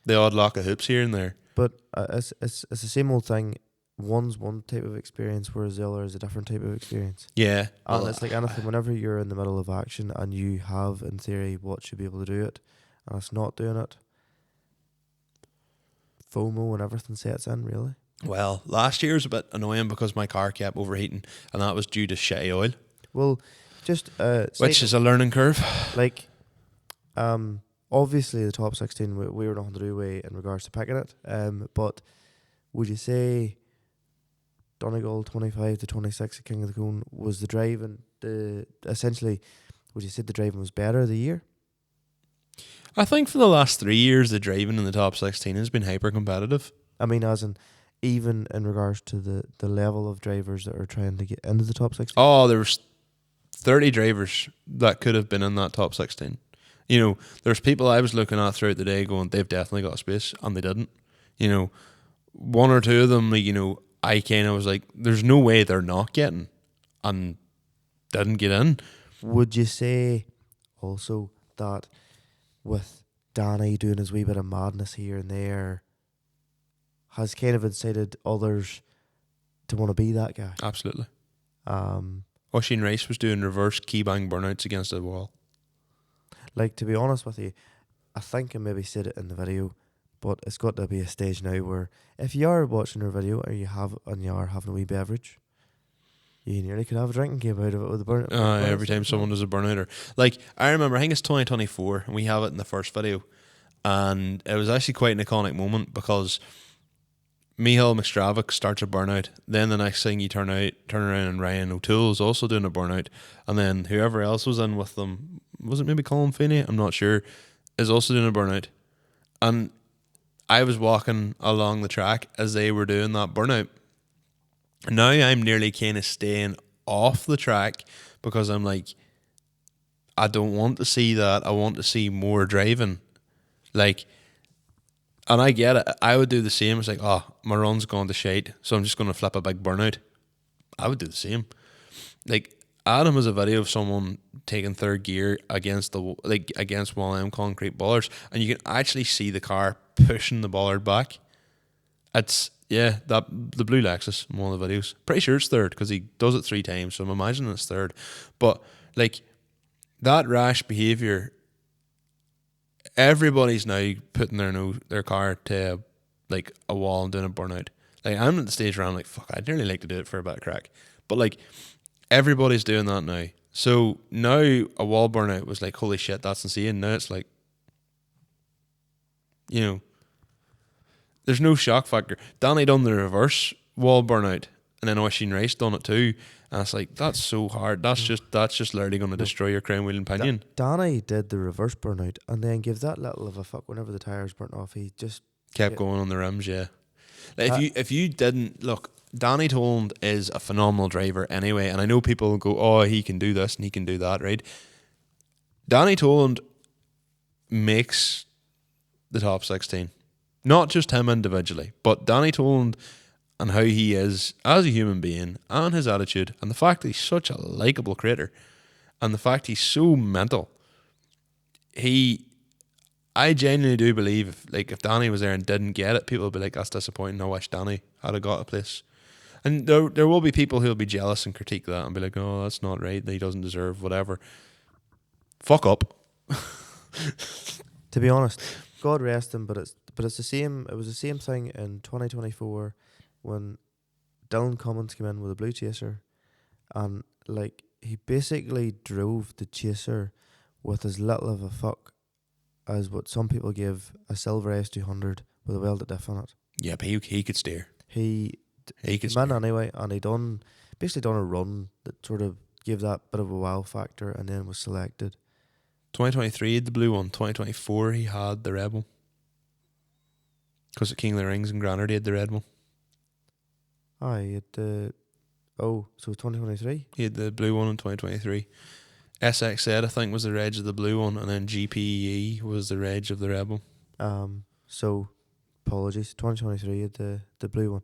the odd lock of hoops here and there. But it's the same old thing. One's one type of experience, whereas the other is a different type of experience. Yeah. And well, it's like anything, whenever you're in the middle of action and you have, in theory, what should be able to do it, and it's not doing it, FOMO and everything sets in, really. Well, last year was a bit annoying because my car kept overheating, and that was due to shitty oil, Well, just which is a learning curve. like, obviously the top 16 we were nothing to do with in regards to picking it. But would you say Donegal 25 to 26 at King of the Cone was the driving? Essentially, would you say the driving was better the year? I think for the last 3 years, the driving in the top 16 has been hyper competitive. I mean, as in, even in regards to the level of drivers that are trying to get into the top 16. Oh, there was 30 drivers that could have been in that top 16. There's people I was looking at throughout the day going, they've definitely got a space, and they didn't. One or two of them, I kind of was like, there's no way they're not getting, and didn't get in. Would you say also that with Danny doing his wee bit of madness here and there has kind of incited others to want to be that guy? Absolutely. Um, Oisin Rice was doing reverse keybang burnouts against the wall. like, to be honest with you, I think I maybe said it in the video, but it's got to be a stage now where if you are watching our video or you are having a wee beverage, you nearly could have a drinking game out of it with the burnout. Every time someone does a burnout, or like, I remember, I think it's 2024, and we have it in the first video, and it was actually quite an iconic moment because Michael McStravick starts a burnout. Then the next thing you turn around and Ryan O'Toole's also doing a burnout, and then whoever else was in with them, was it maybe Colin Feeney? I'm not sure, is also doing a burnout. And I was walking along the track as they were doing that burnout. Now I'm nearly kind of staying off the track because I'm like, I don't want to see that. I want to see more driving. Like, and I get it. I would do the same. It's like, oh, my run's gone to shite, so I'm just going to flip a big burnout. I would do the same. Like, Adam has a video of someone taking third gear against against one of them concrete bollards, and you can actually see the car pushing the bollard back. It's the blue Lexus in one of the videos. Pretty sure it's third because he does it 3 times, so I'm imagining it's third. But like, that rash behaviour, everybody's now putting their car to a wall and doing a burnout. Like, I'm at the stage where I'm like, fuck, I'd nearly like to do it for a bit of crack. But like everybody's doing that now. So now a wall burnout was like, holy shit, that's insane. Now it's like, you know, there's no shock factor. Danny done the reverse wall burnout, and then Oisin Rice done it too. And it's like, that's so hard. That's just literally going to destroy your crown wheel and pinion. Danny did the reverse burnout and then gave that little of a fuck whenever the tires burnt off. He just Kept going on the rims, yeah. Like if you didn't look, Danny Toland is a phenomenal driver anyway, and I know people go, oh, he can do this and he can do that, right? Danny Toland makes the top 16. Not just him individually, but Danny Toland and how he is as a human being and his attitude and the fact that he's such a likeable creator and the fact he's so mental. I genuinely do believe if Danny was there and didn't get it, people would be like, that's disappointing. I wish Danny had a got a place. And there will be people who will be jealous and critique that and be like, oh, that's not right, that he doesn't deserve whatever. Fuck up. To be honest, God rest him, but it's the same. It was the same thing in 2024 when Dylan Cummins came in with a blue chaser, and like he basically drove the chaser with as little of a fuck as what some people give a silver S200 with a welded diff on it. Yeah, but he could steer. He could came steer. in anyway, and he basically done a run that sort of gave that bit of a wow factor, and then was selected. 2023 he had the blue one. 2024 he had the red one. Because at King of the Rings and Granard he had the red one. He had the... Oh, so 2023? He had the blue one in 2023. SXZ, I think, was the reg of the blue one, and then GPE was the reg of the red one. So, apologies. 2023 he had the blue one.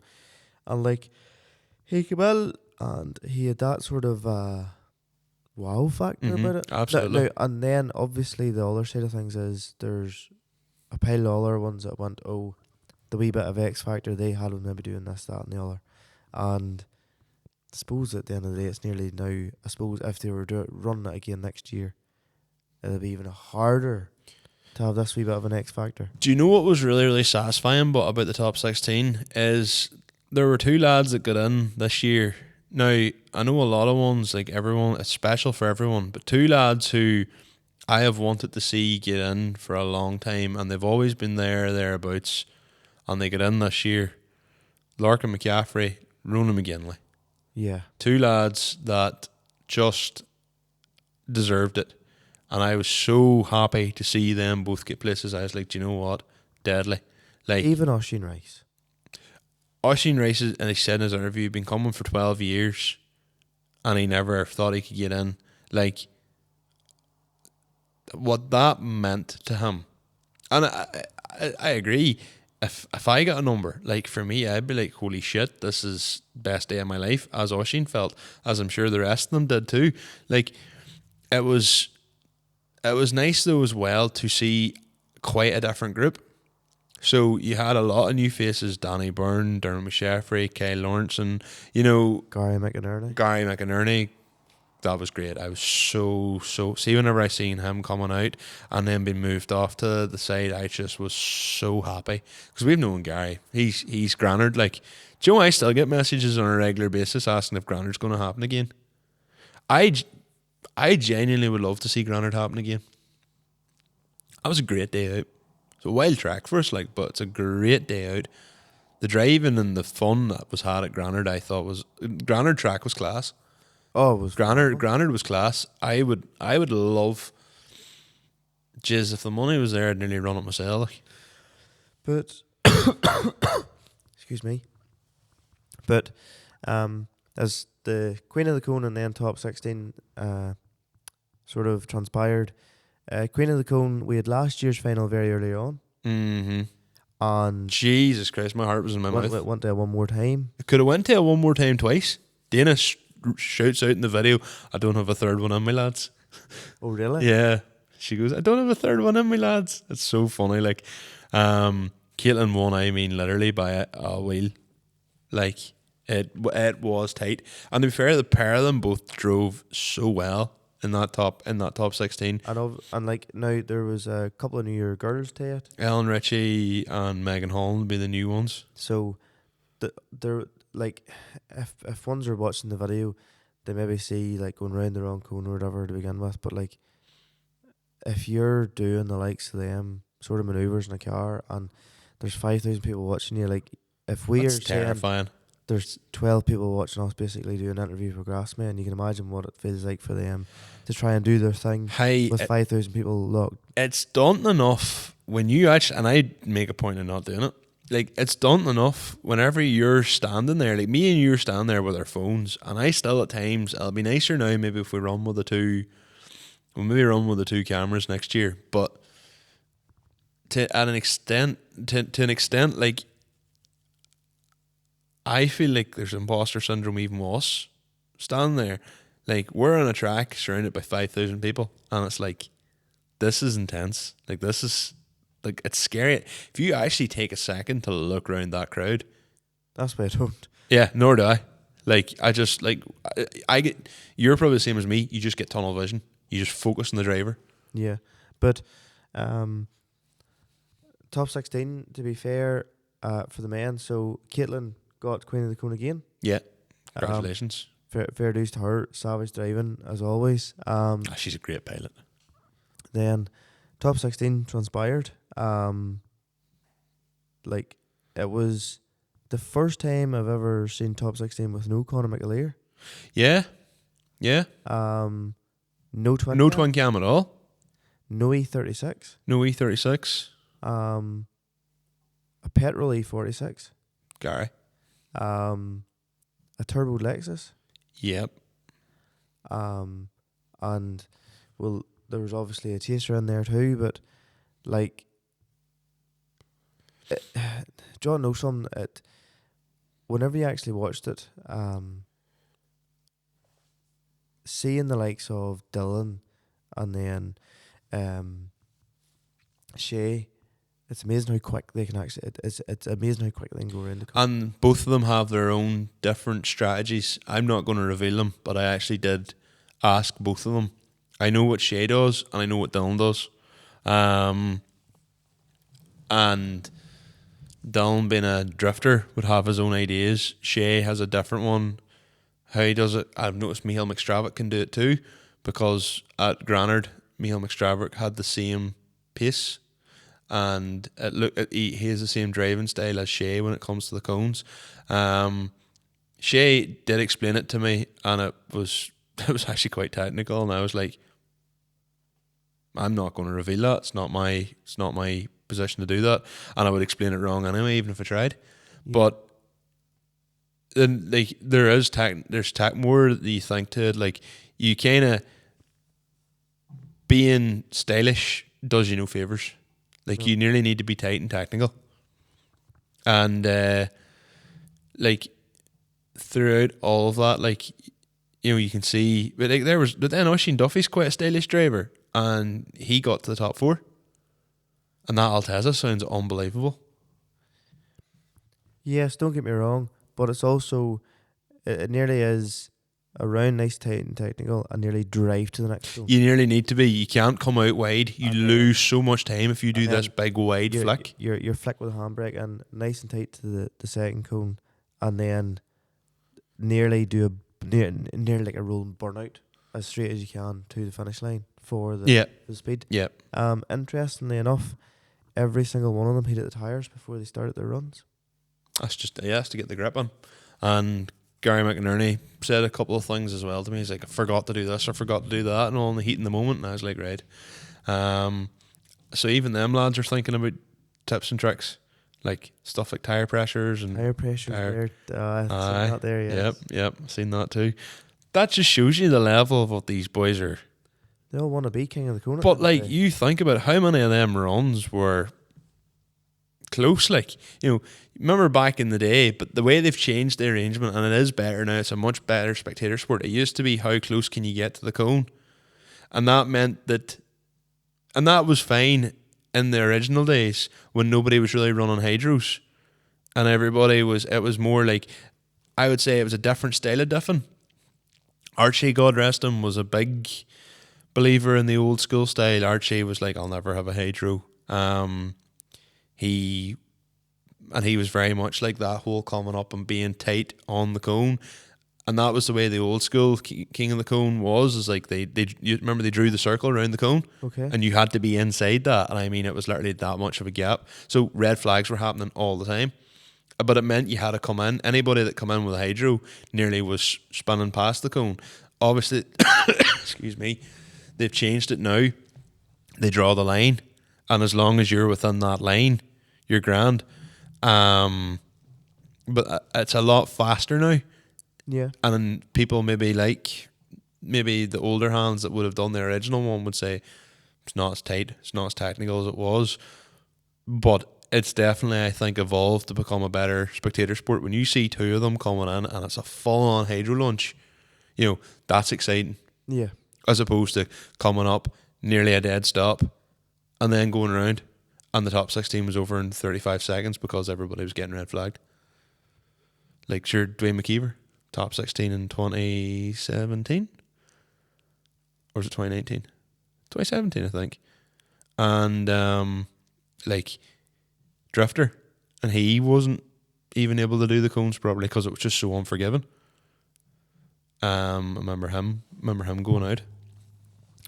And like, he came out and he had that sort of wow factor about it. Absolutely. Now, and then obviously the other side of things is there's a pile of other ones that went, oh, the wee bit of X factor they had when maybe doing this, that and the other. And I suppose at the end of the day it's nearly now, I suppose if they were running it again next year, it'll be even harder to have this wee bit of an X factor. Do you know what was really, really satisfying about the top 16 is there were two lads that got in this year. Now, I know a lot of ones, like everyone, it's special for everyone, but two lads who I have wanted to see get in for a long time, and they've always been thereabouts, and they get in this year. Larkin McCaffrey, Ronan McGinley. Yeah. Two lads that just deserved it. And I was so happy to see them both get places. I was like, do you know what? Deadly. Like, even Oisin Rice. Oisin Rice, and he said in his interview, he'd been coming for 12 years and he never thought he could get in. Like, what that meant to him. And I agree. If I got a number, like for me, I'd be like, holy shit, this is best day of my life, as Oisin felt, as I'm sure the rest of them did too. Like, it was nice though as well to see quite a different group. So you had a lot of new faces: Danny Byrne, Dermot McSheffrey, Kyle Lawrence, and Gary McInerney. That was great. I was so see whenever I seen him coming out and then being moved off to the side, I just was so happy because we've known Gary. He's Granard. Like, do you know, I still get messages on a regular basis asking if Granard's going to happen again. I genuinely would love to see Granard happen again. That was a great day out. It's a wild track for us, but it's a great day out. The driving and the fun that was had at Granard, I thought Granard track was class. Oh, it was Granard was class. I would love, if the money was there, I'd nearly run it myself. But excuse me. But as the Queen of the Cone and then top 16 sort of transpired, Queen of the Cone, we had last year's final very early on. Mm-hmm. And Jesus Christ, my heart was in my mouth. Went there one more time. It could have went there one more time twice. Dana shouts out in the video, I don't have a third one in me, lads. Oh, really? Yeah. She goes, I don't have a third one in me, lads. It's so funny. Like, Caitlin won, I mean, literally by a wheel. Like, it was tight. And to be fair, the pair of them both drove so well in that top 16. And like now there was a couple of newer girls to it. Ellen Ritchie and Megan Holland would be the new ones. So like if ones are watching the video, they maybe see like going round the wrong cone or whatever to begin with. But like, if you're doing the likes of them sort of maneuvers in a car and there's 5,000 people watching you, like if we That's are saying terrifying. there's 12 people watching us basically do an interview for Grassmen, you can imagine what it feels like for them to try and do their thing Hey, with 5,000 people locked. it's daunting enough when you actually, and I make a point of not doing it. Like, it's daunting enough whenever you're standing there, like me and you are standing there with our phones, and I still at times, it'll be nicer now maybe if we run with we'll maybe run with the 2 cameras next year, but to an extent, like, I feel like there's imposter syndrome even with us standing there. Like, we're on a track surrounded by 5,000 people, and it's like, this is intense. Like, this is, like, it's scary. If you actually take a second to look around that crowd. That's why I don't. Yeah, nor do I. Like, I just, like, I get, you're probably the same as me. You just get tunnel vision. You just focus on the driver. Yeah, but top 16, to be fair, for the men. So Caitlin got Queen of the Cone again. Yeah. Congratulations. Fair dues to her. Savage driving, as always. She's a great pilot. Then top 16 transpired. Like, it was the first time I've ever seen top 16 with no Conor McAleer. Yeah. Yeah. No twin. No cam, twin cam at all. No E36. No E36. A petrol E46. Gary. A turbo Lexus. Yep. And well, there was obviously a chaser in there too, but like, John knows something. Whenever you actually watched it, seeing the likes of Dylan and then Shay, it's amazing how quick they can actually. It's amazing how quick they can go around the corner. And both of them have their own different strategies. I'm not going to reveal them, but I actually did ask both of them. I know what Shay does, and I know what Dylan does. And Dylan, being a drifter, would have his own ideas. Shay has a different one. How he does it, I've noticed Michael McStravick can do it too, because at Granard, Michael McStravick had the same pace, and he has the same driving style as Shay when it comes to the cones. Shay did explain it to me, and it was actually quite technical, and I was like, I'm not going to reveal that. It's not my position to do that, and I would explain it wrong anyway, even if I tried. Yeah. But then, like, there's more that you think to it. Like, you kind of being stylish does you no favors. Like, you nearly need to be tight and technical, and like, throughout all of that, like, you know, you can see, but like, then Oisin Duffy's quite a stylish driver, and he got to the top 4, and that Alteza sounds unbelievable. Yes, don't get me wrong, but it's also, it nearly is around nice, tight and technical, and nearly drive to the next zone. You nearly need to be. You can't come out wide. You lose so much time if you do this big wide flick. You're flick with a handbrake and nice and tight to the second cone, and then nearly do nearly like a rolling burnout as straight as you can to the finish line for the speed. Yeah. Interestingly enough, every single one of them heated the tires before they started their runs. That's just, has to get the grip on. And Gary McInerney said a couple of things as well to me. He's like, I forgot to do this, I forgot to do that, and all in the heat in the moment. And I was like, right. So even them lads are thinking about tips and tricks, like stuff like tire pressures and tire pressures. Not there yet. Yep, seen that too. That just shows you the level of what these boys are. They all want to be king of the corner. But like, you think about how many of them runs were close. Like, you know, remember back in the day, but the way they've changed the arrangement, and it is better now, it's a much better spectator sport. It used to be how close can you get to the cone, and that meant that, and that was fine in the original days when nobody was really running hydros, and everybody was, it was more like, I would say it was a different style of diffing. Archie, God rest him, was a big believer in the old school style. Archie was like, I'll never have a hydro. He and he was very much like that whole coming up and being tight on the cone. And that was the way the old school King of the Cone was. Is like you remember they drew the circle around the cone, Okay. and you had to be inside that. And I mean, it was literally that much of a gap. So red flags were happening all the time, but it meant you had to come in. Anybody that come in with a hydro nearly was spinning past the cone. Obviously, excuse me, they've changed it now. They draw the line, and as long as you're within that line, you're grand. But it's a lot faster now. Yeah. And then people maybe the older hands that would have done the original one would say it's not as tight, it's not as technical as it was. But it's definitely, I think, evolved to become a better spectator sport. When you see two of them coming in and it's a full-on hydro launch, you know, that's exciting. Yeah. As opposed to coming up nearly a dead stop and then going around and the top 16 was over in 35 seconds because everybody was getting red flagged. Like, sure, Dwayne McKeever, top 16 in 2017? Or was it 2019? 2017, I think. And, like, Drifter. And he wasn't even able to do the cones properly because it was just so unforgiving. I remember him going out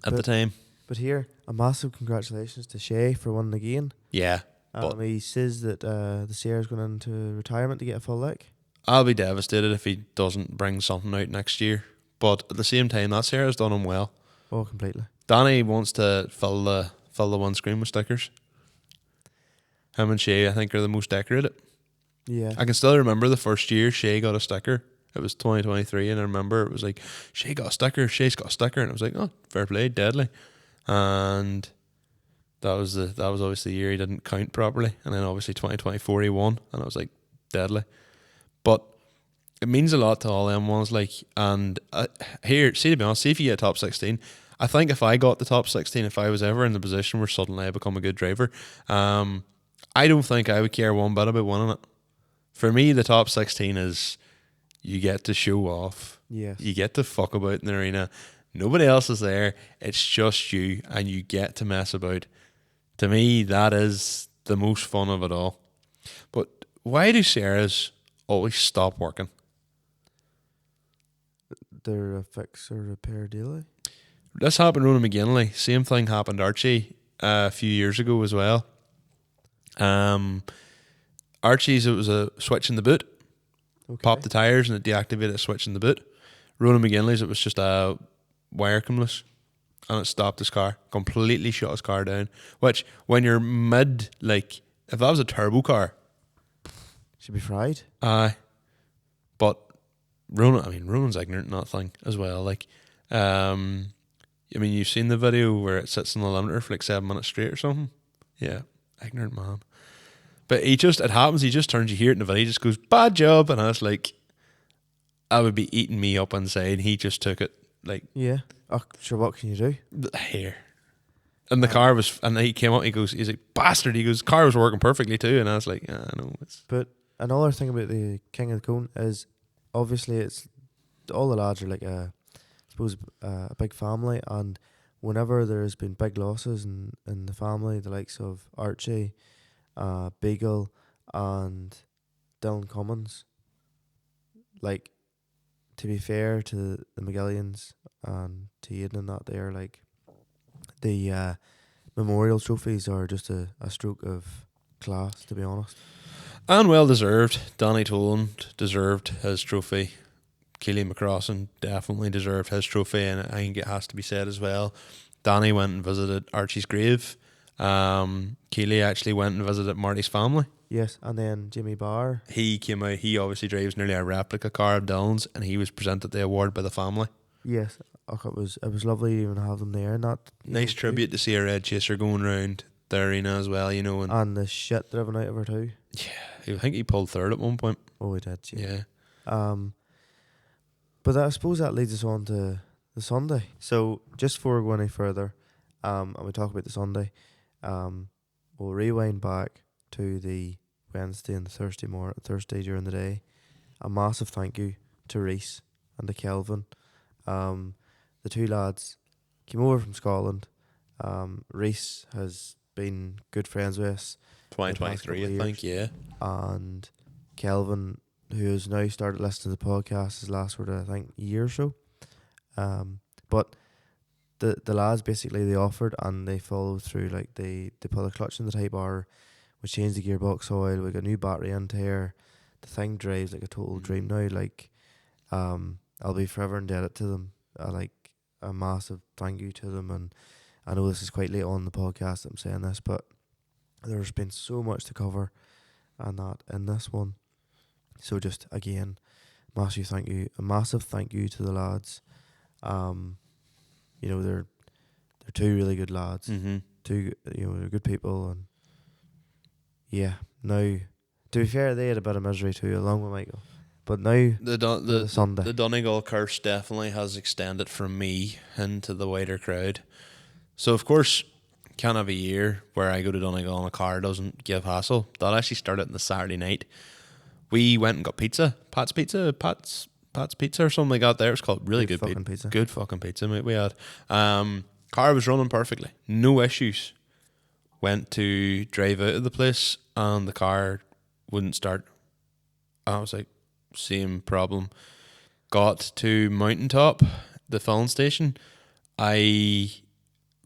at the time. But here, a massive congratulations to Shay for winning again. Yeah. But He says that the Sierra's going into retirement to get a full leg. I'll be devastated if he doesn't bring something out next year. But at the same time, that Sarah's done him well. Oh, completely. Danny wants to fill the windscreen with stickers. Him and Shay, I think, are the most decorated. Yeah. I can still remember the first year Shay got a sticker. It was 2023, and I remember it was like, Shay got a sticker, Shay's got a sticker, and I was like, oh, fair play, deadly. And that was obviously the year he didn't count properly, and then obviously 2024 he won, and I was like, deadly. But it means a lot to all them ones, like, and here, see, to be honest, see if you get top 16. I think if I got the top 16, if I was ever in the position where suddenly I become a good driver, I don't think I would care one bit about winning it. For me, the top 16 is you get to show off. Yes. You get to fuck about in the arena. Nobody else is there. It's just you, and you get to mess about. To me, that is the most fun of it all. But why do Sarahs always stop working? They're a fix or repair daily. This happened to Ronan McGinley. Same thing happened to Archie a few years ago as well. Archie's, it was a switch in the boot. Okay. Popped the tyres and it deactivated a switch in the boot. Ronan McGinley's, it was just a wire cumulus and it stopped his car. Completely shut his car down. Which, when you're mid, like, if that was a turbo car, Should be fried. aye. But Ronan's ignorant in that thing as well. Like, I mean, you've seen the video where it sits in the limiter for like 7 minutes straight or something. Yeah, ignorant man. But it happens, he just turns, you hear it in the video, he just goes, bad job. And I was like, I would be eating me up inside. He just took it, like, Yeah. Oh, sure, what can you do? here. And the car was, and he came out, he's like, bastard. He goes, car was working perfectly too. And I was like, yeah, I know. But another thing about the King of the Cone is obviously it's all the lads are like a big family, and whenever there's been big losses in the family, the likes of Archie, Beagle, and Dylan Cummins, like, to be fair to the McGillians and to Aidan and that, they're like the memorial trophies are just a stroke of class, to be honest. And well deserved. Danny Toland deserved his trophy. Keely McCrossan definitely deserved his trophy, and I think it has to be said as well. Danny went and visited Archie's grave. Keely actually went and visited Marty's family. Yes, and then Jimmy Barr. He came out, he obviously drives nearly a replica car of Dylan's, and he was presented the award by the family. Yes, it was lovely to even have them there. And that Nice tribute to see a red chaser going round the arena as well, and the shit driven out of her too. Yeah, I think he pulled third at one point. Oh, he did. Yeah. But I suppose that leads us on to the Sunday. So just before we go any further, and we talk about the Sunday, we'll rewind back to the Wednesday and the Thursday during the day. A massive thank you to Reese and to Kelvin. The two lads came over from Scotland. Reese has been good friends with us. the past 2023, couple I of think, years. yeah. And Kelvin, who has now started listening to the podcast, his last sort of, I think, year or so. But the lads basically, they offered and they followed through. Like they put a clutch in the Type R, we changed the gearbox oil, we got a new battery into here. The thing drives like a total dream now. Like, I'll be forever indebted to them. Like a massive thank you to them. And I know this is quite late on in the podcast that I'm saying this, but there's been so much to cover and that in this one. So just again, a massive thank you to the lads. You know, they're two really good lads. Mm-hmm. They're good people, and yeah. Now, to be fair, they had a bit of misery too, along with Michael. But now The Sunday. the Donegal curse definitely has extended from me into the wider crowd. So of course, can't have a year where I go to Donegal and a car doesn't give hassle. That actually started on the Saturday night. We went and got pizza, Pat's Pizza or something like that. There, it's called really good fucking pizza. Good fucking pizza, mate. We had. Car was running perfectly, no issues. Went to drive out of the place and the car wouldn't start. I was like, same problem. Got to Mountaintop, the filling station. I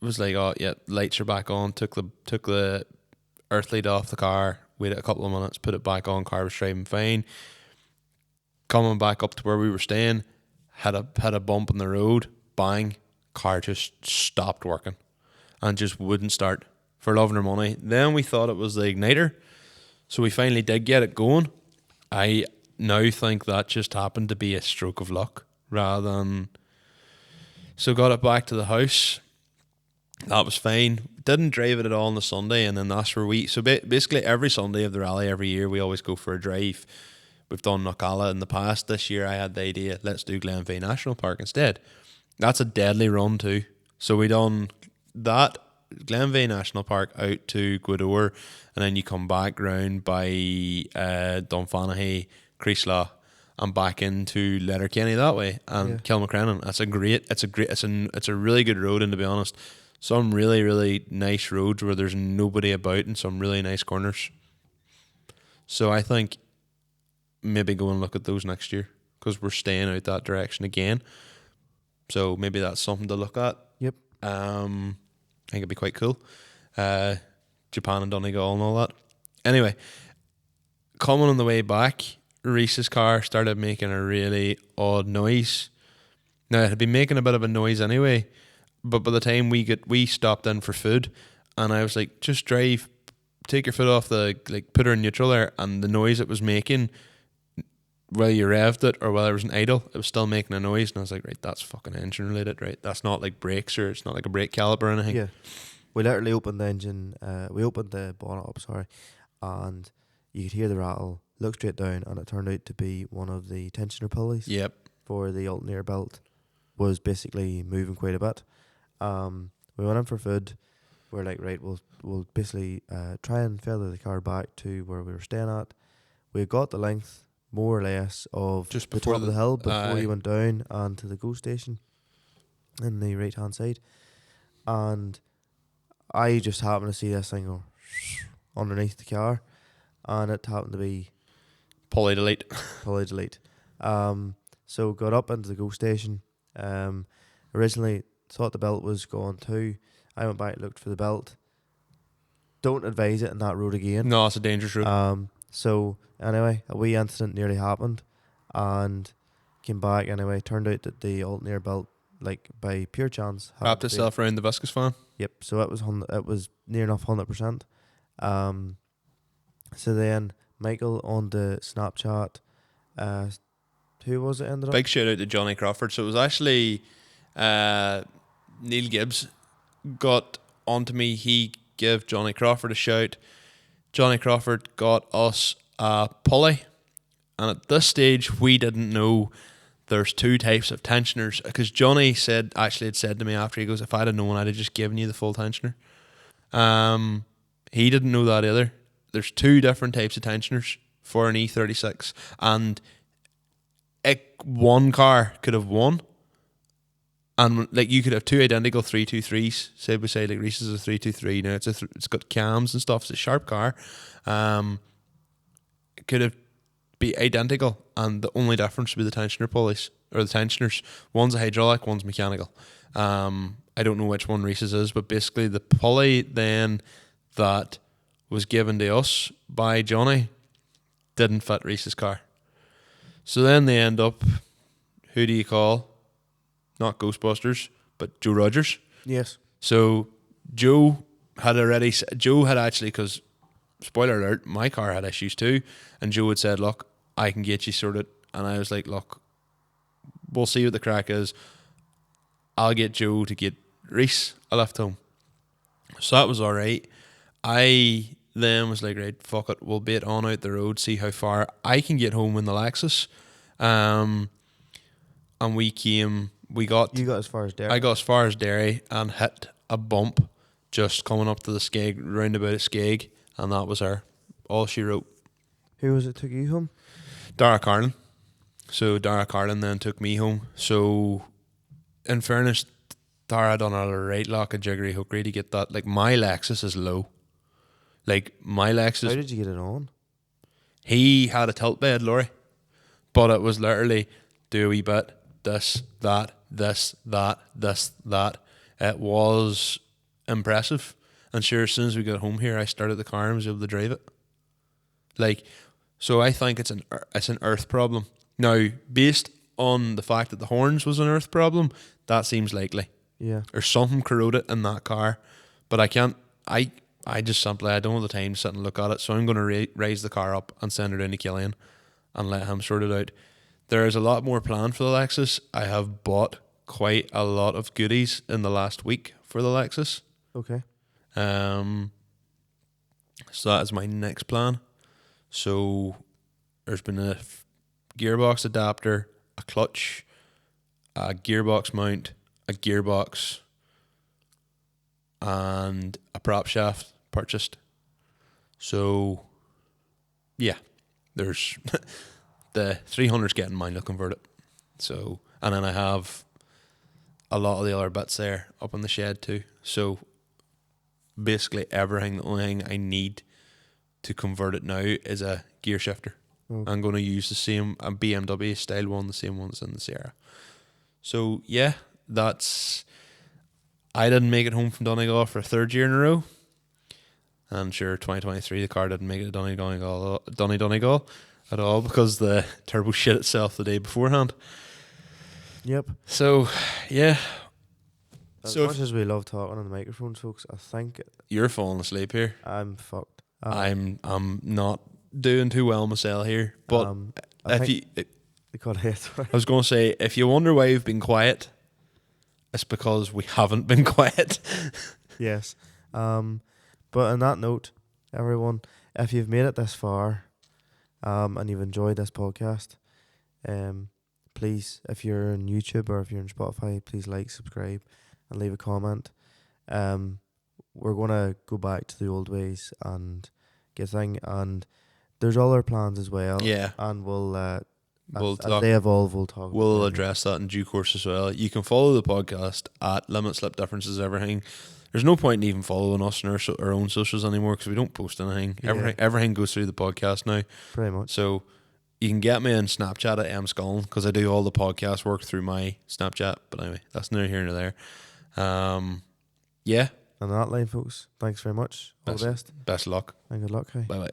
was like, oh yeah, lights are back on. Took the earth lead off the car. Waited a couple of minutes, put it back on. Car was driving fine. Coming back up to where we were staying, had a bump in the road. Bang, car just stopped working and just wouldn't start for love nor money. Then we thought it was the igniter, so we finally did get it going. I now think that just happened to be a stroke of luck rather than. So got it back to the house. That was fine. Didn't drive it at all on the Sunday, and then that's where we. So basically, every Sunday of the rally, every year, we always go for a drive. We've done Knockalla in the past. This year, I had the idea, let's do Glenveigh National Park instead. That's a deadly run too. So we done that Glenveigh National Park out to Gweedore, and then you come back round by Dunfanaghy, Creeslaw, and back into Letterkenny that way, and Kilmacrennan. It's a really good road, and to be honest, some really, really nice roads where there's nobody about and some really nice corners. So I think maybe go and look at those next year because we're staying out that direction again. So maybe that's something to look at. Yep. I think it'd be quite cool. Japan and Donegal and all that. Anyway, coming on the way back, Reese's car started making a really odd noise. Now, it had been making a bit of a noise anyway, but by the time we stopped in for food, and I was like, just drive, take your foot off put her in neutral there, and the noise it was making, whether you revved it or whether it was an idle, it was still making a noise, and I was like, right, that's fucking engine related, right? That's not like brakes, or it's not like a brake caliper or anything. Yeah. We literally opened the engine, we opened the bonnet up, and you could hear the rattle, look straight down, and it turned out to be one of the tensioner pulleys Yep. for the alternator belt was basically moving quite a bit. We went in for food. We're like, right, we'll basically try and feather the car back to where we were staying at. We got the length, more or less, of Just the before top of the hill before aye. you went down and to the GO station in the right hand side. And I just happened to see this thing go underneath the car, and it happened to be Pulley delete. pulley delete. So got up into the GO station. Originally thought the belt was gone too. I went back, looked for the belt. Don't advise it in that road again. No, it's a dangerous road. So anyway, a wee incident nearly happened, and came back anyway. Turned out that the alternator belt, like by pure chance, Wrapped itself around the viscous fan. Yep. So it was near enough 100%. So then Michael on the Snapchat, who was it ended up? Big shout out to Johnny Crawford. So it was actually Neil Gibbs got onto me. He gave Johnny Crawford a shout. Johnny Crawford got us a pulley, and at this stage we didn't know there's two types of tensioners, because Johnny had said to me after, he goes, if I'd have known, I'd have just given you the full tensioner. He didn't know that either. There's two different types of tensioners for an E36, and one car could have won And like you could have two identical 323s side by side. Like Reese's is a 323. Now it's got cams and stuff. It's a sharp car. It could have be identical, and the only difference would be the tensioner pulleys or the tensioners. One's a hydraulic, one's mechanical. I don't know which one Reese's is, but basically the pulley then that was given to us by Johnny didn't fit Reese's car. So then they end up, who do you call? Not Ghostbusters, but Joe Rogers. Yes. So Joe had actually, because spoiler alert, my car had issues too, and Joe had said, look, I can get you sorted. And I was like, look, we'll see what the crack is. I'll get Joe to get Reese a lift home. So that was alright. I then was like, right, fuck it, we'll bait on out the road, see how far I can get home in the Lexus. And you got as far as Derry. I got as far as Derry and hit a bump just coming up to the Skeg, roundabout at Skeg, and that was her. All she wrote. Who was it took you home? Dara Carlin. So Dara Carlin then took me home. So in fairness, Dara done a right lock of jiggery hookery to get that. Like my Lexus is low. Like my Lexus. How did you get it on? He had a tilt bed, Laurie, but it was literally do a wee bit, this, that, this, that, this, that. It was impressive. And sure, as soon as we got home here, I started the car and was able to drive it. Like, so I think it's an earth problem. Now, based on the fact that the horns was an earth problem, that seems likely. Yeah. Or something corroded in that car. But I can't, I just simply, I don't have the time to sit and look at it. So I'm going to raise the car up and send it down to Killian and let him sort it out. There is a lot more planned for the Lexus. I have bought quite a lot of goodies in the last week for the Lexus. Okay. So that is my next plan. So there's been a gearbox adapter, a clutch, a gearbox mount, a gearbox, and a prop shaft purchased. So yeah, there's the 300's getting manual converted. So, and then I have a lot of the other bits there up in the shed too. So basically everything, the only thing I need to convert it now is a gear shifter. Okay. I'm going to use the same BMW style one, the same one that's in the Sierra. So yeah, I didn't make it home from Donegal for a third year in a row. And sure, 2023, the car didn't make it to Donegal at all because the turbo shit itself the day beforehand. Yep. So, yeah. As much as we love talking on the microphones, folks, I think you're falling asleep here. I'm fucked. I'm not doing too well myself here. But I was going to say, if you wonder why you've been quiet, it's because we haven't been quiet. Yes. But on that note, everyone, if you've made it this far, and you've enjoyed this podcast, please, if you're on YouTube or if you're on Spotify, please like, subscribe, and leave a comment. We're gonna go back to the old ways and get thing, and there's other plans as well. Yeah, and we'll as talk, they evolve, we'll talk. We'll address that in due course as well. You can follow the podcast at Limit Slip Differences Everything. There's no point in even following us on our own socials anymore because we don't post anything. Yeah. Everything goes through the podcast now. Pretty much. So you can get me on Snapchat at mscullen because I do all the podcast work through my Snapchat. But anyway, that's neither here nor there. Yeah. On that line, folks, thanks very much. All the best. Best of luck. And good luck. Hey. Bye-bye.